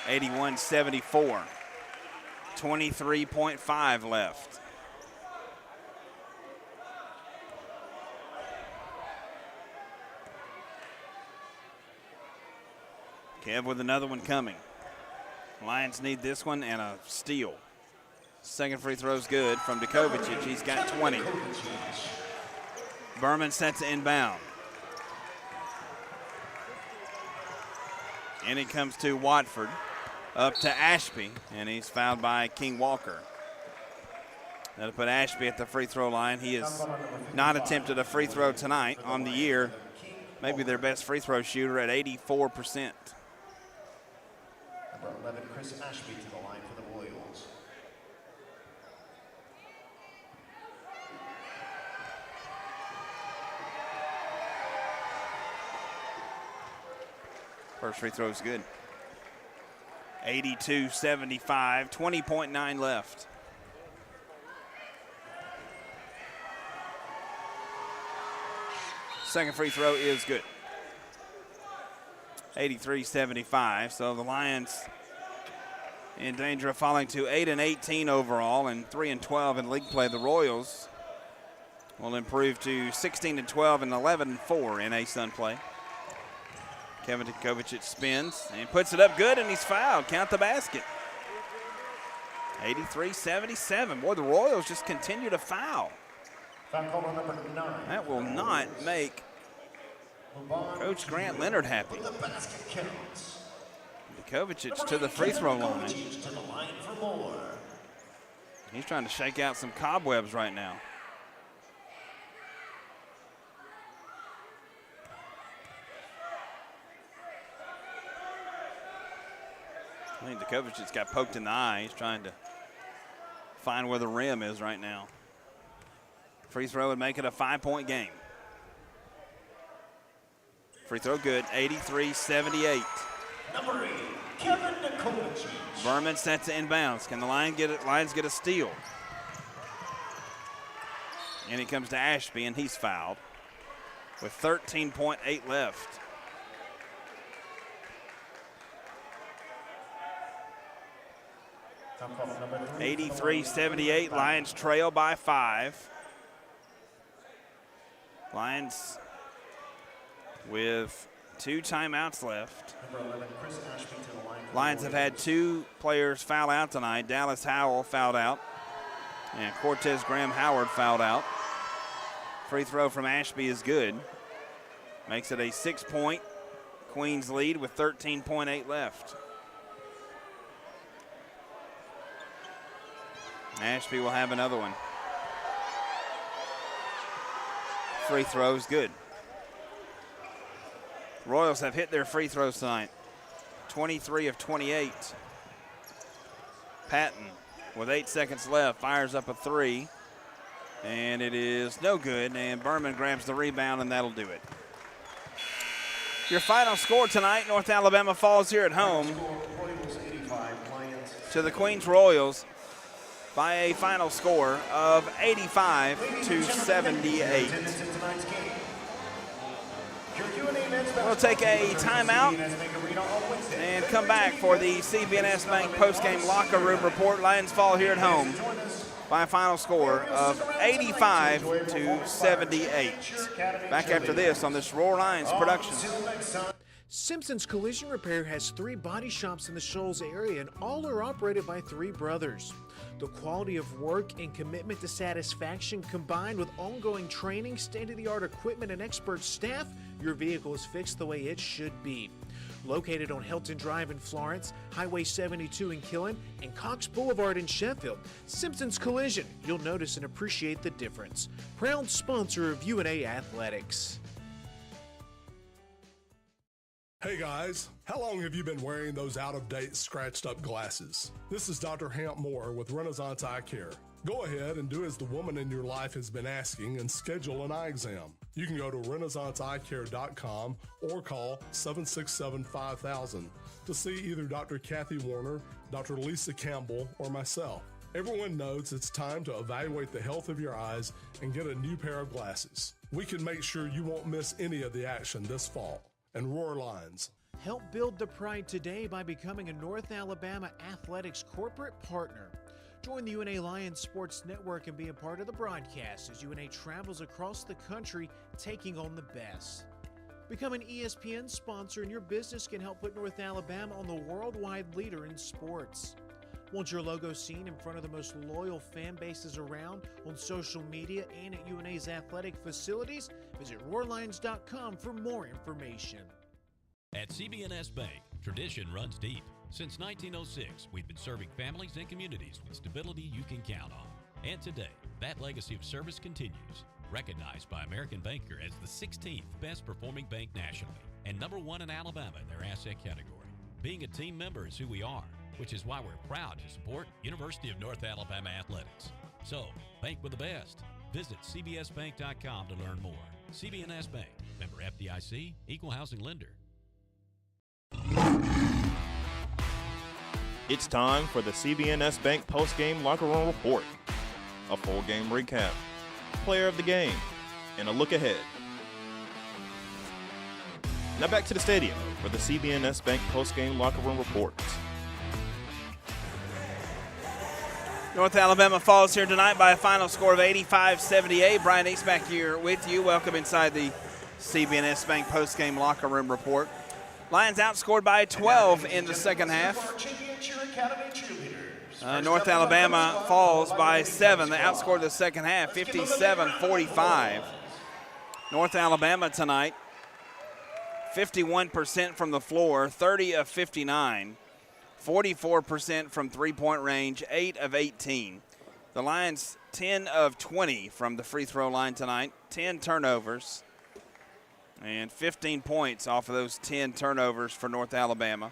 81-74. 23.5 left. Kev with another one coming. Lions need this one and a steal. Second free throw is good from Kovacic. He's got 20. Berman sets it inbound. And it comes to Watford. Up to Ashby, and he's fouled by King Walker. That'll put Ashby at the free throw line. He has not attempted a free throw tonight on the year. Maybe their best free throw shooter at 84%. Number 11, Chris Ashby to the line for the Royals. First free throw is good. 82-75, 20.9 left. Second free throw is good. 83-75, so the Lions in danger of falling to 8-18 overall and 3-12 in league play. The Royals will improve to 16-12 and 11-4 in A-Sun play. Kevin Kovacic spins and puts it up good, and he's fouled. Count the basket. 83-77. Boy, the Royals just continue to foul. Foul call on number 9. That will not make Coach Grant Leonard happy. The basket counts. Kovacic to the free throw line. Kovacic to the line for more. He's trying to shake out some cobwebs right now. I think Kovacic got poked in the eye. He's trying to find where the rim is right now. Free throw would make it a 5-point game. Free throw good, 83-78. Number 8, Kevin Kovacic. Berman sets it inbounds. Can the Lions get a steal? And he comes to Ashby, and he's fouled with 13.8 left. Foul call on number 3. 83-78, Lions trail by 5. Lions with 2 timeouts left. Number 11, Chris Ashby to the line. Lions have had 2 players foul out tonight. Dallas Howell fouled out, and Cortez Graham Howard fouled out. Free throw from Ashby is good. Makes it a 6-point Queens lead with 13.8 left. Ashby will have another one. Free throw is good. Royals have hit their free throws tonight. 23 of 28. Patton, with 8 seconds left, fires up a 3. And it is no good. And Berman grabs the rebound, and that'll do it. Your final score tonight, North Alabama falls here at home to the Queens Royals by a final score of 85-78. We'll take a timeout and come back for the CB&S Bank postgame locker room report. Lions fall here at home by a final score of 85-78. Back after this on this Roar Lions production. Simpson's Collision Repair has 3 body shops in the Shoals area, and all are operated by 3 brothers. The quality of work and commitment to satisfaction, combined with ongoing training, state-of-the-art equipment, and expert staff, your vehicle is fixed the way it should be. Located on Hilton Drive in Florence, Highway 72 in Killen, and Cox Boulevard in Sheffield, Simpson's Collision. You'll notice and appreciate the difference. Proud sponsor of UNA Athletics. Hey guys, how long have you been wearing those out-of-date, scratched-up glasses? This is Dr. Hamp Moore with Renaissance Eye Care. Go ahead and do as the woman in your life has been asking and schedule an eye exam. You can go to renaissanceeyecare.com or call 767-5000 to see either Dr. Kathy Warner, Dr. Lisa Campbell, or myself. Everyone knows it's time to evaluate the health of your eyes and get a new pair of glasses. We can make sure you won't miss any of the action this fall. And Roar Lions. Help build the pride today by becoming a North Alabama Athletics corporate partner. Join the UNA Lions Sports Network and be a part of the broadcast as UNA travels across the country taking on the best. Become an ESPN sponsor and your business can help put North Alabama on the worldwide leader in sports. Want your logo seen in front of the most loyal fan bases around on social media and at UNA's athletic facilities? Visit roarlions.com for more information. At CB&S Bank, tradition runs deep. Since 1906, we've been serving families and communities with stability you can count on. And today, that legacy of service continues. Recognized by American Banker as the 16th best performing bank nationally and #1 in Alabama in their asset category. Being a team member is who we are, which is why we're proud to support University of North Alabama Athletics. So, bank with the best. Visit cbsbank.com to learn more. CB&S Bank, member FDIC, equal housing lender. It's time for the CB&S Bank post-game locker room report. A full game recap, player of the game, and a look ahead. Now back to the stadium for the CB&S Bank post-game locker room report. North Alabama falls here tonight by a final score of 85-78. Brian East back here with you. Welcome inside the CB&S Bank post-game locker room report. Lions outscored by 12 in the second half. North Alabama falls by 7. They outscored the second half, 57-45. North Alabama tonight, 51% from the floor, 30 of 59. 44% from three-point range, 8 of 18. The Lions, 10 of 20 from the free throw line tonight, 10 turnovers, and 15 points off of those 10 turnovers for North Alabama.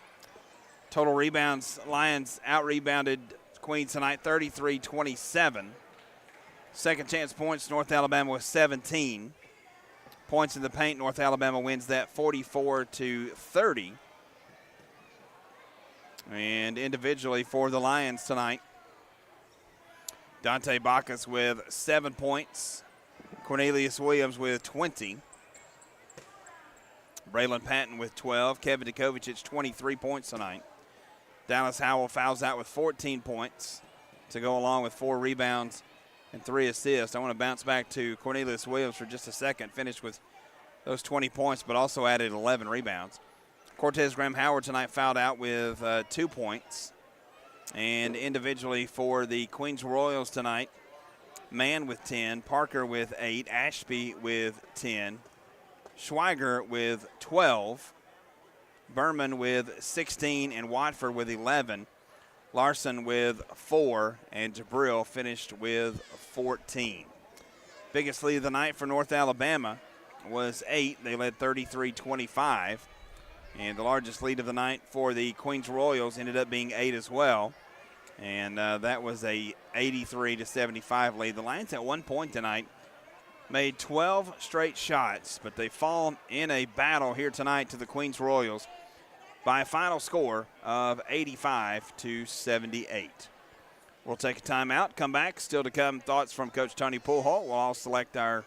Total rebounds, Lions out-rebounded Queens tonight, 33-27. Second chance points, North Alabama with 17. Points in the paint, North Alabama wins that 44-30. And individually for the Lions tonight, Dante Bacchus with 7 points. Cornelius Williams with 20. Braylon Patton with 12. Kevin Dikovic 23 points tonight. Dallas Howell fouls out with 14 points to go along with 4 rebounds and 3 assists. I want to bounce back to Cornelius Williams for just a second. Finished with those 20 points, but also added 11 rebounds. Cortez Graham-Howard tonight fouled out with 2 points. And individually for the Queens Royals tonight, Mann with 10, Parker with 8, Ashby with 10, Schweiger with 12, Berman with 16, and Watford with 11. Larson with 4, and Jabril finished with 14. Biggest lead of the night for North Alabama was 8. They led 33-25. And the largest lead of the night for the Queens Royals ended up being 8 as well. And that was a 83-75 lead. The Lions at one point tonight made 12 straight shots, but they fall in a battle here tonight to the Queens Royals by a final score of 85-78. We'll take a timeout, come back. Still to come, thoughts from Coach Tony Pujols. We'll all select our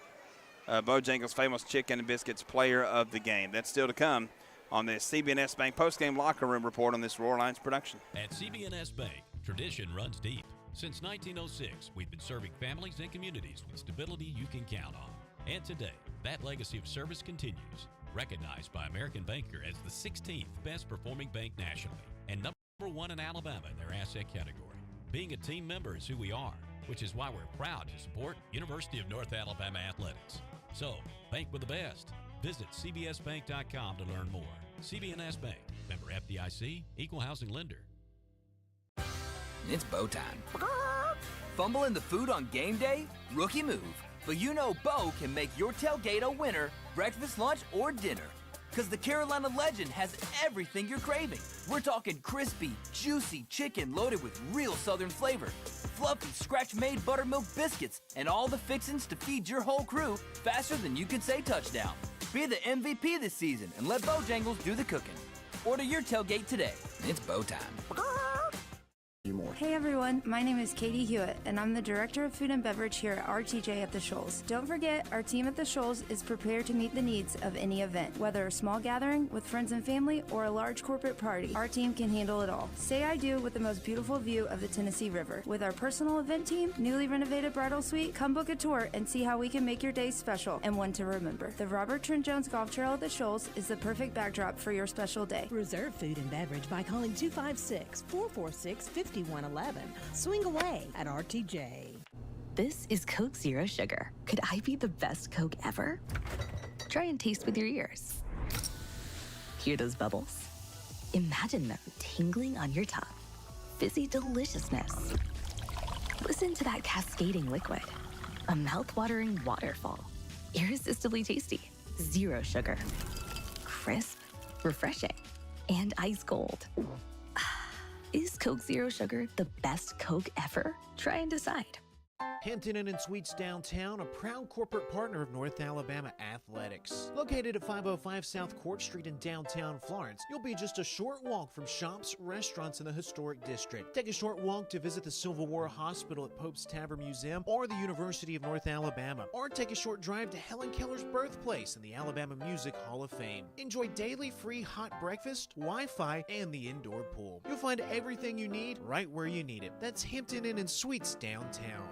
Bojangles Famous Chicken and Biscuits player of the game. That's still to come on this CB&S Bank postgame locker room report on this Roar Lions production. At CB&S Bank, tradition runs deep. Since 1906, we've been serving families and communities with stability you can count on. And today, that legacy of service continues. Recognized by American Banker as the 16th best performing bank nationally and #1 in Alabama in their asset category. Being a team member is who we are, which is why we're proud to support University of North Alabama Athletics. So, bank with the best. Visit cbsbank.com to learn more. CB&S Bank, member FDIC, equal housing lender. It's Bo time. Fumbling the food on game day? Rookie move. But you know Bo can make your tailgate a winner, breakfast, lunch, or dinner. Because the Carolina Legend has everything you're craving. We're talking crispy, juicy chicken loaded with real Southern flavor, fluffy, scratch-made buttermilk biscuits, and all the fixins to feed your whole crew faster than you can say touchdown. Be the MVP this season and let Bojangles do the cooking. Order your tailgate today. It's Bo time. Hey everyone, my name is Katie Hewitt, and I'm the Director of Food and Beverage here at RTJ at the Shoals. Don't forget, our team at the Shoals is prepared to meet the needs of any event. Whether a small gathering with friends and family or a large corporate party, our team can handle it all. Say I do with the most beautiful view of the Tennessee River. With our personal event team, newly renovated bridal suite, come book a tour and see how we can make your day special and one to remember. The Robert Trent Jones Golf Trail at the Shoals is the perfect backdrop for your special day. Reserve food and beverage by calling 256-446-5111. Swing away at RTJ. This is Coke Zero Sugar. Could I be the best Coke ever? Try and taste with your ears. Hear those bubbles? Imagine them tingling on your tongue. Fizzy deliciousness. Listen to that cascading liquid. A mouth-watering waterfall. Irresistibly tasty. Zero sugar. Crisp, refreshing, and ice cold. Is Coke Zero Sugar the best Coke ever? Try and decide. Hampton Inn and Suites downtown, a proud corporate partner of North Alabama Athletics. Located at 505 South Court Street in downtown Florence, you'll be just a short walk from shops, restaurants in the historic district. Take a short walk to visit the Civil War Hospital at Pope's Tavern Museum or the University of North Alabama. Or take a short drive to Helen Keller's birthplace in the Alabama Music Hall of Fame. Enjoy daily free hot breakfast, Wi-Fi, and the indoor pool. You'll find everything you need right where you need it. That's Hampton Inn and Suites downtown.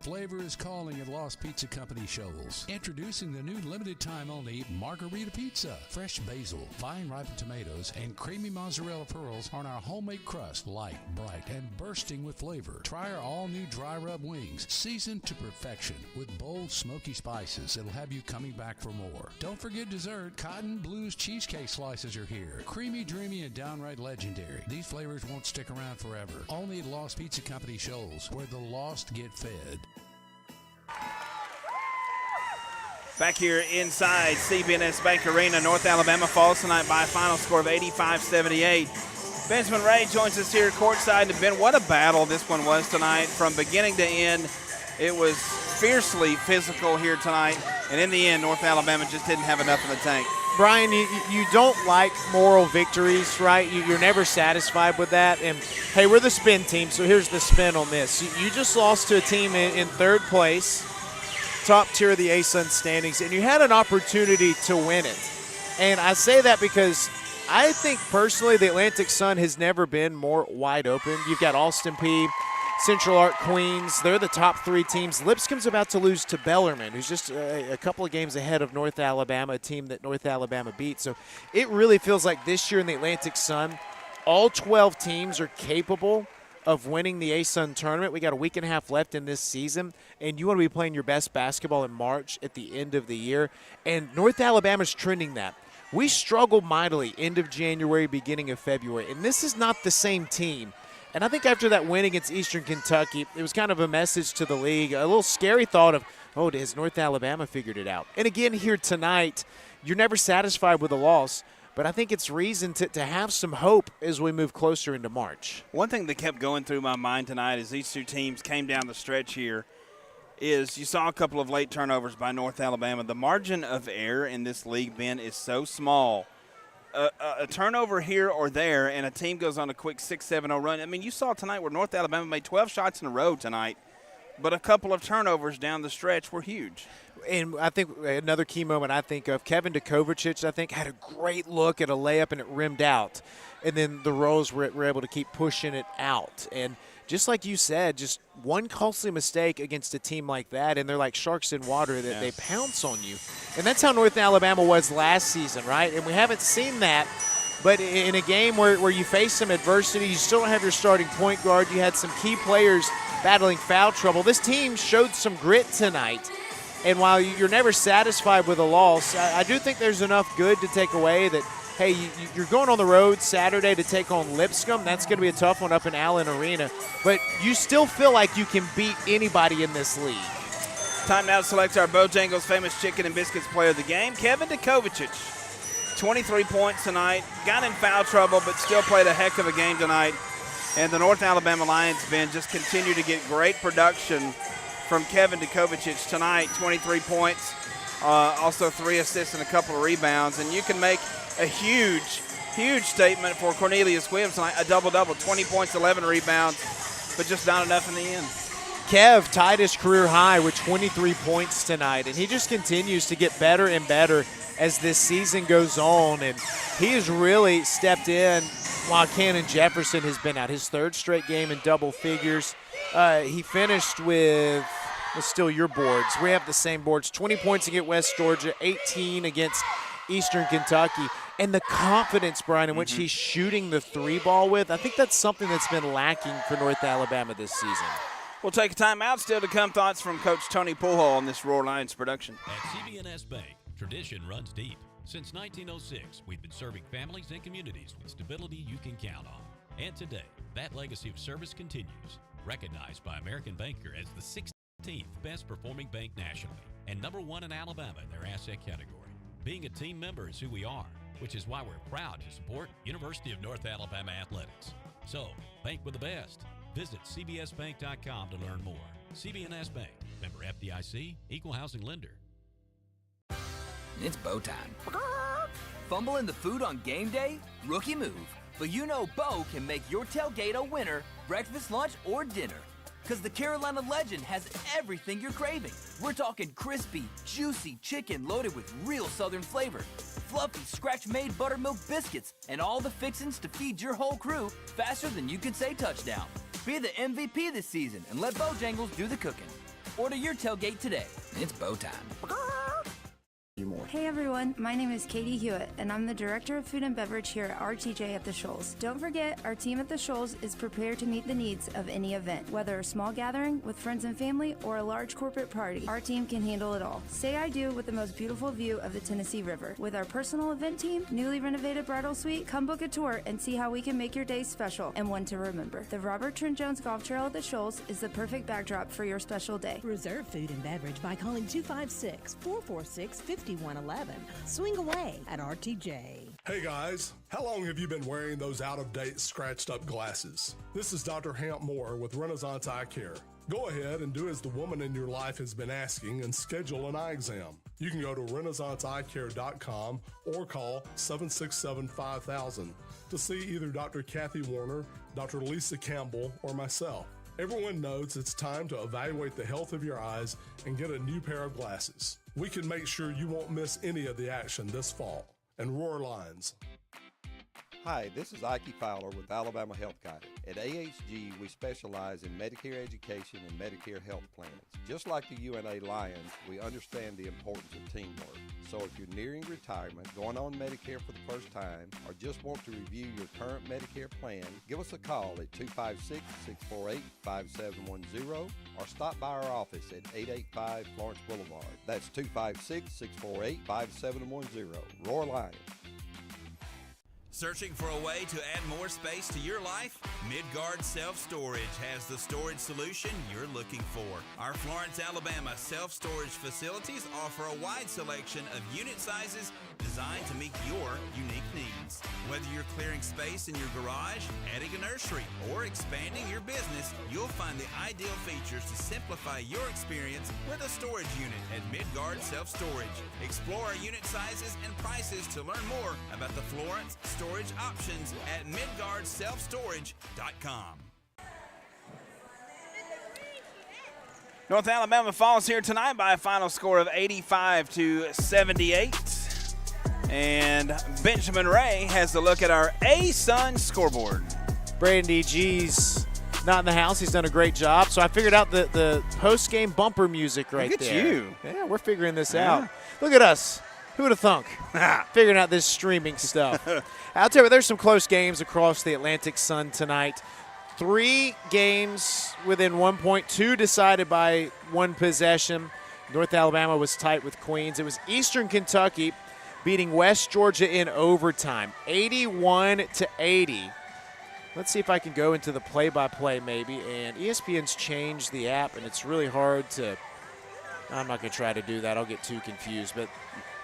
Flavor is calling at Lost Pizza Company Shoals. Introducing the new limited-time-only Margarita Pizza. Fresh basil, fine ripened tomatoes, and creamy mozzarella pearls on our homemade crust. Light, bright, and bursting with flavor. Try our all-new dry rub wings, seasoned to perfection with bold, smoky spices that'll have you coming back for more. Don't forget dessert. Cotton Blues cheesecake slices are here. Creamy, dreamy, and downright legendary. These flavors won't stick around forever. Only at Lost Pizza Company Shoals, where the lost get fed. Back here inside CB&S Bank Arena, North Alabama falls tonight by a final score of 85-78. Benjamin Ray joins us here courtside. And Ben, what a battle this one was tonight. From beginning to end, it was fiercely physical here tonight. And in the end, North Alabama just didn't have enough in the tank. Brian, you don't like moral victories, right? You're never satisfied with that. And, hey, we're the spin team, so here's the spin on this. You just lost to a team in third place, top tier of the ASUN standings, and you had an opportunity to win it. And I say that because I think personally the Atlantic Sun has never been more wide open. You've got Austin Peay, Central Arc Queens. They're the top three teams. Lipscomb's about to lose to Bellarmine, who's just a couple of games ahead of North Alabama, a team that North Alabama beat. So it really feels like this year in the Atlantic Sun, all 12 teams are capable of winning the ASUN tournament. We got a week and a half left in this season, and you want to be playing your best basketball in March at the end of the year. And North Alabama's trending that. We struggled mightily end of January, beginning of February, and this is not the same team. And I think after that win against Eastern Kentucky, it was kind of a message to the league, a little scary thought of, oh, has North Alabama figured it out? And again, here tonight, you're never satisfied with a loss, but I think it's reason to have some hope as we move closer into March. One thing that kept going through my mind tonight as these two teams came down the stretch here is you saw a couple of late turnovers by North Alabama. The margin of error in this league, Ben, is so small. A turnover here or there, and a team goes on a quick 6-7-0 run. I mean, you saw tonight where North Alabama made 12 shots in a row tonight, but a couple of turnovers down the stretch were huge. And I think another key moment I think of, Kevin Dukovic, I think, had a great look at a layup, and it rimmed out. And then the Rose were able to keep pushing it out. And just like you said, just one costly mistake against a team like that, and they're like sharks in water that they pounce on you. And that's how North Alabama was last season, right? And we haven't seen that. But in a game where you face some adversity, you still don't have your starting point guard. You had some key players battling foul trouble. This team showed some grit tonight. And while you're never satisfied with a loss, I do think there's enough good to take away that hey, you're going on the road Saturday to take on Lipscomb. That's going to be a tough one up in Allen Arena. But you still feel like you can beat anybody in this league. Time now to select our Bojangles Famous Chicken and Biscuits player of the game, Kevin Dukovic. 23 points tonight. Got in foul trouble, but still played a heck of a game tonight. And the North Alabama Lions bench just continue to get great production from Kevin Dukovic tonight. 23 points, also 3 assists and a couple of rebounds. And you can make a huge statement for Cornelius Williams tonight, a double-double, 20 points, 11 rebounds, but just not enough in the end. Kev tied his career high with 23 points tonight, and he just continues to get better and better as this season goes on, and he has really stepped in while Cannon Jefferson has been out. His 3rd straight game in double figures. He finished with still your boards. We have the same boards. 20 points against West Georgia, 18 against Eastern Kentucky. And the confidence, Brian, in which he's shooting the 3-ball with, I think that's something that's been lacking for North Alabama this season. We'll take a timeout. Still to come, thoughts from Coach Tony Poolhall on this Roar Lions production. At CB&S Bank, tradition runs deep. Since 1906, we've been serving families and communities with stability you can count on. And today, that legacy of service continues, recognized by American Banker as the 16th best performing bank nationally and #1 in Alabama in their asset category. Being a team member is who we are, which is why we're proud to support University of North Alabama athletics. So, bank with the best. Visit cbsbank.com to learn more. CB&S Bank, member FDIC, equal housing lender. It's Bo time. Fumbling the food on game day? Rookie move. But you know Bo can make your tailgate a winner, breakfast, lunch, or dinner. Because the Carolina Legend has everything you're craving. We're talking crispy, juicy chicken loaded with real Southern flavor, fluffy, scratch-made buttermilk biscuits, and all the fixins to feed your whole crew faster than you can say touchdown. Be the MVP this season and let Bojangles do the cooking. Order your tailgate today. It's Bo time. Hey everyone, my name is Katie Hewitt, and I'm the Director of Food and Beverage here at RTJ at the Shoals. Don't forget, our team at the Shoals is prepared to meet the needs of any event, whether a small gathering with friends and family or a large corporate party. Our team can handle it all. Say I do with the most beautiful view of the Tennessee River. With our personal event team, newly renovated bridal suite, come book a tour and see how we can make your day special and one to remember. The Robert Trent Jones Golf Trail at the Shoals is the perfect backdrop for your special day. Reserve food and beverage by calling 256-446-5111. Swing away at RTJ. Hey guys, how long have you been wearing those out-of-date, scratched-up glasses? This is Dr. Hamp Moore with Renaissance Eye Care. Go ahead and do as the woman in your life has been asking and schedule an eye exam. You can go to renaissanceeyecare.com or call 767-5000 to see either Dr. Kathy Warner, Dr. Lisa Campbell, or myself. Everyone knows it's time to evaluate the health of your eyes and get a new pair of glasses. We can make sure you won't miss any of the action this fall. And Roar Lions. Hi, this is Ike Fowler with Alabama Health Guidance. At AHG, we specialize in Medicare education and Medicare health plans. Just like the UNA Lions, we understand the importance of teamwork. So if you're nearing retirement, going on Medicare for the first time, or just want to review your current Medicare plan, give us a call at 256-648-5710 or stop by our office at 885 Florence Boulevard. That's 256-648-5710. Roar Lions. Searching for a way to add more space to your life? Midgard Self-Storage has the storage solution you're looking for. Our Florence, Alabama self-storage facilities offer a wide selection of unit sizes designed to meet your unique needs. Whether you're clearing space in your garage, adding a nursery, or expanding your business, you'll find the ideal features to simplify your experience with a storage unit at Midgard Self-Storage. Explore our unit sizes and prices to learn more about the Florence storage options at midgardselfstorage.com. North Alabama falls here tonight by a final score of 85-78. And Benjamin Ray has a look at our A-Sun scoreboard. Brandon DG's not in the house. He's done a great job. So I figured out the post-game bumper music right there. Look at you. Yeah, we're figuring this out. Look at us. Who would have thunk? Figuring out this streaming stuff. I'll tell you, there's some close games across the Atlantic Sun tonight. 3 games within 1 point, 2 decided by 1 possession. North Alabama was tight with Queens. It was Eastern Kentucky beating West Georgia in overtime, 81-80. Let's see if I can go into the play-by-play maybe. And ESPN's changed the app, and it's really hard to – I'm not going to try to do that. I'll get too confused. But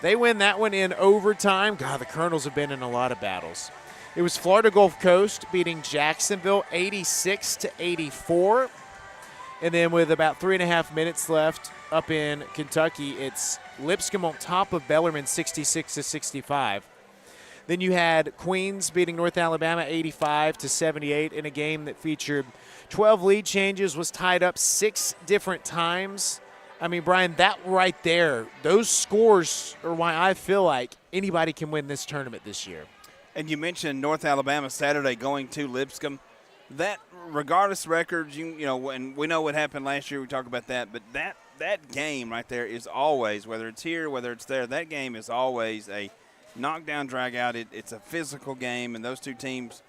they win that one in overtime. God, the Colonels have been in a lot of battles. It was Florida Gulf Coast beating Jacksonville 86-84. And then with about 3.5 minutes left up in Kentucky, it's Lipscomb on top of Bellarmine 66-65. Then you had Queens beating North Alabama 85-78 in a game that featured 12 lead changes, was tied up 6 different times. I mean, Brian, that right there, those scores are why I feel like anybody can win this tournament this year. And you mentioned North Alabama Saturday going to Lipscomb. That, regardless of records, you know, and we know what happened last year. We talk about that, but that game right there is always, whether it's here, whether it's there, that game is always a knockdown, drag out. It's a physical game, and those two teams,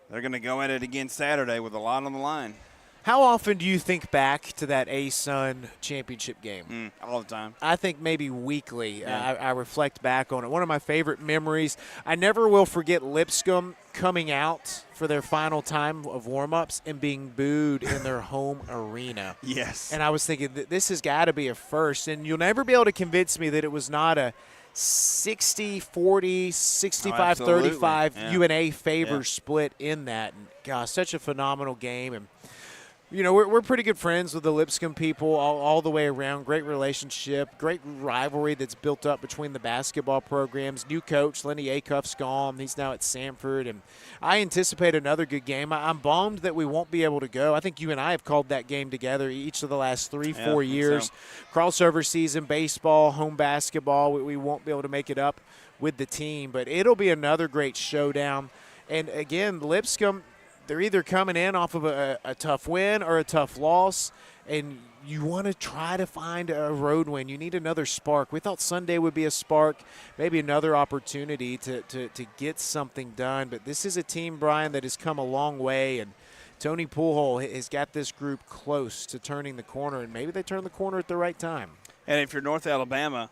they're going to go at it again Saturday with a lot on the line. How often do you think back to that A-Sun championship game? All the time. I think maybe weekly. Yeah. I reflect back on it. One of my favorite memories, I never will forget Lipscomb coming out for their final time of warm-ups and being booed in their home arena. Yes. And I was thinking, this has got to be a first. And you'll never be able to convince me that it was not a 60-40, 65-35 UNA favor split in that. And, gosh, such a phenomenal game. And you know, we're pretty good friends with the Lipscomb people all the way around. Great relationship, great rivalry that's built up between the basketball programs. New coach, Lenny Acuff's gone. He's now at Samford. And I anticipate another good game. I'm bummed that we won't be able to go. I think you and I have called that game together each of the last 3-4 years. So. Crossover season, baseball, home basketball. We won't be able to make it up with the team. But it'll be another great showdown. And, again, Lipscomb, they're either coming in off of a tough win or a tough loss, and you want to try to find a road win. You need another spark. We thought Sunday would be a spark, maybe another opportunity to get something done. But this is a team, Brian, that has come a long way, and Tony Poolhole has got this group close to turning the corner, and maybe they turn the corner at the right time. And if you're North Alabama,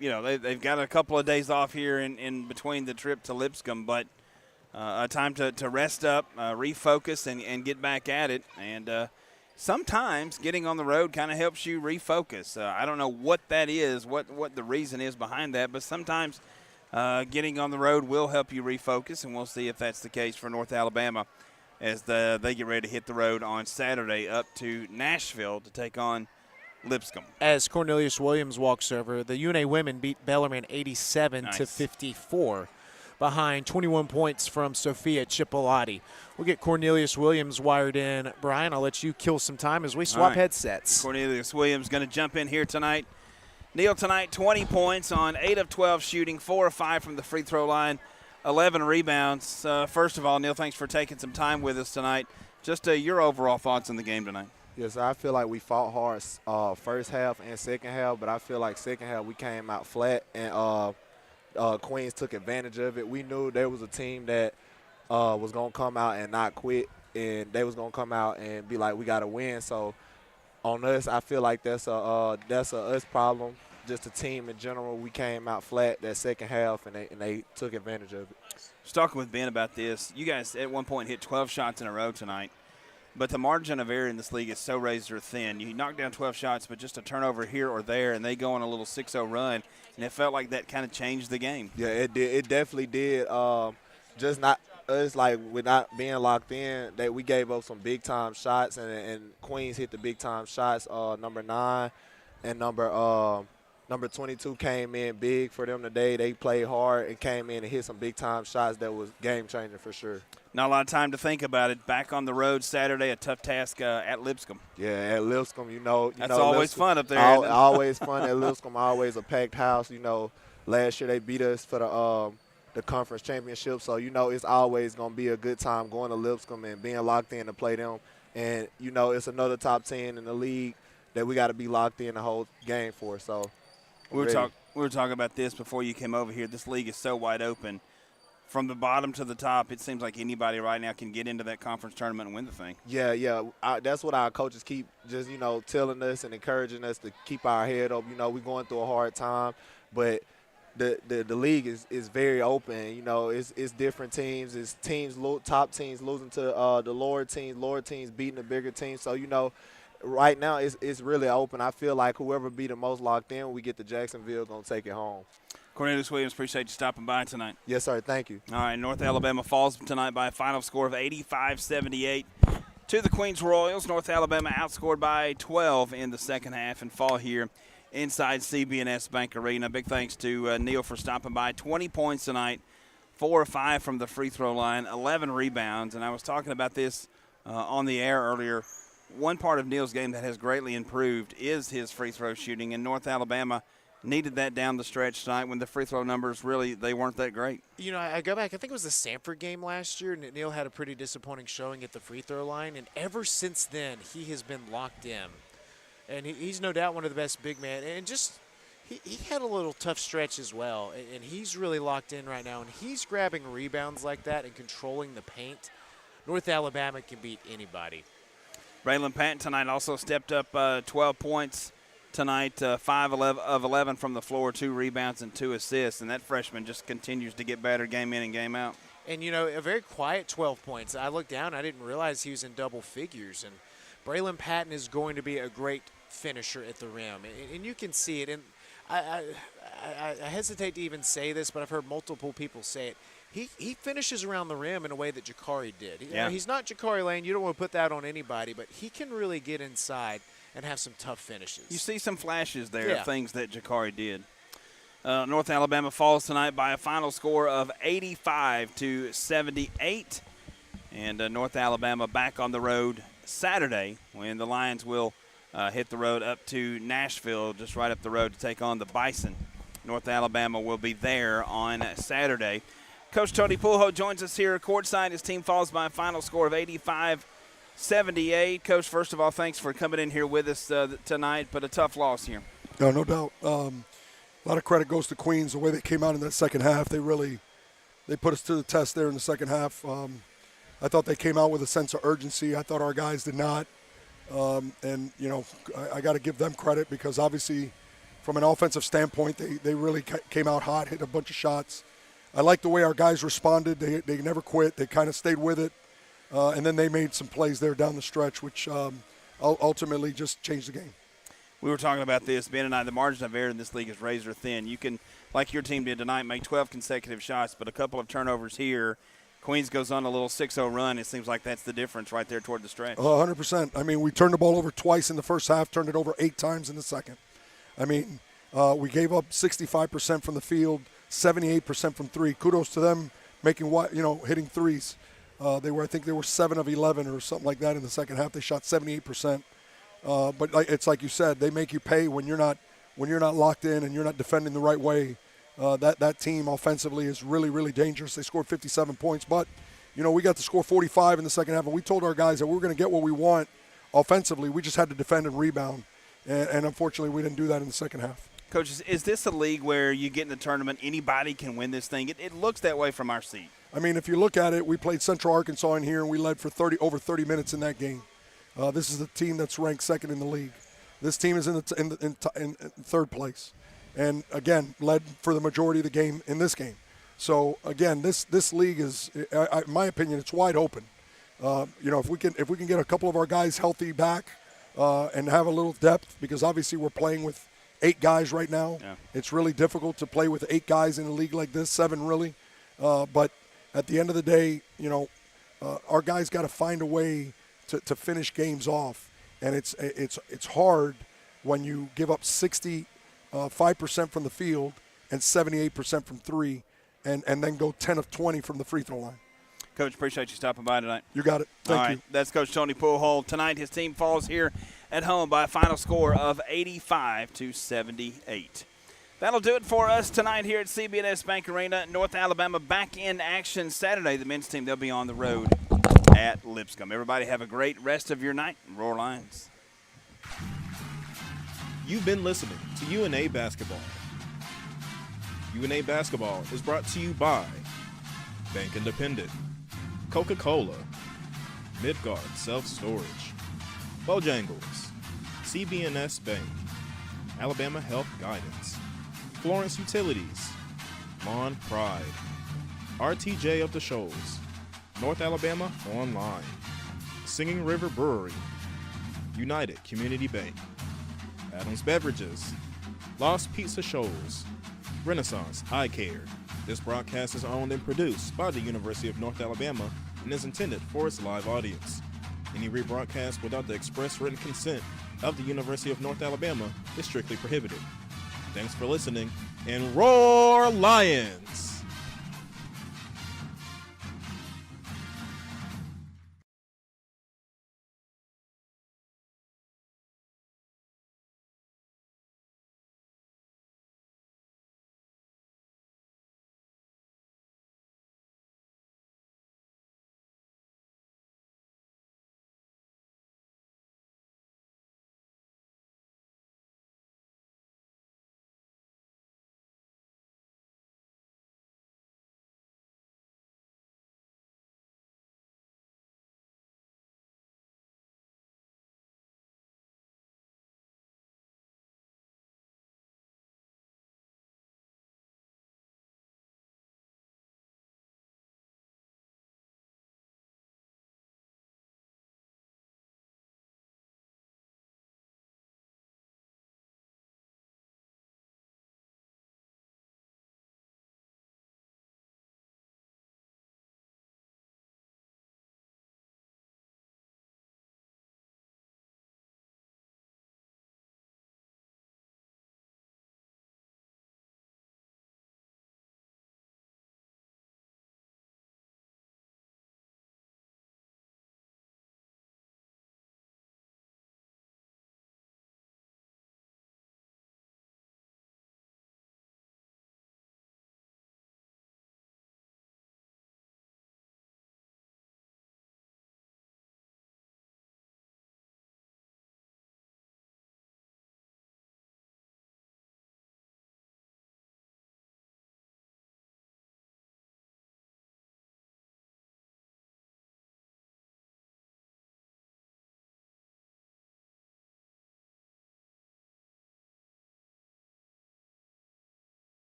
you know, they've got a couple of days off here in between the trip to Lipscomb, but a time to rest up, refocus, and get back at it. And sometimes getting on the road kind of helps you refocus. I don't know what that is, what the reason is behind that, but sometimes getting on the road will help you refocus, and we'll see if that's the case for North Alabama as they get ready to hit the road on Saturday up to Nashville to take on Lipscomb. As Cornelius Williams walks over, the UNA women beat Bellarmine 87-54. Behind 21 points from Sophia Chipolati. We'll get Cornelius Williams wired in. Brian, I'll let you kill some time as we swap headsets. Cornelius Williams going to jump in here tonight. Neil tonight, 20 points on 8 of 12 shooting, 4 of 5 from the free throw line, 11 rebounds. First of all, Neil, thanks for taking some time with us tonight. Just your overall thoughts on the game tonight. Yes, I feel like we fought hard first half and second half, but I feel like second half we came out flat, and Queens took advantage of it. We knew there was a team that was going to come out and not quit, and they was going to come out and be like, we got to win. So on us, I feel like that's a us problem. Just a team in general, we came out flat that second half, and they took advantage of it. I was talking with Ben about this. You guys at one point hit 12 shots in a row tonight, but the margin of error in this league is so razor thin. You knock down 12 shots, but just a turnover here or there, and they go on a little 6-0 run. And it felt like that kind of changed the game. Yeah, it did. It definitely did. Just not us, like, with not being locked in, that we gave up some big-time shots, and Queens hit the big-time shots. Number 9 and number 22 came in big for them today. They played hard and came in and hit some big-time shots that was game-changing for sure. Not a lot of time to think about it. Back on the road Saturday, a tough task at Lipscomb. Yeah, at Lipscomb, that's always Lipscomb, fun up there. Always fun at Lipscomb. Always a packed house. You know, last year they beat us for the conference championship, so it's always gonna be a good time going to Lipscomb and being locked in to play them. And it's another top 10 in the league that we got to be locked in the whole game for. So we were talking about this before you came over here. This league is so wide open. From the bottom to the top, it seems like anybody right now can get into that conference tournament and win the thing. Yeah. That's what our coaches keep just, telling us and encouraging us to keep our head up. We're going through a hard time, but the league is very open. You know, it's different teams. It's top teams losing to the lower teams beating the bigger teams. So, you know, right now it's really open. I feel like whoever be the most locked in, we get to Jacksonville, going to take it home. Cornelius Williams, appreciate you stopping by tonight. Yes, sir. Thank you. All right, North Alabama falls tonight by a final score of 85-78 to the Queens Royals. North Alabama outscored by 12 in the second half and fall here inside CB&S Bank Arena. Big thanks to Neil for stopping by. 20 points tonight, 4 or 5 from the free throw line, 11 rebounds. And I was talking about this on the air earlier. One part of Neil's game that has greatly improved is his free throw shooting, and North Alabama needed that down the stretch tonight when the free throw numbers really, they weren't that great. You know, I go back, I think it was the Sanford game last year, and Neil had a pretty disappointing showing at the free throw line, and ever since then, he has been locked in. And he's no doubt one of the best big men, and just he had a little tough stretch as well, and he's really locked in right now, and he's grabbing rebounds like that and controlling the paint. North Alabama can beat anybody. Braylon Patton tonight also stepped up 12 points tonight, 5 of 11 from the floor, 2 rebounds and 2 assists, and that freshman just continues to get better game in and game out. And, you know, a very quiet 12 points. I looked down, I didn't realize he was in double figures, and Braylon Patton is going to be a great finisher at the rim, and you can see it. And I hesitate to even say this, but I've heard multiple people say it. He finishes around the rim in a way that Jakari did. You know, he's not Jakari Lane. You don't want to put that on anybody, but he can really get inside and have some tough finishes. You see some flashes there of things that Jakari did. North Alabama falls tonight by a final score of 85-78. And North Alabama back on the road Saturday when the Lions will hit the road up to Nashville, just right up the road to take on the Bison. North Alabama will be there on Saturday. Coach Tony Poolho joins us here courtside. His team falls by a final score of 85-78. Coach, first of all, thanks for coming in here with us tonight, but a tough loss here. No doubt. A lot of credit goes to Queens, the way they came out in that second half. They put us to the test there in the second half. I thought they came out with a sense of urgency. I thought our guys did not. And, you know, I got to give them credit because obviously from an offensive standpoint, they really came out hot, hit a bunch of shots. I like the way our guys responded. They never quit. They kind of stayed with it. And then they made some plays there down the stretch, which ultimately just changed the game. We were talking about this, Ben and I. The margin of error in this league is razor thin. You can, like your team did tonight, make 12 consecutive shots, but a couple of turnovers here. Queens goes on a little 6-0 run. It seems like that's the difference right there toward the stretch. 100%. I mean, we turned the ball over twice in the first half, turned it over 8 times in the second. I mean, we gave up 65% from the field, 78% from 3. Kudos to them making hitting threes. I think they were 7 of 11 or something like that in the second half. They shot 78%. But it's like you said, they make you pay when you're not locked in and you're not defending the right way. That team offensively is really, really dangerous. They scored 57 points, but we got to score 45 in the second half, and we told our guys that we were going to get what we want offensively. We just had to defend and rebound, and unfortunately we didn't do that in the second half. Coach, is this a league where you get in the tournament, anybody can win this thing? It looks that way from our seat. I mean, if you look at it, we played Central Arkansas in here, and we led for over 30 minutes in that game. This is a team that's ranked second in the league. This team is in third place, and again, led for the majority of the game in this game. So again, this league is, in my opinion, it's wide open. If we can get a couple of our guys healthy back and have a little depth, because obviously we're playing with 8 guys right now. Yeah. It's really difficult to play with 8 guys in a league like this, 7 really. But at the end of the day, our guys got to find a way to finish games off, and it's hard when you give up 65% from the field and 78% from 3, and then go 10 of 20 from the free throw line. Coach, appreciate you stopping by tonight. You got it. Thank you. That's Coach Tony Poolho. Tonight his team falls here at home by a final score of 85-78. That'll do it for us tonight here at CB&S Bank Arena. North Alabama back in action Saturday. The men's team, they'll be on the road at Lipscomb. Everybody have a great rest of your night. Roar Lions. You've been listening to UNA Basketball. UNA Basketball is brought to you by Bank Independent, Coca-Cola, Midgard Self-Storage, Bojangles, CB&S Bank, Alabama Health Guidance, Florence Utilities, Lawn Pride, RTJ of the Shoals, North Alabama Online, Singing River Brewery, United Community Bank, Adams Beverages, Lost Pizza Shoals, Renaissance Eye Care. This broadcast is owned and produced by the University of North Alabama and is intended for its live audience. Any rebroadcast without the express written consent of the University of North Alabama is strictly prohibited. Thanks for listening, and roar Lions!